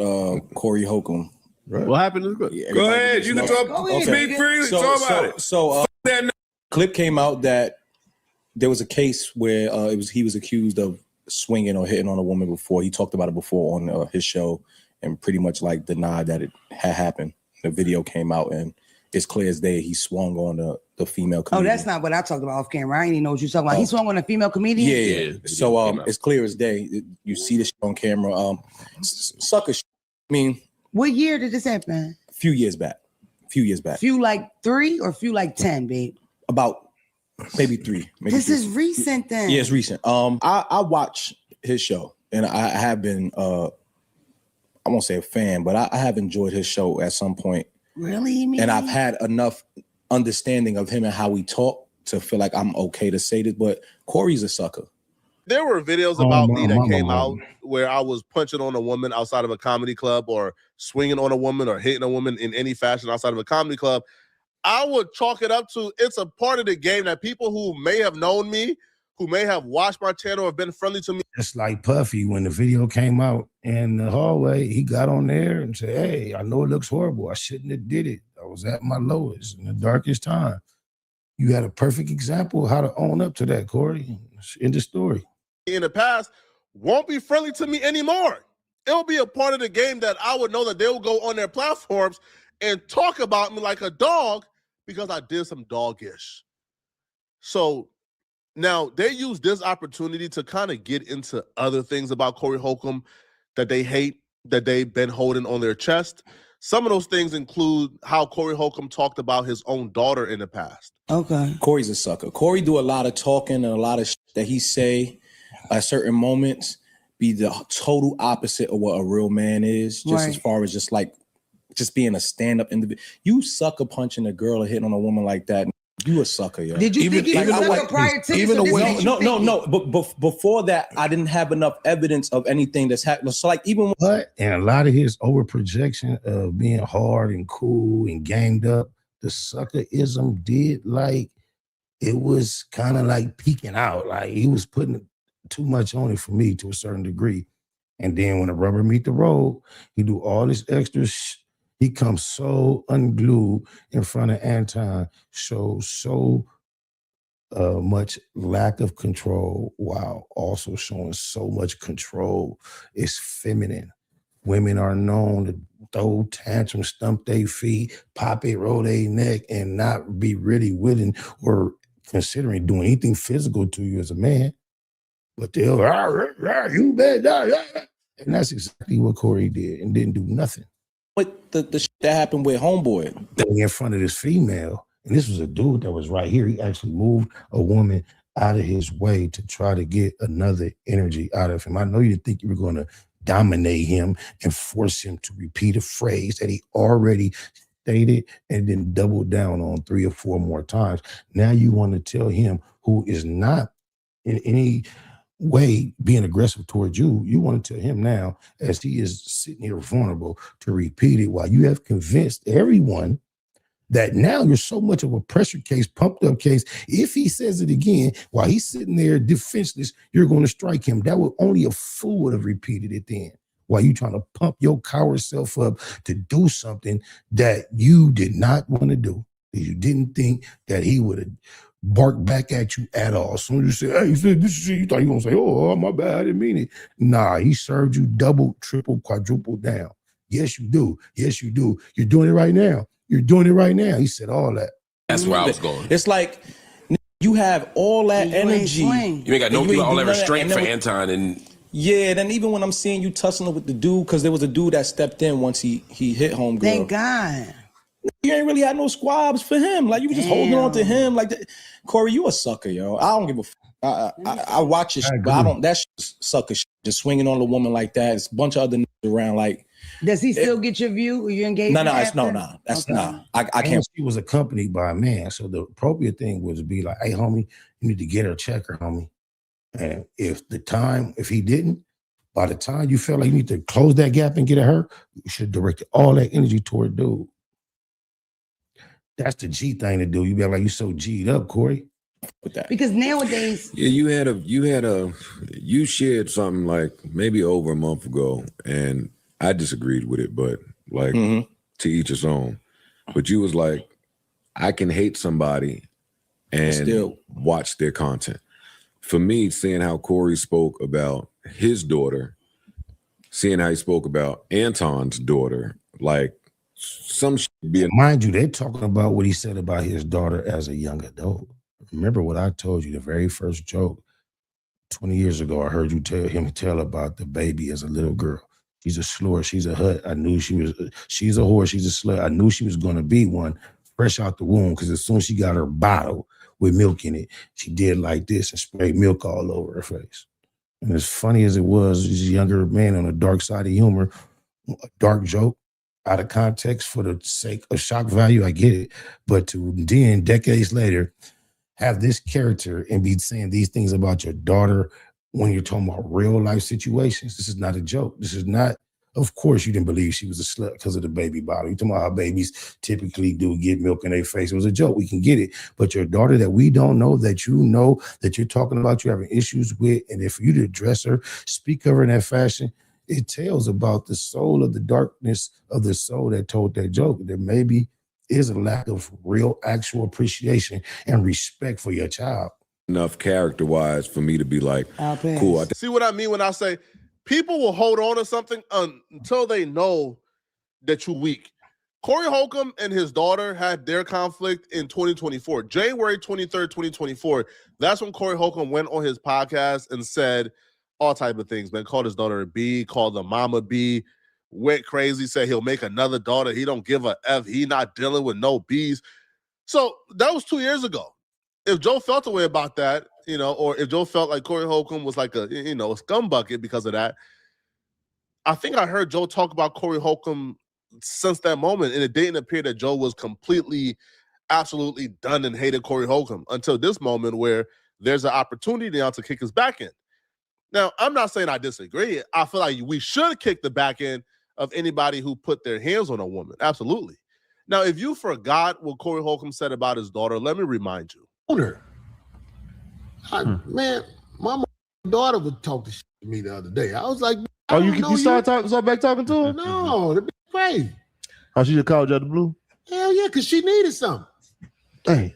Corey Holcomb. Right. What happened to the clip? Yeah, Go ahead. You can talk. Speak freely. Talk about it. So clip came out that there was a case where he was accused of swinging or hitting on a woman before. He talked about it before on his show and pretty much like denied that it had happened. The video came out and it's clear as day he swung on the female comedian. Oh, that's not what I talked about off camera. I didn't even know what you're talking about. He swung on a female comedian? Yeah. So it's clear as day. You see this on camera. Sucker shit. I mean, what year did this happen? A few years back. Few like 3 or few like 10, babe? About maybe 3. This is recent then. Yeah, it's recent. I watch his show and I have been I won't say a fan, but I have enjoyed his show at some point. Really? And I've had enough understanding of him and how we talk to feel like I'm okay to say this, but Corey's a sucker. There were videos about me that came out where I was punching on a woman outside of a comedy club or swinging on a woman or hitting a woman in any fashion outside of a comedy club. I would chalk it up to it's a part of the game that people who may have known me, who may have watched my channel, have been friendly to me. Just like Puffy, when the video came out in the hallway, he got on there and said, hey, I know it looks horrible. I shouldn't have did it. I was at my lowest in the darkest time. You had a perfect example of how to own up to that, Corey. In the story. In the past, won't be friendly to me anymore. It'll be a part of the game that I would know that they will go on their platforms and talk about me like a dog because I did some doggish. So now they use this opportunity to kind of get into other things about Corey Holcomb that they hate, that they've been holding on their chest. Some of those things include how Corey Holcomb talked about his own daughter in the past. Okay. Corey's a sucker. Corey do a lot of talking and a lot of shit that he say at certain moments be the total opposite of what a real man is, just as far as just being a stand-up individual. You sucker punching a girl or hitting on a woman like that, you a sucker, yo. Did you think he was a sucker prior to even this? No. But before that, I didn't have enough evidence of anything that's happened. So like even and a lot of his over projection of being hard and cool and gamed up, the suckerism did like it was kind of like peeking out. Like he was putting too much on it for me to a certain degree. And then when the rubber meet the road, he do all this extra he comes so unglued in front of Anton, shows so much lack of control while also showing so much control. It's feminine. Women are known to throw tantrums, stump their feet, pop it, roll their neck, and not be really willing or considering doing anything physical to you as a man. But they'll, you bet, and that's exactly what Corey did and didn't do nothing. But the shit that happened with Homeboy. In front of this female, and this was a dude that was right here. He actually moved a woman out of his way to try to get another energy out of him. I know you didn't think you were going to dominate him and force him to repeat a phrase that he already stated and then double down on 3 or 4 more times. Now you want to tell him, who is not in any way being aggressive towards you, you want to tell him now, as he is sitting here vulnerable, to repeat it while you have convinced everyone that now you're so much of a pressure case, pumped up case. If he says it again while he's sitting there defenseless, you're going to strike him. That would only a fool would have repeated it then. While you trying to pump your coward self up to do something that you did not want to do. You didn't think that he would have barked back at you at all. As soon as you said, hey, you said this shit, you thought you were going to say, oh, my bad, I didn't mean it. Nah, he served you double, triple, quadruple down. Yes, you do. Yes, you do. You're doing it right now. You're doing it right now. He said all that. That's where I was going. It's like You have all that energy. You ain't got no all that restraint for Anton and. Yeah, then even when I'm seeing you tussling with the dude, because there was a dude that stepped in once he hit homegirl. Thank God. You ain't really had no squabs for him. Like you were just holding on to him. Like that. Corey, you a sucker, yo. I don't give a. I watch your shit, but I don't. That sucker shit, just swinging on a woman like that. It's a bunch of other niggas around. Like, does he still get your view? Are you engaged? No, that's not. I can't. And she was accompanied by a man, so the appropriate thing was to be like, "Hey, homie, you need to get her, check her, homie." And if he didn't, by the time you felt like you need to close that gap and get at her, you should direct all that energy toward dude. That's the G thing to do. You be like, you so G'd up, Corey. With that. Because nowadays, yeah, you shared something like maybe over a month ago, and I disagreed with it, but like to each his own. But you was like, I can hate somebody and still watch their content. For me, seeing how Corey spoke about his daughter, seeing how he spoke about Anton's daughter, like some shit being. Mind you, they're talking about what he said about his daughter as a young adult. Remember what I told you, the very first joke 20 years ago, I heard you tell about the baby as a little girl. She's a slur, she's a hut. I knew she's a whore, she's a slut. I knew she was going to be one fresh out the womb, because as soon as she got her bottle with milk in it, she did like this and sprayed milk all over her face. And as funny as it was, he's a younger man on the dark side of humor, a dark joke, out of context for the sake of shock value, I get it. But to then, decades later, have this character and be saying these things about your daughter when you're talking about real life situations, this is not a joke. This is not, of course you didn't believe she was a slut because of the baby bottle. You're talking about how babies typically do get milk in their face. It was a joke. We can get it. But your daughter that we don't know, that you know, that you're talking about, you're having issues with, and if you to address her, speak of her in that fashion, it tells about the soul of the darkness of the soul that told that joke. There maybe is a lack of real, actual appreciation and respect for your child. Enough character-wise for me to be like, cool. See what I mean when I say people will hold on to something until they know that you're weak. Corey Holcomb and his daughter had their conflict in 2024. January 23rd, 2024. That's when Corey Holcomb went on his podcast and said all type of things, man. Called his daughter a B, called the mama B, went crazy, said he'll make another daughter. He don't give a F. He not dealing with no B's. So that was 2 years ago. If Joe felt a way about that, or if Joe felt like Corey Holcomb was like a scumbucket because of that, I think I heard Joe talk about Corey Holcomb since that moment, and it didn't appear that Joe was completely, absolutely done and hated Corey Holcomb until this moment where there's an opportunity now to kick his back end. Now, I'm not saying I disagree. I feel like we should kick the back end of anybody who put their hands on a woman. Absolutely. Now, if you forgot what Corey Holcomb said about his daughter, let me remind you. Man, my daughter would talk to me the other day. I was like, oh, you start back talking to her? No, that'd be crazy. Oh, she just called you out the blue? Hell yeah, because she needed something. Hey,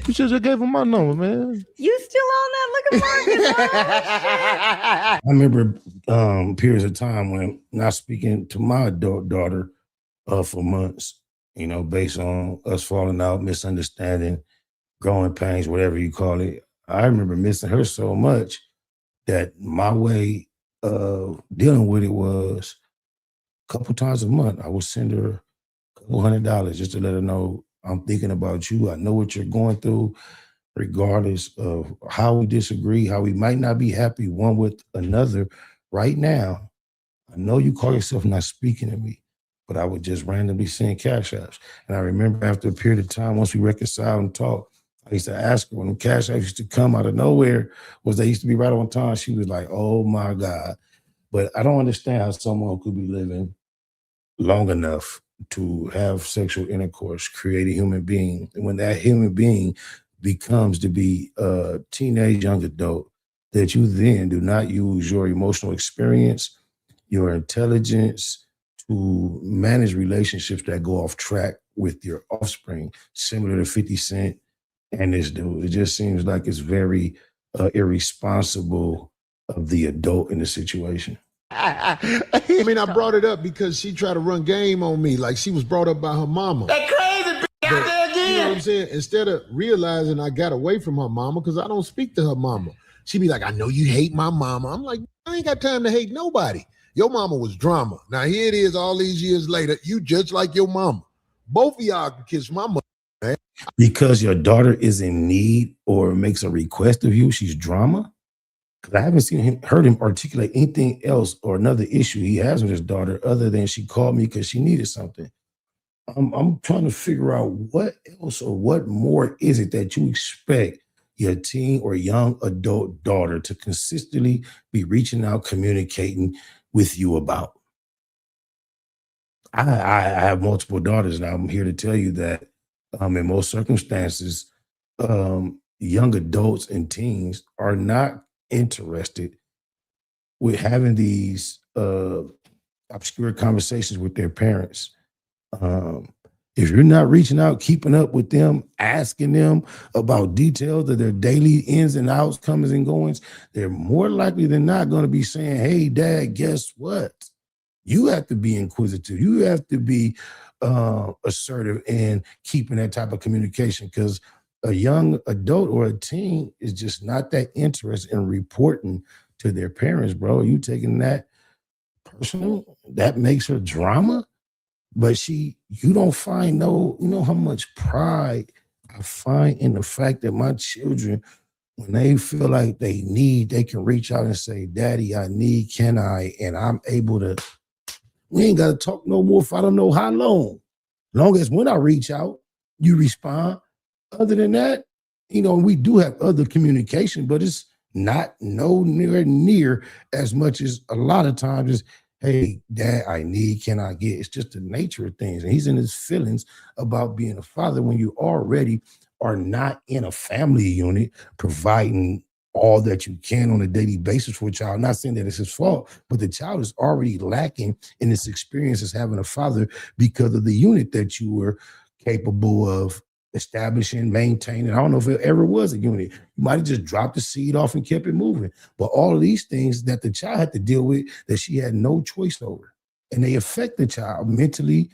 you should have gave him my number, man. You still on that looking market? I remember periods of time when not speaking to my daughter for months, based on us falling out, misunderstanding, growing pains, whatever you call it. I remember missing her so much that my way of dealing with it was a couple times a month, I would send her a couple $100 just to let her know I'm thinking about you. I know what you're going through, regardless of how we disagree, how we might not be happy one with another right now. I know you call yourself not speaking to me, but I would just randomly send cash apps. And I remember after a period of time, once we reconciled and talked, I used to ask her when the cash apps used to come out of nowhere, they used to be right on time. She was like, oh my God. But I don't understand how someone could be living long enough to have sexual intercourse, create a human being. And when that human being becomes to be a teenage young adult, that you then do not use your emotional experience, your intelligence to manage relationships that go off track with your offspring, similar to 50 Cent and this dude. It just seems like it's very irresponsible of the adult in the situation. I brought it up because she tried to run game on me, like she was brought up by her mama. That crazy bitch out there again. You know what I'm saying? Instead of realizing I got away from her mama because I don't speak to her mama. She be like, I know you hate my mama. I'm like, I ain't got time to hate nobody. Your mama was drama. Now here it is all these years later. You just like your mama. Both of y'all can kiss my mother, man. Because your daughter is in need or makes a request of you, she's drama? Because I haven't heard him articulate anything else or another issue he has with his daughter other than she called me because she needed something. I'm trying to figure out what else or what more is it that you expect your teen or young adult daughter to consistently be reaching out, communicating with you about. I have multiple daughters, and I'm here to tell you that in most circumstances, young adults and teens are not interested with having these obscure conversations with their parents. If you're not reaching out, keeping up with them, asking them about details of their daily ins and outs, comings and goings, they're more likely than not going to be saying, hey, Dad, guess what? You have to be inquisitive. You have to be assertive in keeping that type of communication, because a young adult or a teen is just not that interested in reporting to their parents, bro. You taking that personal? That makes her drama? But you don't find you know how much pride I find in the fact that my children, when they feel like they can reach out and say, Daddy, I need, can I? And I'm able to, we ain't got to talk no more for I don't know how long. Long as when I reach out, you respond. Other than that, you know, we do have other communication, but it's not nowhere near as much as a lot of times is, hey, Dad, I need, can I get? It's just the nature of things. And he's in his feelings about being a father when you already are not in a family unit providing all that you can on a daily basis for a child. I'm not saying that it's his fault, but the child is already lacking in its experience as having a father because of the unit that you were capable of establishing, maintaining. I don't know if it ever was a unit. You might have just dropped the seed off and kept it moving. But all of these things that the child had to deal with that she had no choice over. And they affect the child mentally,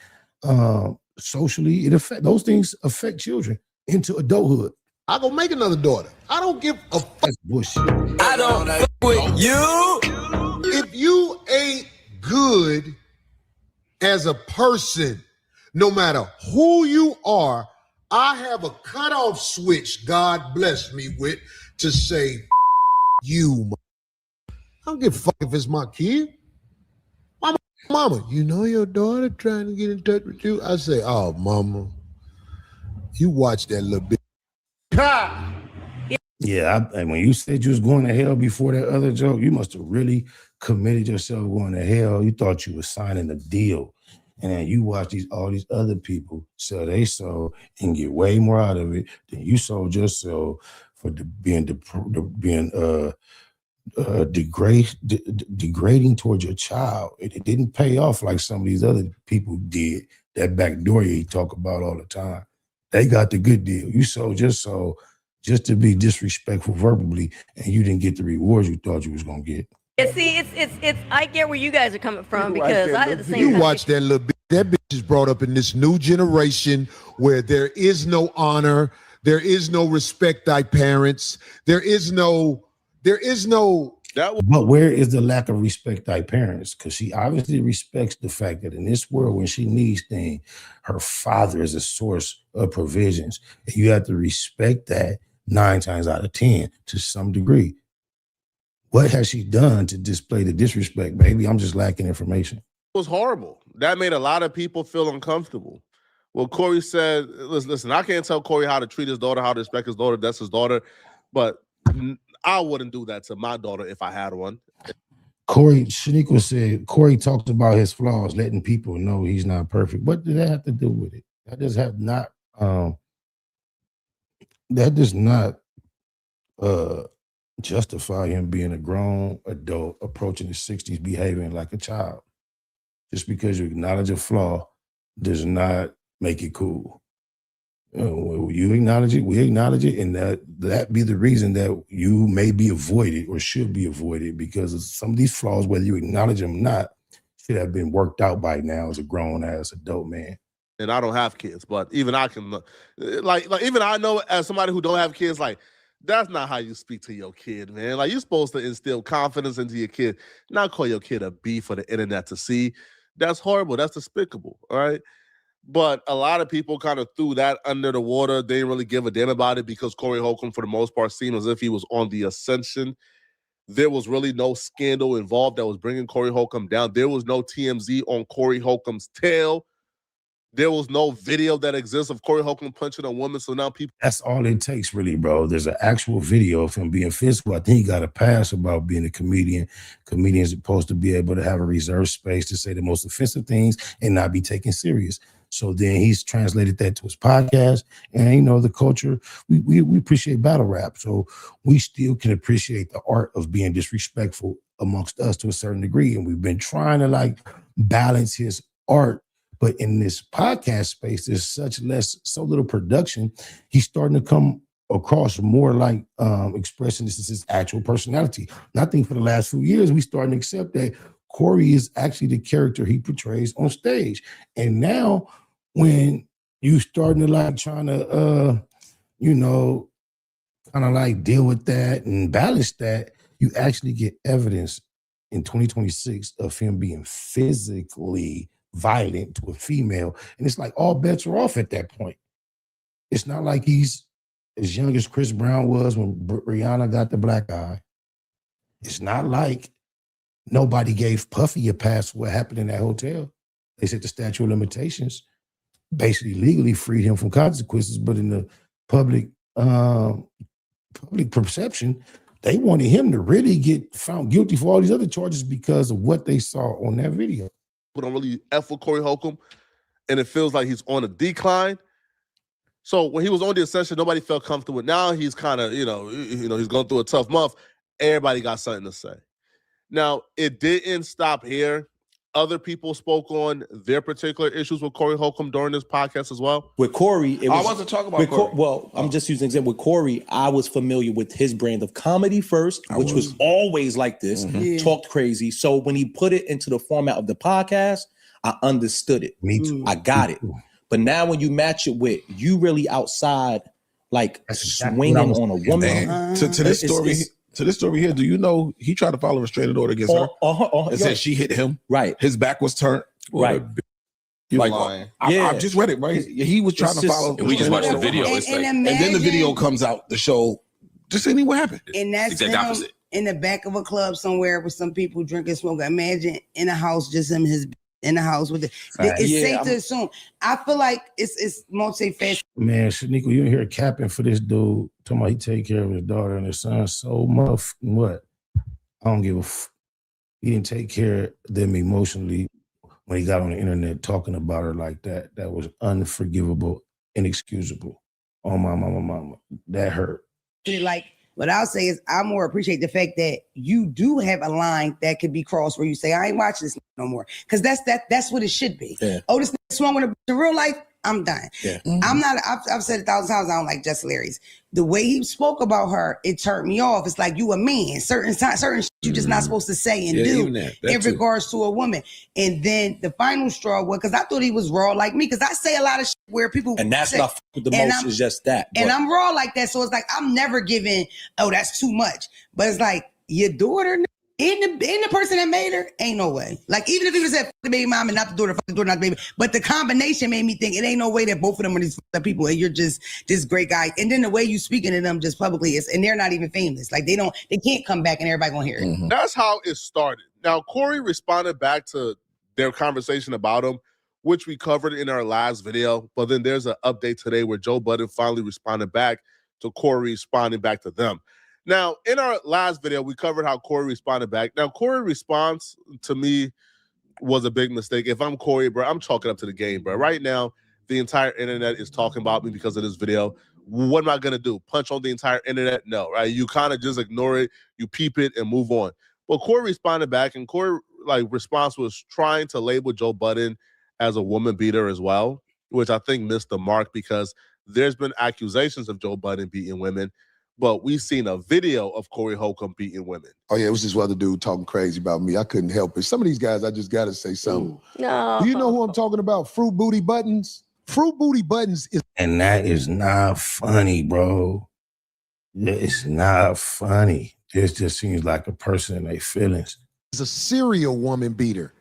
socially. Those things affect children into adulthood. I go make another daughter. I don't give a fuck. That's bullshit. I don't fuck with you. If you ain't good as a person, no matter who you are, I have a cutoff switch God blessed me with to say, you. I don't give a fuck if it's my kid. Mama, you know your daughter trying to get in touch with you? I say, oh, mama, you watch that little bit. Yeah, and when you said you was going to hell before that other joke, you must have really committed yourself going to hell. You thought you were signing a deal. And then you watch all these other people sell their soul and get way more out of it than you sold yourself for being degrading towards your child. It didn't pay off like some of these other people did. That back door you talk about all the time. They got the good deal. You sold your soul just to be disrespectful verbally, and you didn't get the rewards you thought you was gonna get. See, it's. I get where you guys are coming from because I had the same. You watch that little bit. That bitch is brought up in this new generation where there is no honor, there is no respect thy parents, there is no. But where is the lack of respect thy parents? Because she obviously respects the fact that in this world, when she needs things, her father is a source of provisions, and you have to respect that 9 times out of 10 to some degree. What has she done to display the disrespect? Maybe I'm just lacking information. It was horrible. That made a lot of people feel uncomfortable. Well, Corey said, listen, I can't tell Corey how to treat his daughter, how to respect his daughter. That's his daughter. But I wouldn't do that to my daughter if I had one. Corey, Shaniqua said, Corey talks about his flaws, letting people know he's not perfect. What does that have to do with it? That does not justify him being a grown adult approaching his 60s behaving like a child. Just because you acknowledge a flaw does not make it cool. You acknowledge it, we acknowledge it, and that be the reason that you may be avoided or should be avoided, because of some of these flaws, whether you acknowledge them or not, should have been worked out by now as a grown-ass adult man. and I don't have kids, but even I can, like even I know as somebody who don't have kids, like that's not how you speak to your kid, man. Like you're supposed to instill confidence into your kid, not call your kid a B for the internet to see. That's horrible. That's despicable. All right. But a lot of people kind of threw that under the water. They didn't really give a damn about it because Corey Holcomb, for the most part, seemed as if he was on the ascension. There was really no scandal involved that was bringing Corey Holcomb down. There was no TMZ on Corey Holcomb's tail. There was no video that exists of Corey Holcomb punching a woman. So now people. That's all it takes, really, bro. There's an actual video of him being physical. I think he got a pass about being a comedian. Comedians are supposed to be able to have a reserved space to say the most offensive things and not be taken serious. So then he's translated that to his podcast. And, you know, the culture, we appreciate battle rap. So we still can appreciate the art of being disrespectful amongst us to a certain degree. And we've been trying to like balance his art. But in this podcast space, there's so little production. He's starting to come across more like expressing this is his actual personality. And I think for the last few years, we starting to accept that Corey is actually the character he portrays on stage. And now when you starting to like trying to, you know, kind of like deal with that and balance that, you actually get evidence in 2026 of him being physically violent to a female. And it's like all bets are off at that point. It's not like he's as young as Chris Brown was when Rihanna got the black eye. It's not like nobody gave Puffy a pass for what happened in that hotel. They said the statute of limitations basically legally freed him from consequences, but in the public perception, they wanted him to really get found guilty for all these other charges because of what they saw on that video. Don't really F with Corey Holcomb, and it feels like he's on a decline. So when he was on the ascension, nobody felt comfortable. Now he's kind of, you know, he's going through a tough month. Everybody got something to say. Now, it didn't stop here. Other people spoke on their particular issues with Corey Holcomb during this podcast as well. With Corey, I wasn't talking about Corey. I'm just using an example. With Corey, I was familiar with his brand of comedy first, which was always like this, talked crazy. So when he put it into the format of the podcast, I understood it. Me too. I got it. But now when you match it with you really outside, like swinging on a woman. To this story. To this story here, do you know he tried to file a restraining order against her? And said she hit him. Right. His back was turned. Right. Like, I just read it, right? He was trying to follow. And we just watched the video. And then the video comes out to show just any what happened. And that's exact opposite. In the back of a club somewhere with some people drinking, smoking. Imagine in a house, just him, in the house with it. It's safe to assume. I feel like it's multifaceted. Man, Shaniqua, you in here capping for this dude talking about he take care of his daughter and his son so much. What? I don't give a he didn't take care of them emotionally when he got on the internet talking about her like that. That was unforgivable, inexcusable. Oh, my mama. That hurt. Like, what I'll say is I more appreciate the fact that you do have a line that could be crossed where you say, I ain't watching this no more. Because that's what it should be. Yeah. Oh, this swung with in real life, I'm done. Yeah. I'm not, I've said 1,000 times, I don't like Jess Larry's. The way he spoke about her, it turned me off. It's like you a man. Certain shit you're just not supposed to say and do in regards to a woman. And then the final straw was, because I thought he was raw like me, because I say a lot of shit where people and that's say, not the most is just that. And I'm raw like that. So it's like, I'm never giving, oh, that's too much. But it's like, your daughter and the person that made her, ain't no way. Like, even if he was at the baby mom and not the daughter, not the baby, but the combination made me think it ain't no way that both of them are these people and you're just this great guy. And then the way you speaking to them just publicly is, and they're not even famous. Like, they can't come back and everybody gonna hear it. That's how it started. Now, Corey responded back to their conversation about him, which we covered in our last video. But then there's an update today where Joe Budden finally responded back to Corey responding back to them. Now, in our last video, we covered how Corey responded back. Now, Corey's response to me was a big mistake. If I'm Corey, bro, I'm chalking up to the game, bro. Right now, the entire internet is talking about me because of this video. What am I going to do? Punch on the entire internet? No, right? You kind of just ignore it, you peep it, and move on. But Corey responded back, and Corey's response was trying to label Joe Budden as a woman beater as well, which I think missed the mark because there's been accusations of Joe Budden beating women. But we've seen a video of Corey Holcomb beating women. Oh, yeah, it was this other dude talking crazy about me. I couldn't help it. Some of these guys, I just got to say something. No. Do you know who I'm talking about? Fruit Booty Buttons? Fruit Booty Buttons is, and that is not funny, bro. It's not funny. This just seems like a person in their feelings. is a serial woman beater.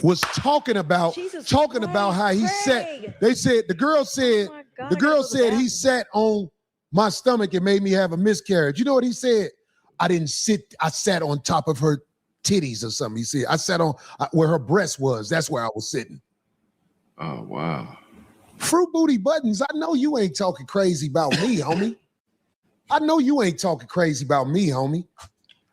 Was talking about how he sat. They said the girl said he sat on my stomach and made me have a miscarriage. You know what he said? I didn't sit. I sat on top of her titties or something. He said I sat on where her breast was. That's where I was sitting. Oh wow. Fruit Booty Buttons. I know you ain't talking crazy about me, homie. I know you ain't talking crazy about me, homie.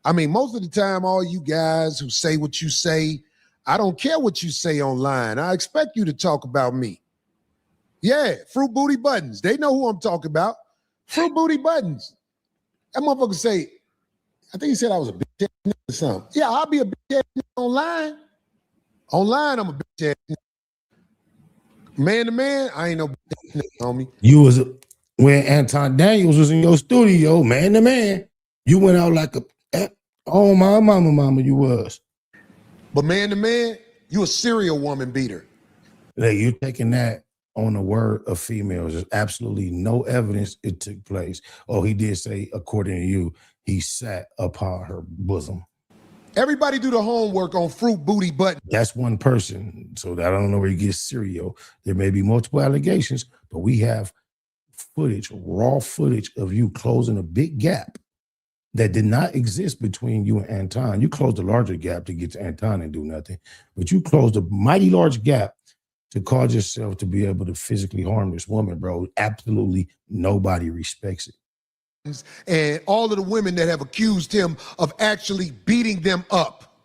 I mean, most of the time, all you guys who say what you say, I don't care what you say online. I expect you to talk about me. Yeah, Fruit Booty Buttons. They know who I'm talking about. Fruit Booty Buttons. That motherfucker say, I think he said I was a bitch ass or something. Yeah, I'll be a bitch ass online. Online, I'm a bitch ass. Man to man, I ain't no bitch ass, homie. You was when Anton Daniels was in your studio, man to man. You went out like oh my mama, you was. But man to man, you a serial woman beater. Like, you're taking that on the word of females. There's absolutely no evidence it took place. Oh, he did say, according to you, he sat upon her bosom. Everybody do the homework on Fruit Booty Buttons. That's one person. So I don't know where you get serial. There may be multiple allegations, but we have footage, raw footage of you closing a big gap that did not exist between you and Anton. You closed a larger gap to get to Anton and do nothing, but you closed a mighty large gap to cause yourself to be able to physically harm this woman, bro. Absolutely nobody respects it. And all of the women that have accused him of actually beating them up.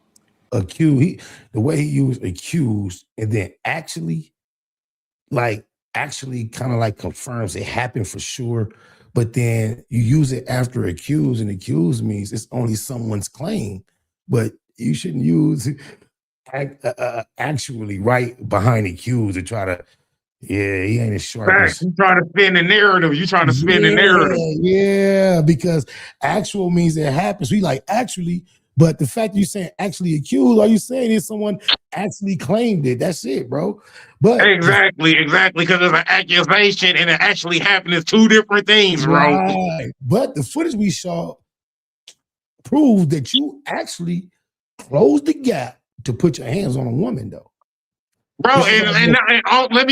The way he used accused and then actually kind of like confirms it happened for sure. But then you use it after accused, and accused means it's only someone's claim. But you shouldn't use actually right behind accused to try to, he ain't as sharp. You trying to spin the narrative. You trying to spin the narrative. Yeah, because actual means it happens. We like actually, but the fact you saying actually accused, all you saying is someone actually claimed it. That's it, bro. But exactly, because there's an accusation and it actually happened is two different things, bro. Right. But the footage we saw proved that you actually closed the gap to put your hands on a woman, though. Bro, let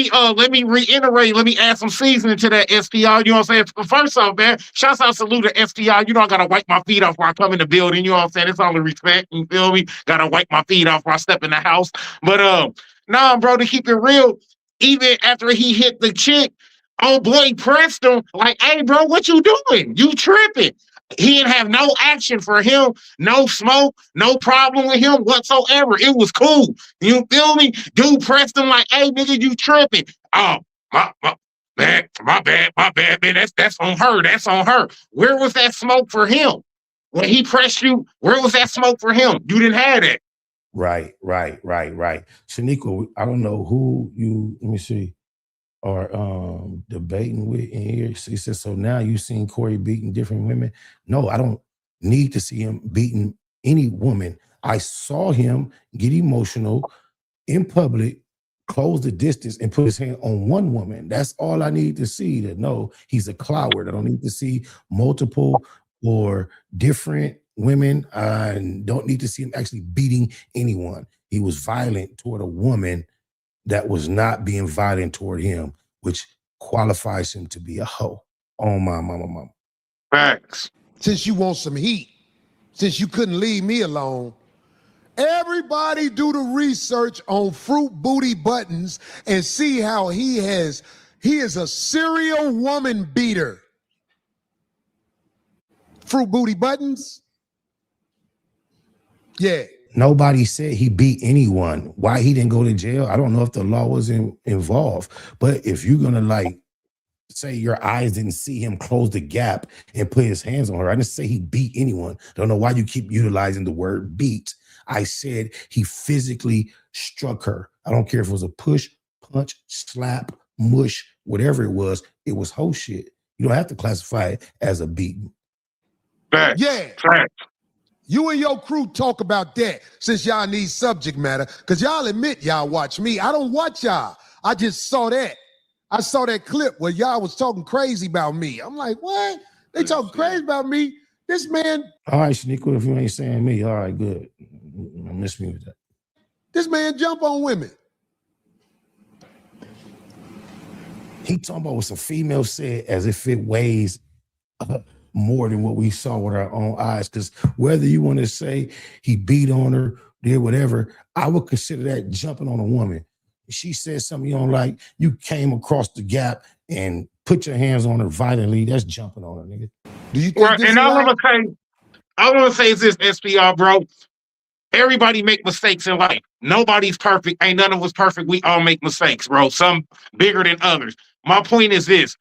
me reiterate, let me add some seasoning to that STI. You know what I'm saying? First off, man, shouts out, salute to STI. You know, I gotta wipe my feet off when I come in the building. You know what I'm saying? It's all the respect. You feel me? Gotta wipe my feet off when I step in the house. But nah, bro, to keep it real, even after he hit the chick, old boy pressed him like, hey, bro, what you doing? You tripping. He didn't have no action for him, no smoke, no problem with him whatsoever. It was cool. You feel me? Dude pressed him like, hey, nigga, you tripping. Oh, my bad, man. That's on her. That's on her. Where was that smoke for him? When he pressed you, where was that smoke for him? You didn't have it. Right. Shaniqua, I don't know who you, let me see, are debating with in here. He says, so now you've seen Corey beating different women. No, I don't need to see him beating any woman. I saw him get emotional in public, close the distance, and put his hand on one woman. That's all I need to see to know he's a coward. I don't need to see multiple or different women. I don't need to see him actually beating anyone. He was violent toward a woman that was not being violent toward him, which qualifies him to be a hoe. Oh, my mama. Facts. Since you want some heat, since you couldn't leave me alone, everybody do the research on Fruit Booty Buttons and see how he is a serial woman beater. Fruit Booty Buttons? Yeah. Nobody said he beat anyone. Why he didn't go to jail, I don't know if the law was involved. But if you're going to like say your eyes didn't see him close the gap and put his hands on her, I didn't say he beat anyone. Don't know why you keep utilizing the word beat. I said he physically struck her. I don't care if it was a push, punch, slap, mush, whatever it was hoe shit. You don't have to classify it as a beating. Facts. Yeah. Facts. You and your crew talk about that since y'all need subject matter, because y'all admit y'all watch me. I don't watch y'all. I just saw that. I saw that clip where y'all was talking crazy about me. I'm like, what? They talking crazy about me? This man. All right, Shaniqua, if you ain't saying me, all right, good. Miss me with that. This man jump on women. He talking about what some female said as if it weighs more than what we saw with our own eyes. Because whether you want to say he beat on her, did whatever, I would consider that jumping on a woman. She said something you don't like, you came across the gap and put your hands on her violently. That's jumping on her, nigga. Do you think And all I'm gonna say is this, SPR, bro. Everybody make mistakes in life. Nobody's perfect. Ain't none of us perfect. We all make mistakes, bro. Some bigger than others. My point is this.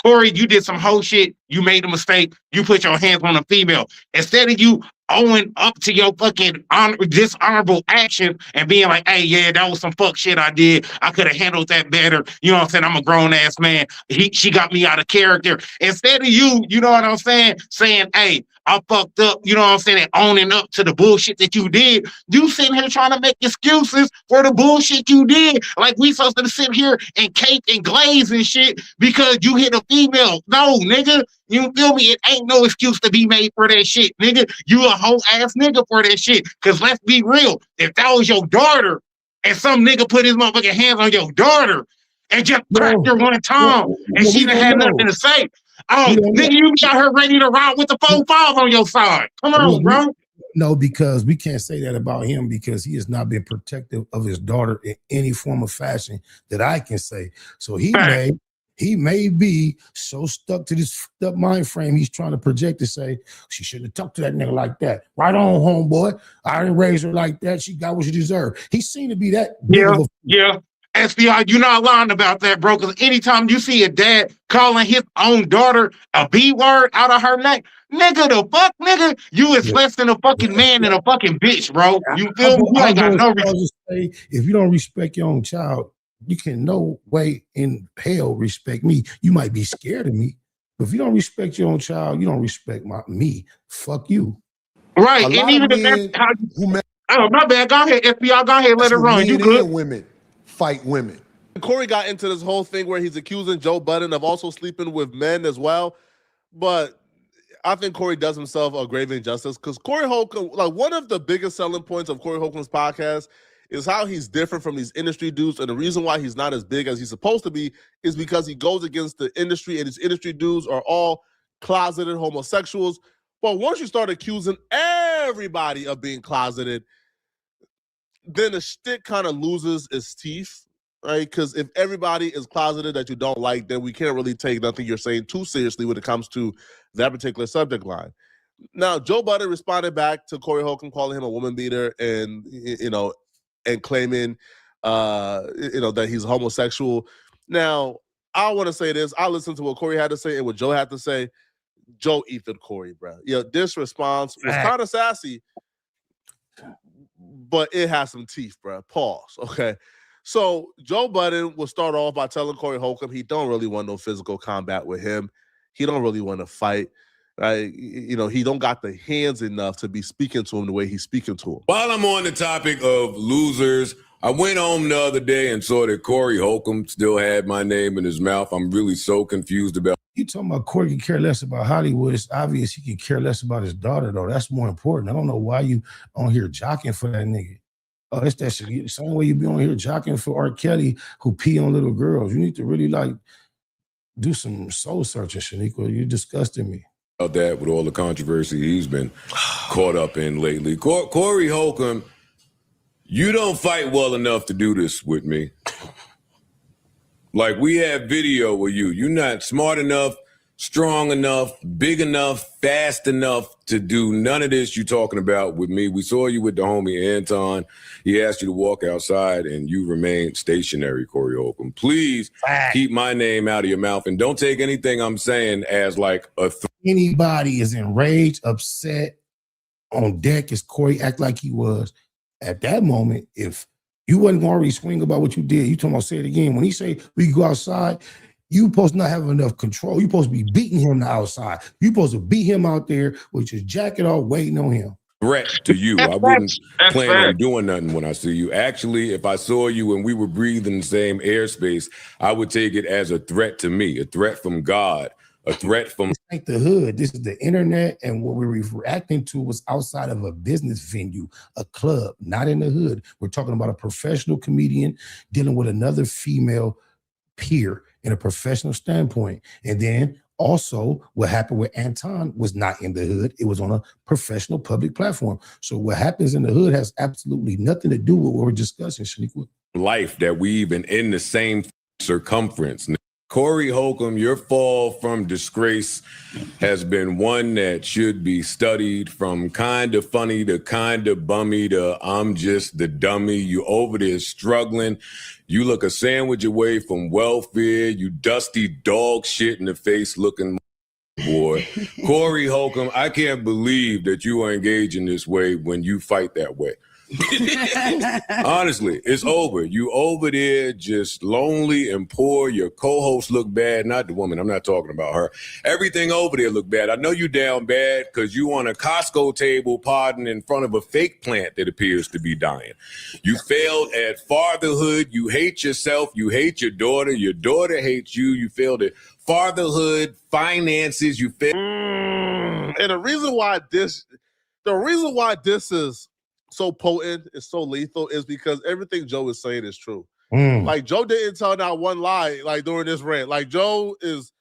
Corey, you did some whole shit. You made a mistake. You put your hands on a female. Instead of you owing up to your fucking dishonorable action and being like, hey, yeah, that was some fuck shit I did. I could have handled that better. You know what I'm saying? I'm a grown ass man. She got me out of character. Instead of you know what I'm saying? Saying, hey, I fucked up, you know what I'm saying, and owning up to the bullshit that you did. You sitting here trying to make excuses for the bullshit you did. Like we supposed to sit here and cake and glaze and shit because you hit a female. No, nigga. You feel me? It ain't no excuse to be made for that shit, nigga. You a whole ass nigga for that shit. Cause let's be real. If that was your daughter and some nigga put his motherfucking hands on your daughter and just cracked her one time and she didn't have nothing to say. Oh, nigga, you be out here ready to ride with the 4-5 on your side. Come on, bro. No, because we can't say that about him because he has not been protective of his daughter in any form of fashion that I can say. So he may be so stuck to this fucked up mind frame he's trying to project to say, she shouldn't have talked to that nigga like that. Right on, homeboy. I didn't raise her like that. She got what she deserved. He seemed to be that big of a... Yeah. SBI, you're not lying about that, bro. Because anytime you see a dad calling his own daughter a B word out of her neck, nigga, the fuck, nigga, you is less than a fucking man and a fucking bitch, bro. You feel me? You ain't got no respect. If you don't respect your own child, you can no way in hell respect me. You might be scared of me, but if you don't respect your own child, you don't respect me. Fuck you. Right. And even if that's how you... Oh, my bad. Go ahead, FBI. Go ahead. Let it run. You good. Women fight women. Corey got into this whole thing where he's accusing Joe Budden of also sleeping with men as well. But I think Corey does himself a grave injustice because Corey Holcomb, like one of the biggest selling points of Corey Holcomb's podcast is how he's different from these industry dudes. And the reason why he's not as big as he's supposed to be is because he goes against the industry and these industry dudes are all closeted homosexuals. But once you start accusing everybody of being closeted, then the shtick kind of loses its teeth, right? Because if everybody is closeted that you don't like, then we can't really take nothing you're saying too seriously when it comes to that particular subject line. Now, Joe Budden responded back to Corey Holcomb, calling him a woman beater and, and claiming, that he's homosexual. Now, I want to say this. I listened to what Corey had to say and what Joe had to say. Joe ethed Corey, bro. This response was kind of sassy, but it has some teeth, bro. Pause, okay? So Joe Budden will start off by telling Corey Holcomb he don't really want no physical combat with him. He don't really want to fight. Right? He don't got the hands enough to be speaking to him the way he's speaking to him. While I'm on the topic of losers, I went home the other day and saw that Corey Holcomb still had my name in his mouth. I'm really so confused about. You talking about Corey can care less about Hollywood. It's obvious he can care less about his daughter, though. That's more important. I don't know why you on here jocking for that nigga. Oh, it's that shit. The same way you be on here jocking for R. Kelly who pee on little girls. You need to really do some soul searching, Shaniqua. You're disgusting me. About that with all the controversy he's been caught up in lately. Corey Holcomb, you don't fight well enough to do this with me. Like, we have video with you. You're not smart enough, strong enough, big enough, fast enough to do none of this you're talking about with me. We saw you with the homie Anton. He asked you to walk outside, and you remained stationary, Corey Holcomb. Please keep my name out of your mouth, and don't take anything I'm saying as like a Anybody is enraged, upset, on deck as Corey act like he was. At that moment, if you wasn't going to already swing about what you did, you talking about say it again. When he say we can go outside, you supposed to not have enough control. You supposed to be beating him outside. You supposed to beat him out there with your jacket off waiting on him. threat to you. I That's wouldn't facts. That's plan on facts. doing nothing when I see you. Actually, if I saw you and we were breathing the same airspace, I would take it as a threat to me, a threat from God, a threat from... This ain't the hood. This is the internet, and what we're reacting to was outside of a business venue, a club, not in the hood. We're talking about a professional comedian dealing with another female peer in a professional standpoint. And then also what happened with Anton was not in the hood. It was on a professional public platform. So what happens in the hood has absolutely nothing to do with what we're discussing, Shaniqua. life that we even in the same circumference. Corey Holcomb, your fall from disgrace has been one that should be studied, from kind of funny to kind of bummy to I'm just the dummy. You over there struggling. You look a sandwich away from welfare. You dusty dog shit in the face looking boy. Corey Holcomb, I can't believe that you are engaging this way when you fight that way. Honestly, it's over. You over there just lonely and poor. Your co-host look bad. Not the woman. I'm not talking about her. Everything over there look bad. I know you down bad because you on a Costco table podding in front of a fake plant that appears to be dying. You failed at fatherhood. You hate yourself. You hate your daughter. Your daughter hates you. You failed at fatherhood, finances. You failed. And the reason why this is so potent, it's so lethal, is because everything Joe is saying is true. Like, Joe didn't tell not one lie, like, during this rant. Like, Joe is,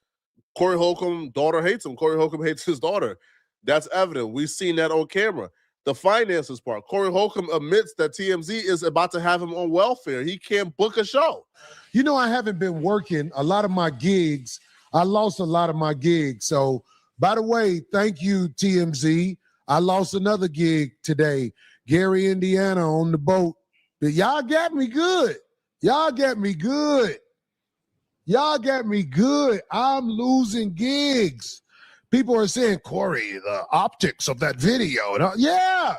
Corey Holcomb, daughter hates him. Corey Holcomb hates his daughter. That's evident. We've seen that on camera. The finances part. Corey Holcomb admits that TMZ is about to have him on welfare. He can't book a show. You know, I haven't been working a lot of my gigs. I lost a lot of my gigs. So, by the way, thank you, TMZ. I lost another gig today. Gary, Indiana, on the boat. Y'all got me good. Y'all got me good. Y'all got me good. I'm losing gigs. People are saying, Corey, the optics of that video. And yeah.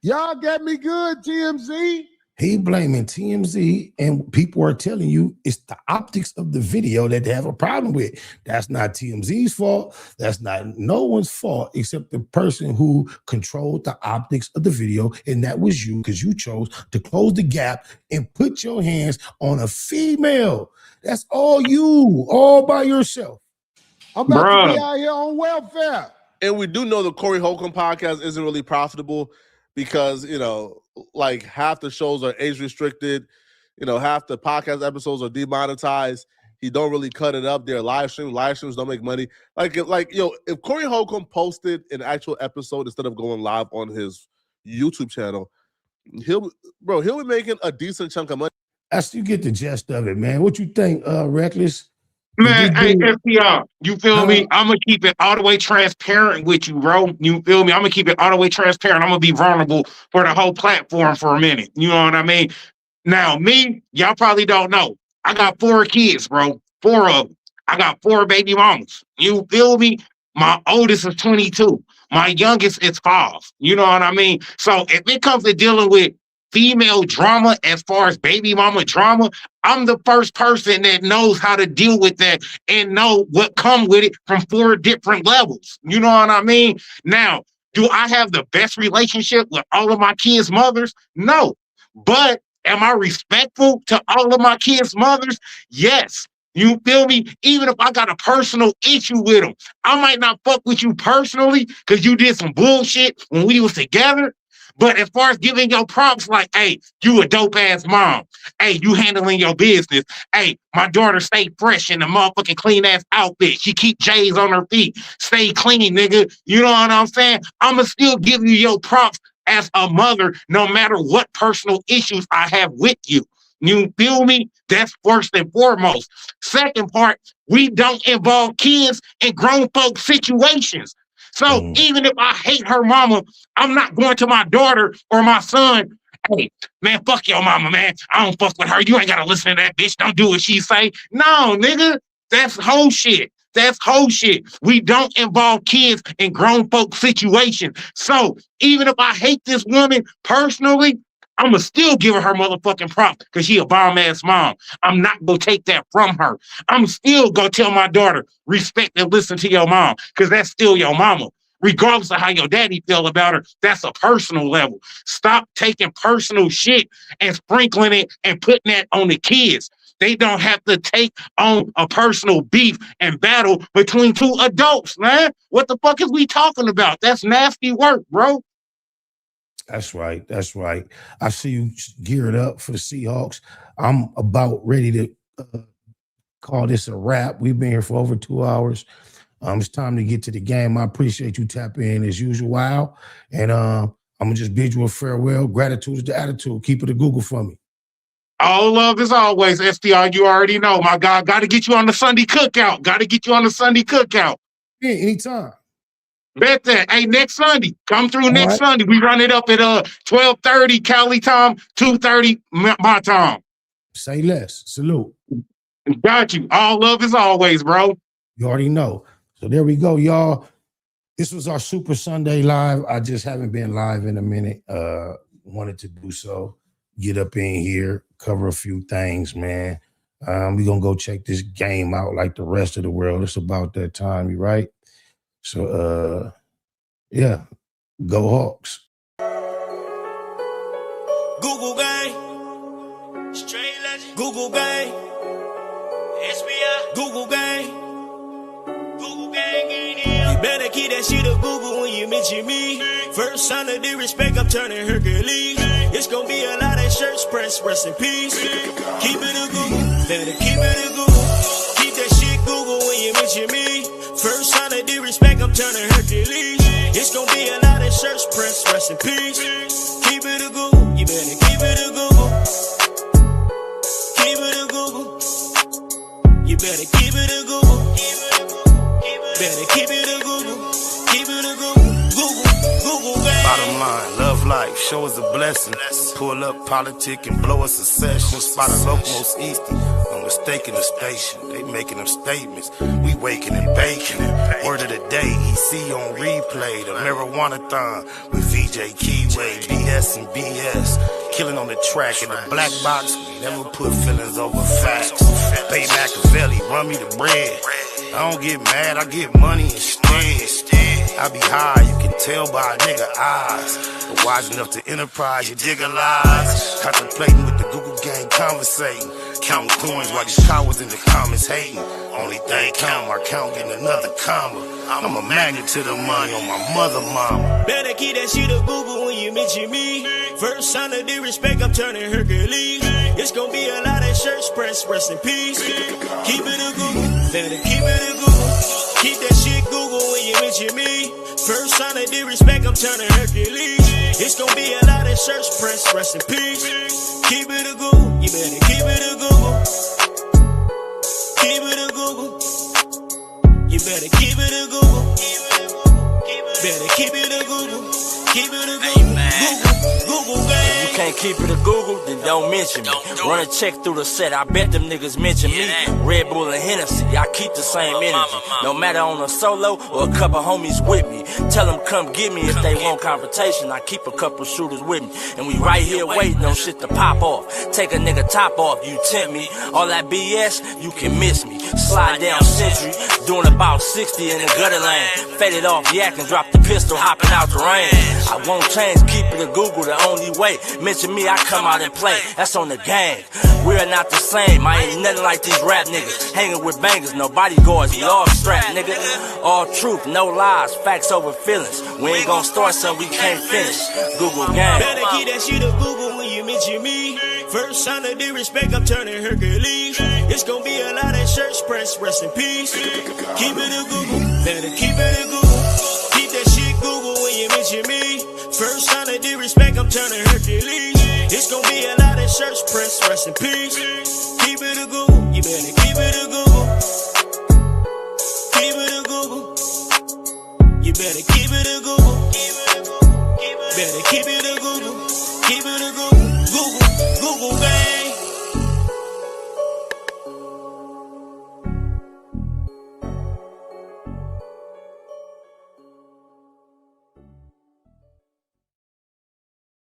Y'all got me good, TMZ. He blaming TMZ, and people are telling you it's the optics of the video that they have a problem with. That's not TMZ's fault. That's not no one's fault except the person who controlled the optics of the video, and that was you, because you chose to close the gap and put your hands on a female. That's all you, all by yourself. I'm about to be out here on welfare. And we do know the Corey Holcomb podcast isn't really profitable because, you know, like, half the shows are age restricted, you know, half the podcast episodes are demonetized. He don't really cut it up. They're live streams. Live streams don't make money. Like, yo, if Corey Holcomb posted an actual episode instead of going live on his YouTube channel, he'll be making a decent chunk of money. That's, you get the gist of it, man. What you think, Reckless? Man, hey, FPR, you feel me? I'm going to keep it all the way transparent with you, bro. You feel me? I'm going to keep it all the way transparent. I'm going to be vulnerable for the whole platform for a minute. You know what I mean? Now, me, y'all probably don't know. I got 4 kids, bro. 4 of them. I got 4 baby mamas. You feel me? My oldest is 22. My youngest is 5. You know what I mean? So if it comes to dealing with female drama, as far as baby mama drama, I'm the first person that knows how to deal with that and know what come with it from 4 different levels. You know what I mean? Now, do I have the best relationship with all of my kids' mothers? No. But am I respectful to all of my kids' mothers? Yes. You feel me? Even if I got a personal issue with them, I might not fuck with you personally because you did some bullshit when we was together. But as far as giving your props, like, hey, you a dope ass mom. Hey, you handling your business. Hey, my daughter stay fresh in the motherfucking clean ass outfit. She keep J's on her feet. Stay clean, nigga. You know what I'm saying? I'ma still give you your props as a mother, no matter what personal issues I have with you. You feel me? That's first and foremost. Second part, we don't involve kids in grown folk situations. So even if I hate her mama, I'm not going to my daughter or my son, hey, man, fuck your mama, man. I don't fuck with her. You ain't got to listen to that bitch. Don't do what she say. No, nigga, that's whole shit. That's whole shit. We don't involve kids in grown folk situations. So even if I hate this woman personally, I'm going to still give her motherfucking props because she a bomb-ass mom. I'm not going to take that from her. I'm still going to tell my daughter, respect and listen to your mom because that's still your mama. regardless of how your daddy feel about her. That's a personal level. Stop taking personal shit and sprinkling it and putting that on the kids. They don't have to take on a personal beef and battle between two adults, man. What the fuck is we talking about? That's nasty work, bro. That's right. That's right. I see you geared up for the Seahawks. I'm about ready to call this a wrap. We've been here for over 2 hours. It's time to get to the game. I appreciate you tapping in as usual. Wow. And I'm going to just bid you a farewell. Gratitude is the attitude. Keep it a Google for me. All love as always, STR. You already know, my God. Got to get you on the Sunday cookout. Got to get you on the Sunday cookout. Yeah, anytime. Bet that. Hey, next Sunday. Come through next Sunday. We run it up at 12:30 Cali time, 2:30 my time. Say less. Salute. Got you. All love as always, bro. You already know. So there we go, y'all. This was our Super Sunday live. I just haven't been live in a minute. Wanted to do so. Get up in here, cover a few things, man. We're going to go check this game out like the rest of the world. It's about that time, you right? So, yeah, go Hawks. Google gang, straight legend. Google gang, SBI. Google gang, Google gang in here. You better keep that shit up Google when you mention me. First sign of disrespect, I'm turning Hercules. It's gonna be a lot of shirts pressed, rest in peace. Keep it a Google, better keep it a Google. Keep that shit Google when you mention me. First sign of disrespect, I'm turning Hercules. It's gonna be a lot of shirts pressed, rest in peace. Keep it a Google, you better keep it a Google. Keep it a Google. You better keep it a Google. Better keep it a Google. Keep it a Google. Google, baby. Bottom line, love life, show us a blessing. Pull up politic and blow us a session. Spot a local most easty. No mistaking the station. They making them statements. We waking and baking. Word of the day, EC on replay. The marijuana-thon with VJ Keyway. BS and BS. Killing on the track in the black box. We never put feelings over facts. Pay Machiavelli, run me the bread. I don't get mad, I get money instead. I be high, you can tell by a nigga eyes. But wise enough to enterprise, you dig a lies. Contemplating with the Google gang, conversating. Counting coins while these cowards in the comments hating. Only thing count, my count getting another comma. I'm a magnet to the money on my mother mama. Better keep that shit up Google when you mention me. First sign of disrespect, I'm turning Hercules. It's gonna be a lot of shirts pressed, rest in peace. Keep it a Google, better keep it a Google. Keep that shit Google when you mention me. First sign of disrespect, I'm turning Hercules. It's gonna be a lot of shirts pressed, rest in peace. Keep it a Google, you better keep it a Google. Keep it a Google. You better keep it a Google. Better keep it a Google. Keep it a Google. Google, gang. You can't keep it a Google, then don't mention me. Run a check through the set, I bet them niggas mention me. Red Bull and Hennessy, I keep the same energy. No matter on a solo or a couple homies with me. Tell them come get me if they want confrontation. I keep a couple shooters with me. And we right here waiting on shit to pop off. Take a nigga top off, you tempt me. All that BS, you can miss me. Slide down Century, doing about 60 in the gutter lane. Faded off yak and drop the pistol, hopping out the rain. I won't change, keep it a Google, the only way. Mention me, I come out and play. That's on the gang. We are not the same. I ain't nothing like these rap niggas. Hanging with bangers, no bodyguards, we all strapped, nigga. All truth, no lies, facts over feelings. We ain't gonna start something we can't finish. Google gang. Better keep that shit up Google when you mention me. First sign of disrespect, I'm turning Hercules. It's gonna be a lot of shirts pressed, rest in peace. Keep it a Google, better keep it a Google. Keep that shit Google when you mention me. First sign of disrespect, I'm turning Hercules. It's gonna be a lot of shirts pressed, rest in peace. Keep it a Google, you better keep it a Google. Keep it a Google. You better keep it a Google. Better keep it a Google. Keep it a Google.